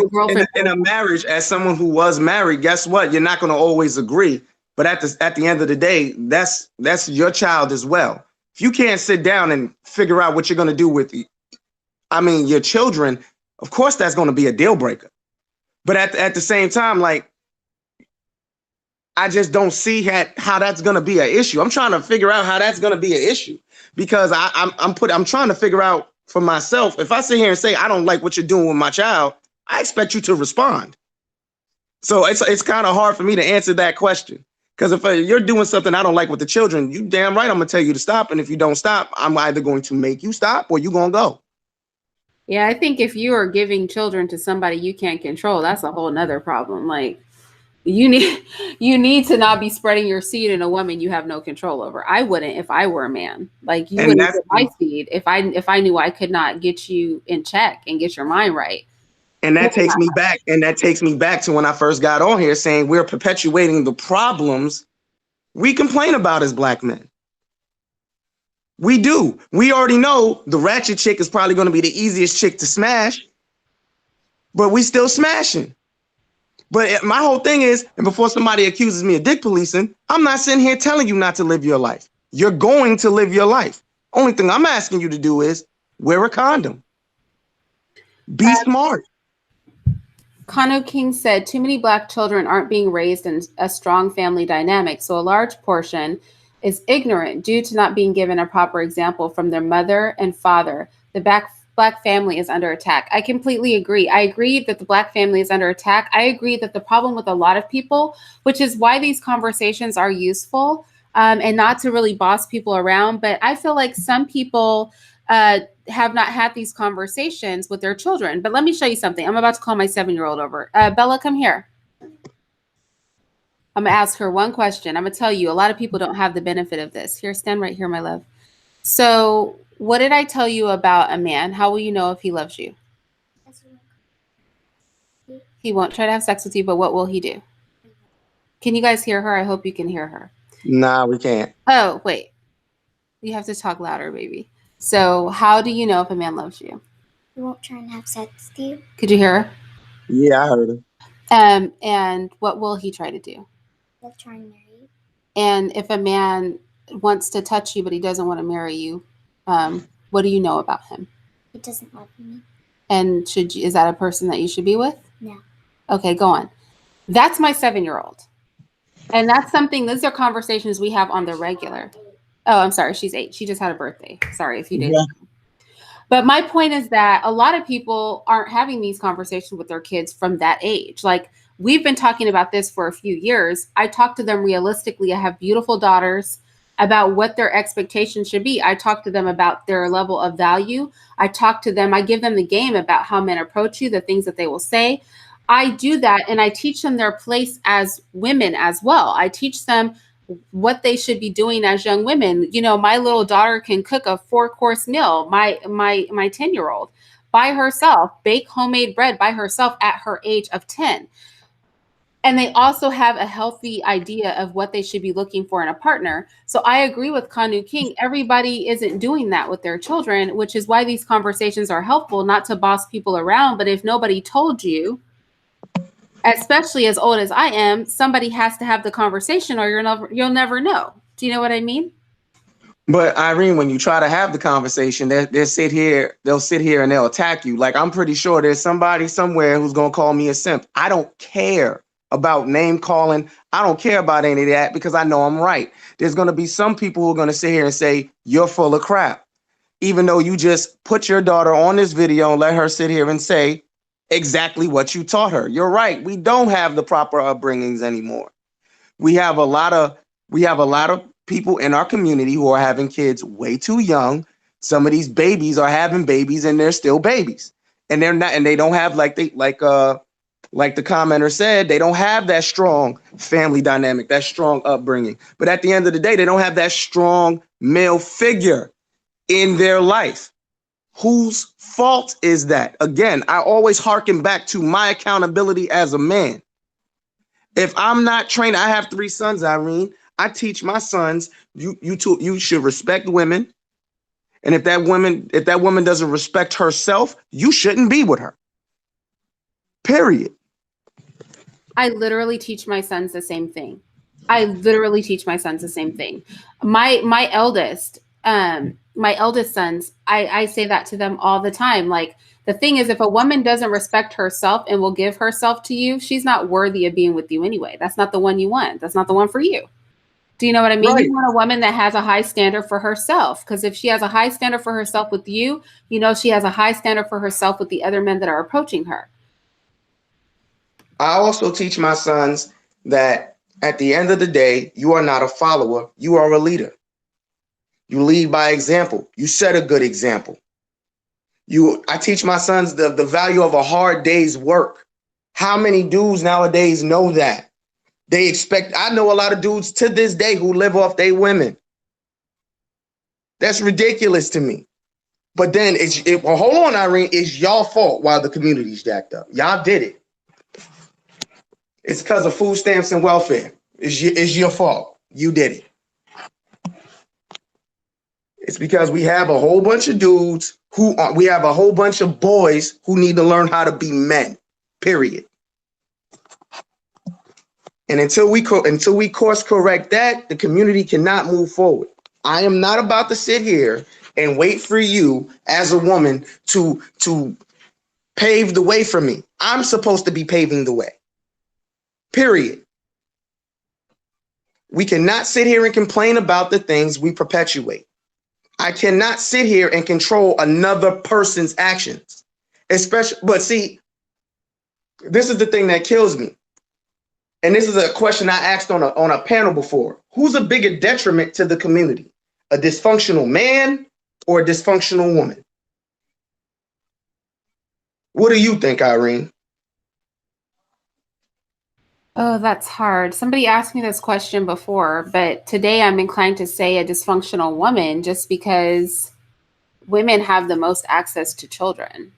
girlfriend. In a marriage, as someone who was married, guess what? You're not going to always agree. But at the end of the day, that's your child as well. If you can't sit down and figure out what you're going to do with, your children, of course, that's going to be a deal breaker. But at the same time, like, I just don't see how that's going to be an issue. I'm trying to figure out how that's going to be an issue, because I'm trying to figure out for myself. If I sit here and say I don't like what you're doing with my child, I expect you to respond. So it's kind of hard for me to answer that question, because if you're doing something I don't like with the children, you damn right I'm gonna tell you to stop. And if you don't stop, I'm either going to make you stop or you gonna go. Yeah, I think if you are giving children to somebody you can't control, that's a whole nother problem. Like, you need to not be spreading your seed in a woman you have no control over. I wouldn't if I were a man. Like, you wouldn't get my seed if I knew I could not get you in check and get your mind right. And that takes me back. And that takes me back to when I first got on here saying we're perpetuating the problems we complain about as Black men. We do. We already know the ratchet chick is probably going to be the easiest chick to smash, but we still smashing. But my whole thing is, and before somebody accuses me of dick policing, I'm not sitting here telling you not to live your life. You're going to live your life. Only thing I'm asking you to do is wear a condom. Be smart. Kano King said, too many Black children aren't being raised in a strong family dynamic, so a large portion is ignorant due to not being given a proper example from their mother and father. The Black family is under attack. I completely agree. I agree that the Black family is under attack. I agree that the problem with a lot of people, which is why these conversations are useful, and not to really boss people around, but I feel like some people have not had these conversations with their children. But let me show you something. I'm about to call my 7-year-old over. Bella, come here. I'm going to ask her one question. I'm going to tell you, a lot of people don't have the benefit of this. Here, stand right here, my love. So what did I tell you about a man? How will you know if he loves you? He won't try to have sex with you, but what will he do? Can you guys hear her? I hope you can hear her. Nah, we can't. Oh, wait. You have to talk louder, baby. So how do you know if a man loves you? He won't try and have sex with you. Could you hear her? Yeah, I heard her. And what will he try to do? He'll try and marry you. And if a man wants to touch you, but he doesn't want to marry you, what do you know about him? He doesn't love me. And is that a person that you should be with? No. Okay, go on. That's my 7-year-old. And that's something, those are conversations we have on the regular. Oh, I'm sorry. She's 8. She just had a birthday. Sorry, a few days ago. But my point is that a lot of people aren't having these conversations with their kids from that age. Like, we've been talking about this for a few years. I talk to them realistically. I have beautiful daughters, about what their expectations should be. I talk to them about their level of value. I give them the game about how men approach you, the things that they will say. I do that, and I teach them their place as women as well. I teach them what they should be doing as young women. You know, my little daughter can cook a 4-course meal. My 10-year-old by herself, bake homemade bread by herself at her age of 10. And they also have a healthy idea of what they should be looking for in a partner. So I agree with Kanu King. Everybody isn't doing that with their children, which is why these conversations are helpful, not to boss people around. But if nobody told you, especially as old as I am, somebody has to have the conversation, or you'll never know. Do you know what I mean? But Irene, when you try to have the conversation, they'll sit here and they'll attack you. Like, I'm pretty sure there's somebody somewhere who's going to call me a simp. I don't care about name calling. I don't care about any of that, because I know I'm right. There's going to be some people who are going to sit here and say, you're full of crap, even though you just put your daughter on this video and let her sit here and say exactly what you taught her. You're right. We don't have the proper upbringings anymore. We have a lot of people in our community who are having kids way too young. Some of these babies are having babies and they're still babies. And they're not, and they don't have like the commenter said, they don't have that strong family dynamic, that strong upbringing. But at the end of the day, they don't have that strong male figure in their life. Whose fault is that? Again, I always harken back to my accountability as a man. If I'm not trained, I have 3 sons, Irene. I teach my sons, you should respect women. And if that woman doesn't respect herself, you shouldn't be with her. Period. I literally teach my sons the same thing. I literally teach my sons the same thing. My eldest sons, I say that to them all the time. Like, the thing is, if a woman doesn't respect herself and will give herself to you, she's not worthy of being with you anyway. That's not the one you want. That's not the one for you. Do you know what I mean? Right. You want a woman that has a high standard for herself, because if she has a high standard for herself with you, you know she has a high standard for herself with the other men that are approaching her. I also teach my sons that at the end of the day, you are not a follower, you are a leader. You lead by example. You set a good example. I teach my sons the value of a hard day's work. How many dudes nowadays know that? They expect, I know a lot of dudes to this day who live off their women. That's ridiculous to me. But then well, hold on, Irene, it's y'all fault while the community's jacked up. Y'all did it. It's because of food stamps and welfare. It's your fault. You did it. It's because we have a whole bunch of dudes we have a whole bunch of boys who need to learn how to be men, period. And until we course correct that, the community cannot move forward. I am not about to sit here and wait for you as a woman to pave the way for me. I'm supposed to be paving the way. Period. We cannot sit here and complain about the things we perpetuate. I cannot sit here and control another person's actions. But see, this is the thing that kills me. And this is a question I asked on a panel before. Who's a bigger detriment to the community? A dysfunctional man or a dysfunctional woman? What do you think, Irene? Oh, that's hard. Somebody asked me this question before, but today I'm inclined to say a dysfunctional woman, just because women have the most access to children.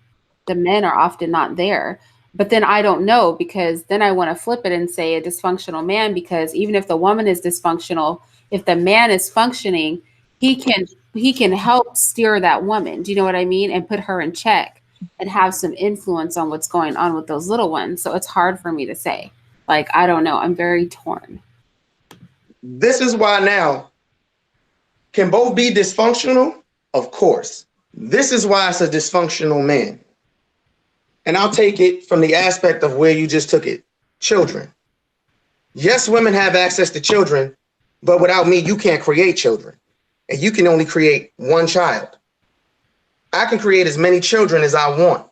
The men are often not there. But then I don't know, because then I want to flip it and say a dysfunctional man, because even if the woman is dysfunctional, if the man is functioning, he can help steer that woman. Do you know what I mean? And put her in check and have some influence on what's going on with those little ones. So it's hard for me to say. Like, I don't know. I'm very torn. This is why now, can both be dysfunctional? Of course. This is why it's a dysfunctional man. And I'll take it from the aspect of where you just took it. Children. Yes, women have access to children, but without me, you can't create children. And you can only create one child. I can create as many children as I want.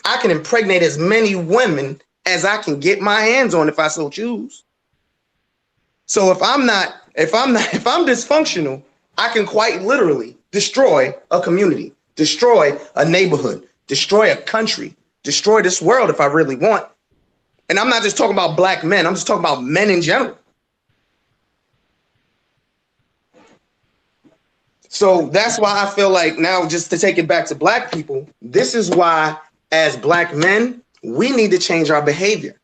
I can impregnate as many women as I can get my hands on if I so choose. So if I'm dysfunctional, I can quite literally destroy a community, destroy a neighborhood, destroy a country, destroy this world if I really want. And I'm not just talking about black men, I'm just talking about men in general. So that's why I feel like now, just to take it back to black people, this is why as black men, we need to change our behavior.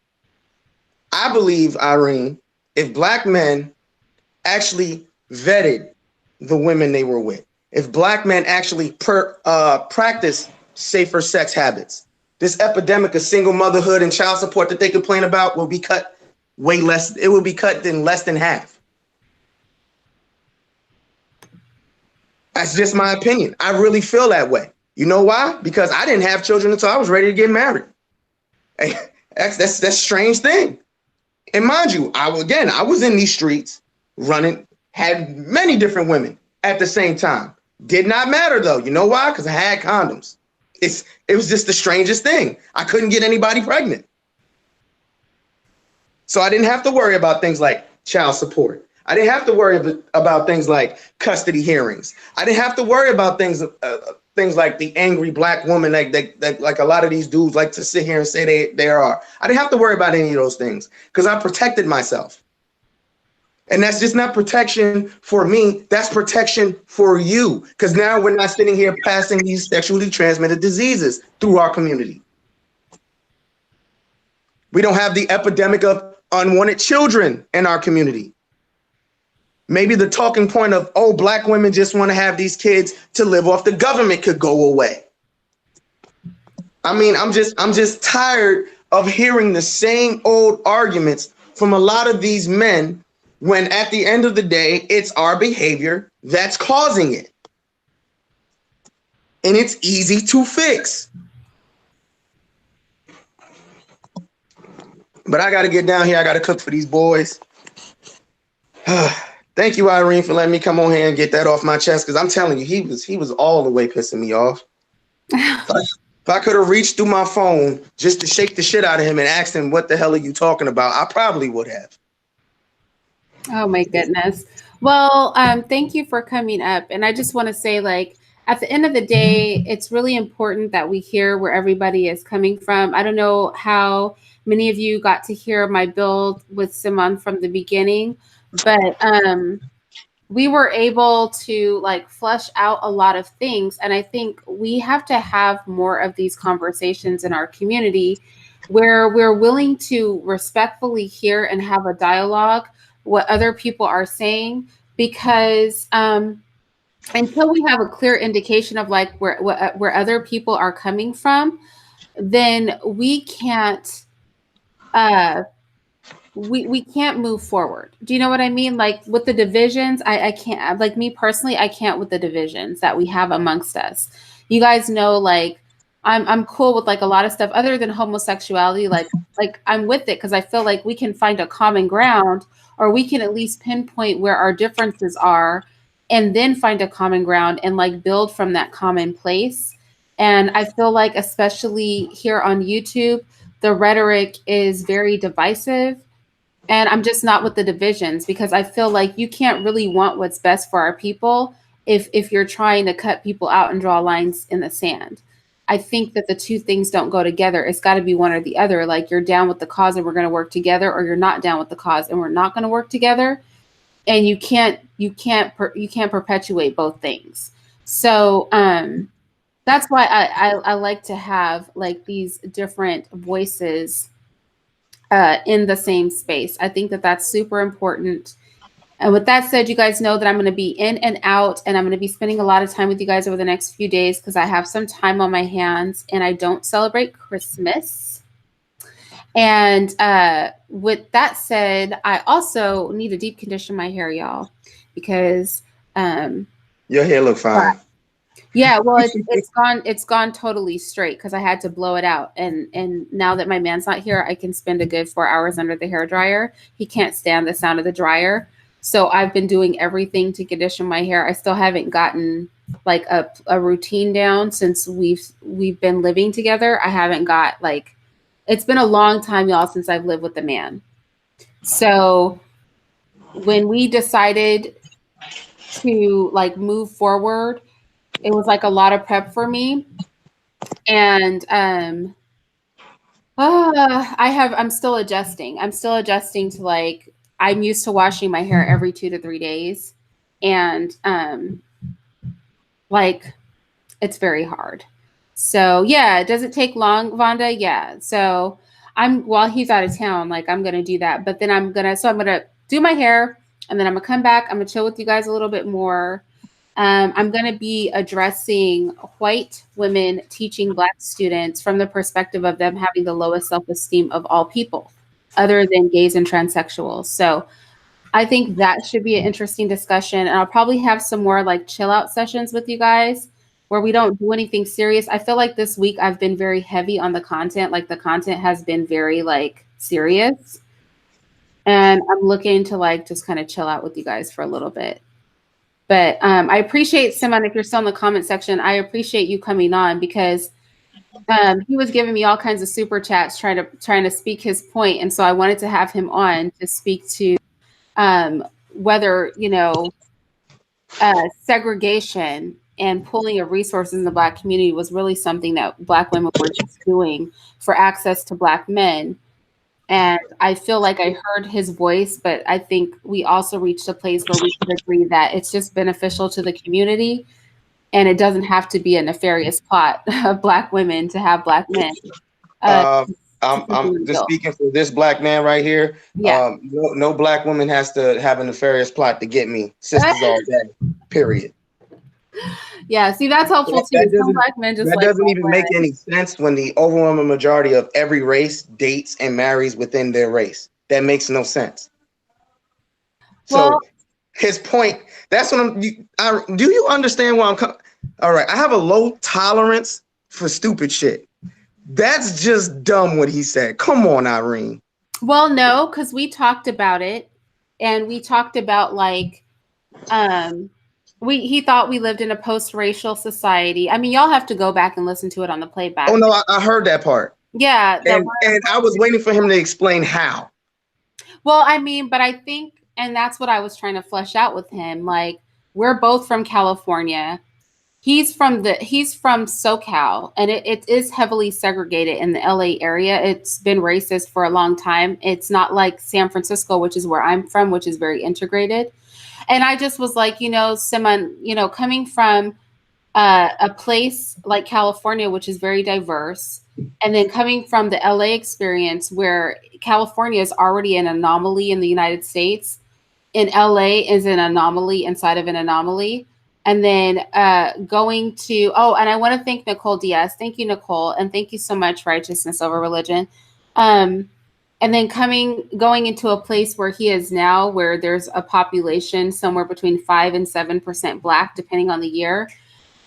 I believe, Irene, if black men actually vetted the women they were with, if black men actually practice safer sex habits, this epidemic of single motherhood and child support that they complain about will be cut way less. It will be cut in less than half. That's just my opinion. I really feel that way. You know why? Because I didn't have children until I was ready to get married. Hey, that's a strange thing. And mind you, I was in these streets running, had many different women at the same time. Did not matter though. You know why? Because I had condoms. It was just the strangest thing. I couldn't get anybody pregnant. So I didn't have to worry about things like child support. I didn't have to worry about things like custody hearings. I didn't have to worry about things like the angry black woman that like a lot of these dudes like to sit here and say they are. I didn't have to worry about any of those things because I protected myself. And that's just not protection for me. That's protection for you. Because now we're not sitting here passing these sexually transmitted diseases through our community. We don't have the epidemic of unwanted children in our community. Maybe the talking point of, oh, black women just want to have these kids to live off the government could go away. I mean, I'm just tired of hearing the same old arguments from a lot of these men when at the end of the day, it's our behavior that's causing it. And it's easy to fix. But I got to get down here. I got to cook for these boys. Thank you, Irene, for letting me come on here and get that off my chest. Because I'm telling you, he was all the way pissing me off. If I could have reached through my phone just to shake the shit out of him and ask him, what the hell are you talking about? I probably would have. Oh my goodness. Well, thank you for coming up. And I just want to say, like, at the end of the day, it's really important that we hear where everybody is coming from. I don't know how many of you got to hear my build with Simon from the beginning, but we were able to like flesh out a lot of things. And I think we have to have more of these conversations in our community where we're willing to respectfully hear and have a dialogue what other people are saying, because until we have a clear indication of like where other people are coming from, then we can't we can't move forward. Do you know what I mean? Like with the divisions, I can't, like me personally, I can't with the divisions that we have amongst us. You guys know, like I'm cool with like a lot of stuff other than homosexuality. Like I'm with it because I feel like we can find a common ground, or we can at least pinpoint where our differences are and then find a common ground and like build from that common place. And I feel like, especially here on YouTube, the rhetoric is very divisive. And I'm just not with the divisions, because I feel like you can't really want what's best for our people if you're trying to cut people out and draw lines in the sand. I think that the two things don't go together. It's got to be one or the other. Like you're down with the cause and we're going to work together, or you're not down with the cause and we're not going to work together. And you can't perpetuate both things. So that's why I like to have like these different voices in the same space. I think that that's super important. And with that said, you guys know that I'm going to be in and out, and I'm going to be spending a lot of time with you guys over the next few days because I have some time on my hands and I don't celebrate Christmas. And with that said, I also need to deep condition my hair, y'all, because your hair look fine. Yeah, well, it's gone totally straight because I had to blow it out. And now that my man's not here, I can spend a good 4 hours under the hair dryer. He can't stand the sound of the dryer. So I've been doing everything to condition my hair. I still haven't gotten like a routine down since we've been living together. I haven't got like, it's been a long time, y'all, since I've lived with a man. So when we decided to like move forward, it was like a lot of prep for me. And I'm still adjusting. I'm still adjusting to like, I'm used to washing my hair every 2 to 3 days. And like, it's very hard. So yeah, does it take long, Vonda? Yeah. So while he's out of town, like I'm going to do that, but then I'm going to do my hair, and then I'm gonna come back. I'm gonna chill with you guys a little bit more. I'm going to be addressing white women teaching Black students from the perspective of them having the lowest self-esteem of all people, other than gays and transsexuals. So I think that should be an interesting discussion. And I'll probably have some more like chill out sessions with you guys where we don't do anything serious. I feel like this week I've been very heavy on the content. Like the content has been very like serious. And I'm looking to like just kind of chill out with you guys for a little bit. But I appreciate, Simon, if you're still in the comment section, I appreciate you coming on, because he was giving me all kinds of super chats trying to speak his point. And so I wanted to have him on to speak to whether, segregation and pulling of resources in the Black community was really something that Black women were just doing for access to Black men. And I feel like I heard his voice, but I think we also reached a place where we could agree that it's just beneficial to the community, and it doesn't have to be a nefarious plot of Black women to have Black men. I'm just speaking for this Black man right here. Yeah. No Black woman has to have a nefarious plot to get me. Sisters all day. Period. Yeah, see, that's helpful too. Some Black men just that doesn't even make any sense when the overwhelming majority of every race dates and marries within their race. That makes no sense. So his point, that's what do you understand where I'm coming? All right, I have a low tolerance for stupid shit. That's just dumb what he said. Come on, Irene. Well, no, because we talked about it, and we talked about like, he thought we lived in a post-racial society. I mean, y'all have to go back and listen to it on the playback. Oh no, I heard that part. Yeah, and I was waiting for him to explain how. Well, I mean, but I think, and that's what I was trying to flesh out with him. Like, we're both from California. He's from SoCal, and it is heavily segregated in the LA area. It's been racist for a long time. It's not like San Francisco, which is where I'm from, which is very integrated. And I just was like, Simon, coming from a place like California, which is very diverse, and then coming from the LA experience where California is already an anomaly in the United States, and LA is an anomaly inside of an anomaly. And then going to, and I want to thank Nicole Diaz. Thank you, Nicole. And thank you so much, Righteousness Over Religion. And then going into a place where he is now, where there's a population somewhere between 5 and 7% Black, depending on the year.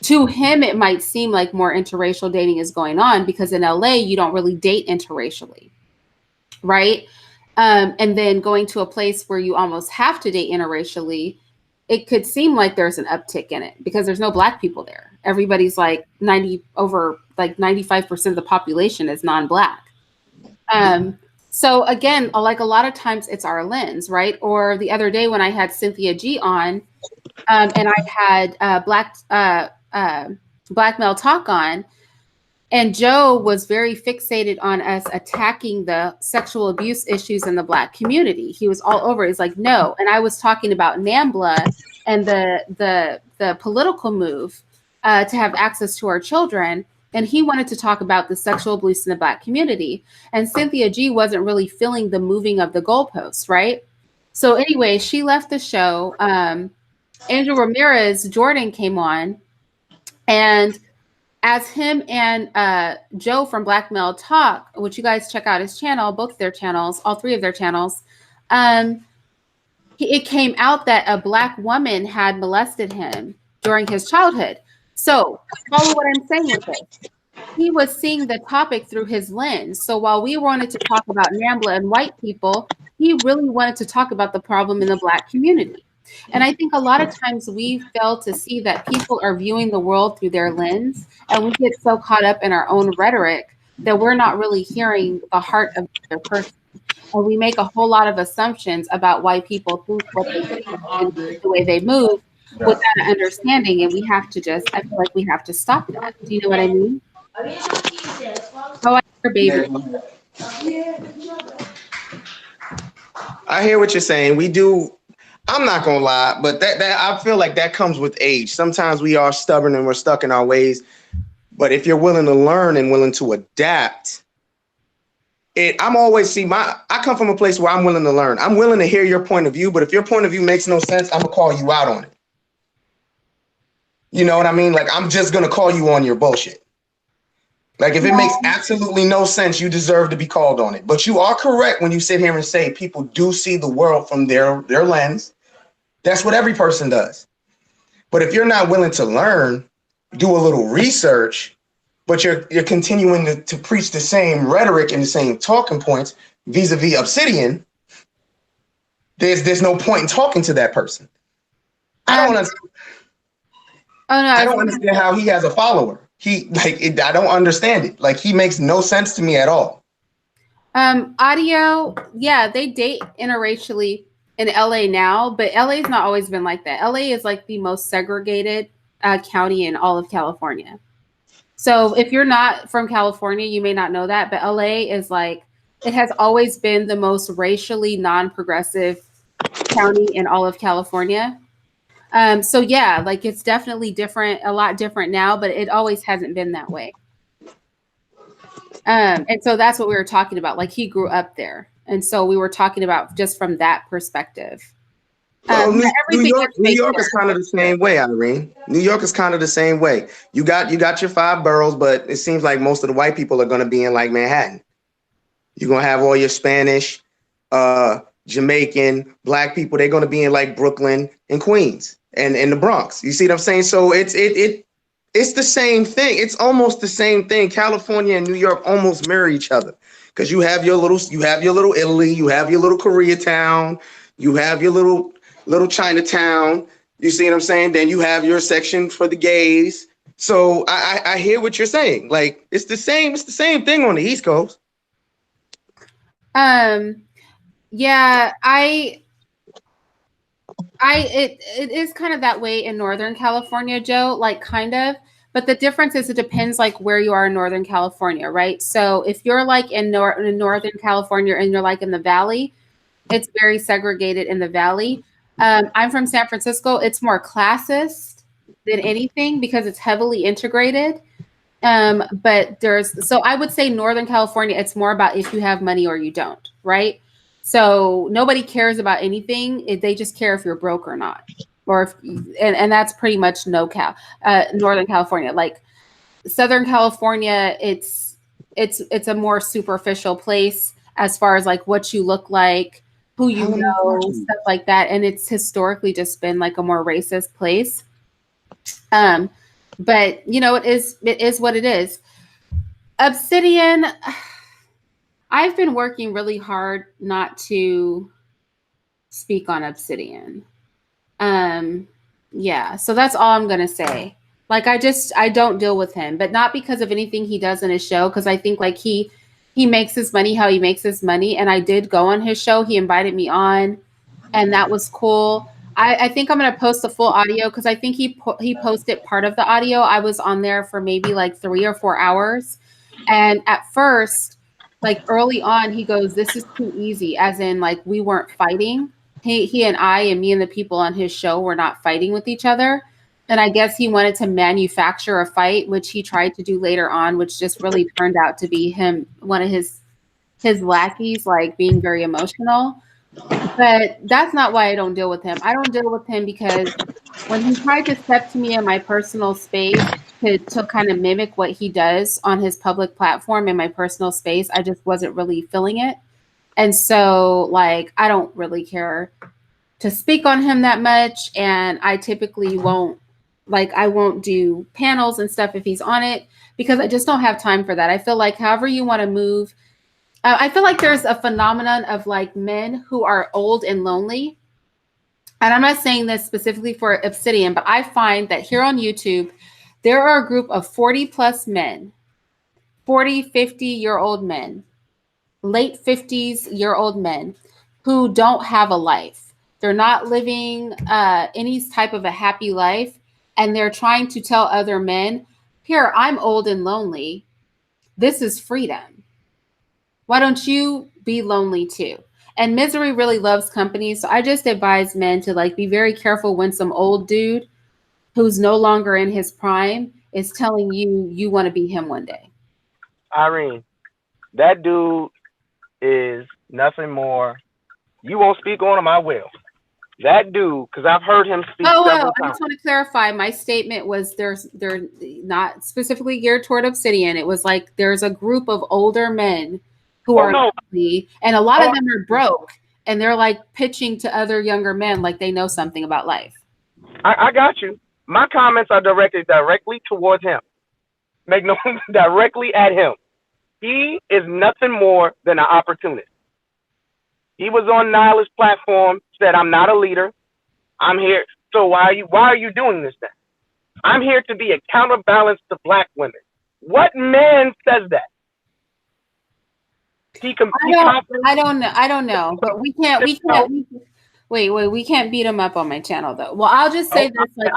To him, it might seem like more interracial dating is going on because in LA, you don't really date interracially, right? And then going to a place where you almost have to date interracially, it could seem like there's an uptick in it because there's no Black people there. Everybody's like 95% of the population is non-Black. So again, like a lot of times it's our lens, right? Or the other day when I had Cynthia G on, and I had Black Male Talk on, and Joe was very fixated on us attacking the sexual abuse issues in the Black community. He was all over it. He's like, no. And I was talking about NAMBLA and the political move to have access to our children. And he wanted to talk about the sexual abuse in the Black community. And Cynthia G wasn't really feeling the moving of the goalposts, right? So anyway, she left the show. Angel Ramirez, Jordan came on, and as him and Joe from Black Male Talk, which you guys check out his channel, both their channels, all three of their channels, it came out that a Black woman had molested him during his childhood. So follow what I'm saying with this. He was seeing the topic through his lens. So while we wanted to talk about NAMBLA and white people, he really wanted to talk about the problem in the Black community. And I think a lot of times we fail to see that people are viewing the world through their lens, and we get so caught up in our own rhetoric that we're not really hearing the heart of the other person. And we make a whole lot of assumptions about why people think what they think and the way they move without understanding. And we have to I feel like we have to stop that. Do you know what I mean? Oh, I hear baby. I hear what you're saying. We do. I'm not gonna lie, but that I feel like that comes with age. Sometimes we are stubborn and we're stuck in our ways. But if you're willing to learn and willing to adapt, I come from a place where I'm willing to learn. I'm willing to hear your point of view, but if your point of view makes no sense, I'm gonna call you out on it. You know what I mean? Like, I'm just gonna call you on your bullshit. Like, if it makes absolutely no sense, you deserve to be called on it. But you are correct when you sit here and say people do see the world from their lens. That's what every person does. But if you're not willing to learn, do a little research, but you're continuing to preach the same rhetoric and the same talking points vis-a-vis Obsidian, there's no point in talking to that person. I don't understand how he has a follower. I don't understand it. Like, he makes no sense to me at all. Audio, yeah, they date interracially in LA now, but LA's not always been like that. LA is like the most segregated county in all of California. So if you're not from California, you may not know that, but LA is like, it has always been the most racially non-progressive county in all of California. So yeah, like it's definitely different, a lot different now, but it always hasn't been that way. And so that's what we were talking about. Like he grew up there. And so we were talking about just from that perspective. Well, Everything New York is kind of the same way, Irene. New York is kind of the same way. You got your 5 boroughs, but it seems like most of the white people are going to be in like Manhattan. You're going to have all your Spanish, Jamaican, black people. They're going to be in like Brooklyn and Queens and the Bronx. You see what I'm saying? So it's the same thing. It's almost the same thing. California and New York almost mirror each other because you have your little Italy, you have your little Koreatown, you have your little Chinatown. You see what I'm saying? Then you have your section for the gays. So I hear what you're saying. Like it's the same thing on the East Coast. Yeah, it is kind of that way in Northern California, Joe, like kind of, but the difference is it depends like where you are in Northern California, right? So if you're like in Northern California and you're like in the Valley, it's very segregated in the Valley. I'm from San Francisco. It's more classist than anything because it's heavily integrated. But so I would say Northern California, it's more about if you have money or you don't, right? So nobody cares about anything. They just care if you're broke or not, or if, and that's pretty much Northern California. Like Southern California, it's a more superficial place as far as like what you look like, who you know, stuff like that. And it's historically just been like a more racist place. But you know, it is what it is. Obsidian, I've been working really hard not to speak on Obsidian. Yeah, so that's all I'm gonna say. Like I don't deal with him, but not because of anything he does in his show, because I think like he makes his money how he makes his money. And I did go on his show. He invited me on, and that was cool. I think I'm gonna post the full audio because I think he posted part of the audio. I was on there for maybe like 3 or 4 hours, and at first, like early on, he goes, "This is too easy," as in like we weren't fighting. He and I and me and the people on his show were not fighting with each other. And I guess he wanted to manufacture a fight, which he tried to do later on, which just really turned out to be one of his lackeys, like being very emotional. But that's not why I don't deal with him. I don't deal with him because when he tried to step to me in my personal space to kind of mimic what he does on his public platform in my personal space, I just wasn't really feeling it. And so, like, I don't really care to speak on him that much. And I typically won't do panels and stuff if he's on it because I just don't have time for that. I feel like however you want to move, I feel like there's a phenomenon of like men who are old and lonely. And I'm not saying this specifically for Obsidian, but I find that here on YouTube, there are a group of 40 plus men, 40, 50-year-old men, late 50s-year-old men who don't have a life. They're not living any type of a happy life. And they're trying to tell other men, here, I'm old and lonely. This is freedom. Why don't you be lonely too? And misery really loves company. So I just advise men to like be very careful when some old dude who's no longer in his prime is telling you want to be him one day. Irene, that dude is nothing more. You won't speak on him, I will. That dude, because I've heard him speak several times. I just want to clarify. My statement was they're not specifically geared toward Obsidian. It was like there's a group of older men who are lonely, and a lot of them are broke, and they're like pitching to other younger men like they know something about life. I got you. My comments are directed directly towards him. Make no directly at him. He is nothing more than an opportunist. He was on Nyla's platform, said, I'm not a leader. I'm here. So why are you doing this then? I'm here to be a counterbalance to black women. What man says that? I don't know, but we can't Wait, we can't beat him up on my channel though. Well, I'll just say this: like,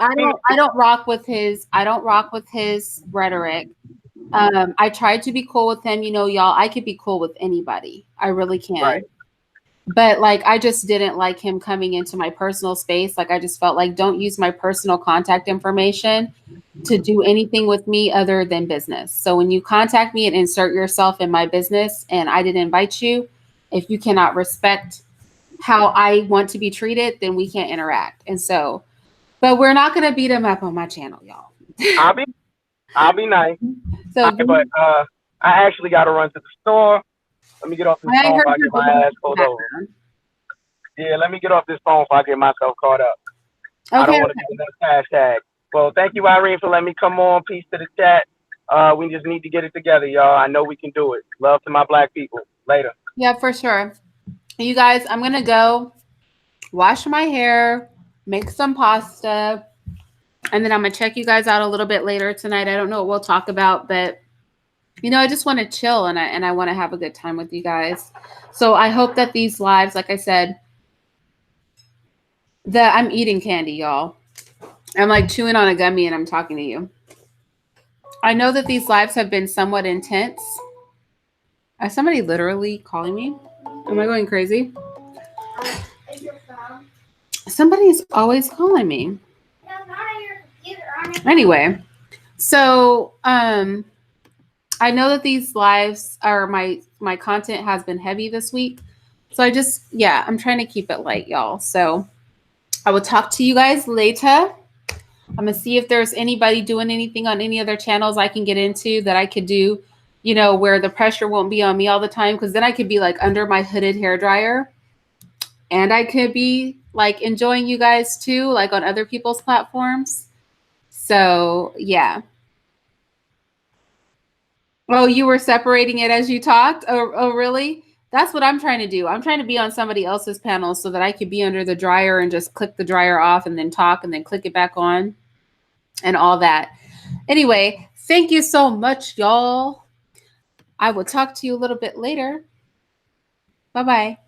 I don't rock with his rhetoric. I tried to be cool with him. You know, y'all, I could be cool with anybody. I really can. Right. But like, I just didn't like him coming into my personal space. Like, I just felt like, don't use my personal contact information to do anything with me other than business. So when you contact me and insert yourself in my business and I didn't invite you, if you cannot respect how I want to be treated, then we can't interact. And so, but we're not going to beat him up on my channel, y'all. I'll be nice. So, But I actually got to run to the store. Let me get off this phone if I get my ass pulled over. Yeah, let me get off this phone if I get myself caught up. Okay. I don't want to get another hashtag. Well, thank you, Irene, for letting me come on. Peace to the chat. We just need to get it together, y'all. I know we can do it. Love to my black people. Later. Yeah, for sure. You guys, I'm going to go wash my hair, make some pasta, and then I'm going to check you guys out a little bit later tonight. I don't know what we'll talk about, but you know, I just want to chill and I want to have a good time with you guys. So I hope that these lives, like I said, I'm eating candy, y'all. I'm like chewing on a gummy and I'm talking to you. I know that these lives have been somewhat intense. Is somebody literally calling me? Am I going crazy? Somebody is always calling me. Anyway, so I know that these lives are my content has been heavy this week. So I'm trying to keep it light, y'all. So I will talk to you guys later. I'm going to see if there's anybody doing anything on any other channels I can get into that I could do, you know, where the pressure won't be on me all the time. Because then I could be like under my hooded hairdryer. And I could be like enjoying you guys too, like on other people's platforms. So, yeah. Oh, you were separating it as you talked? Oh, really? That's what I'm trying to do. I'm trying to be on somebody else's panel so that I could be under the dryer and just click the dryer off and then talk and then click it back on and all that. Anyway, thank you so much, y'all. I will talk to you a little bit later. Bye-bye.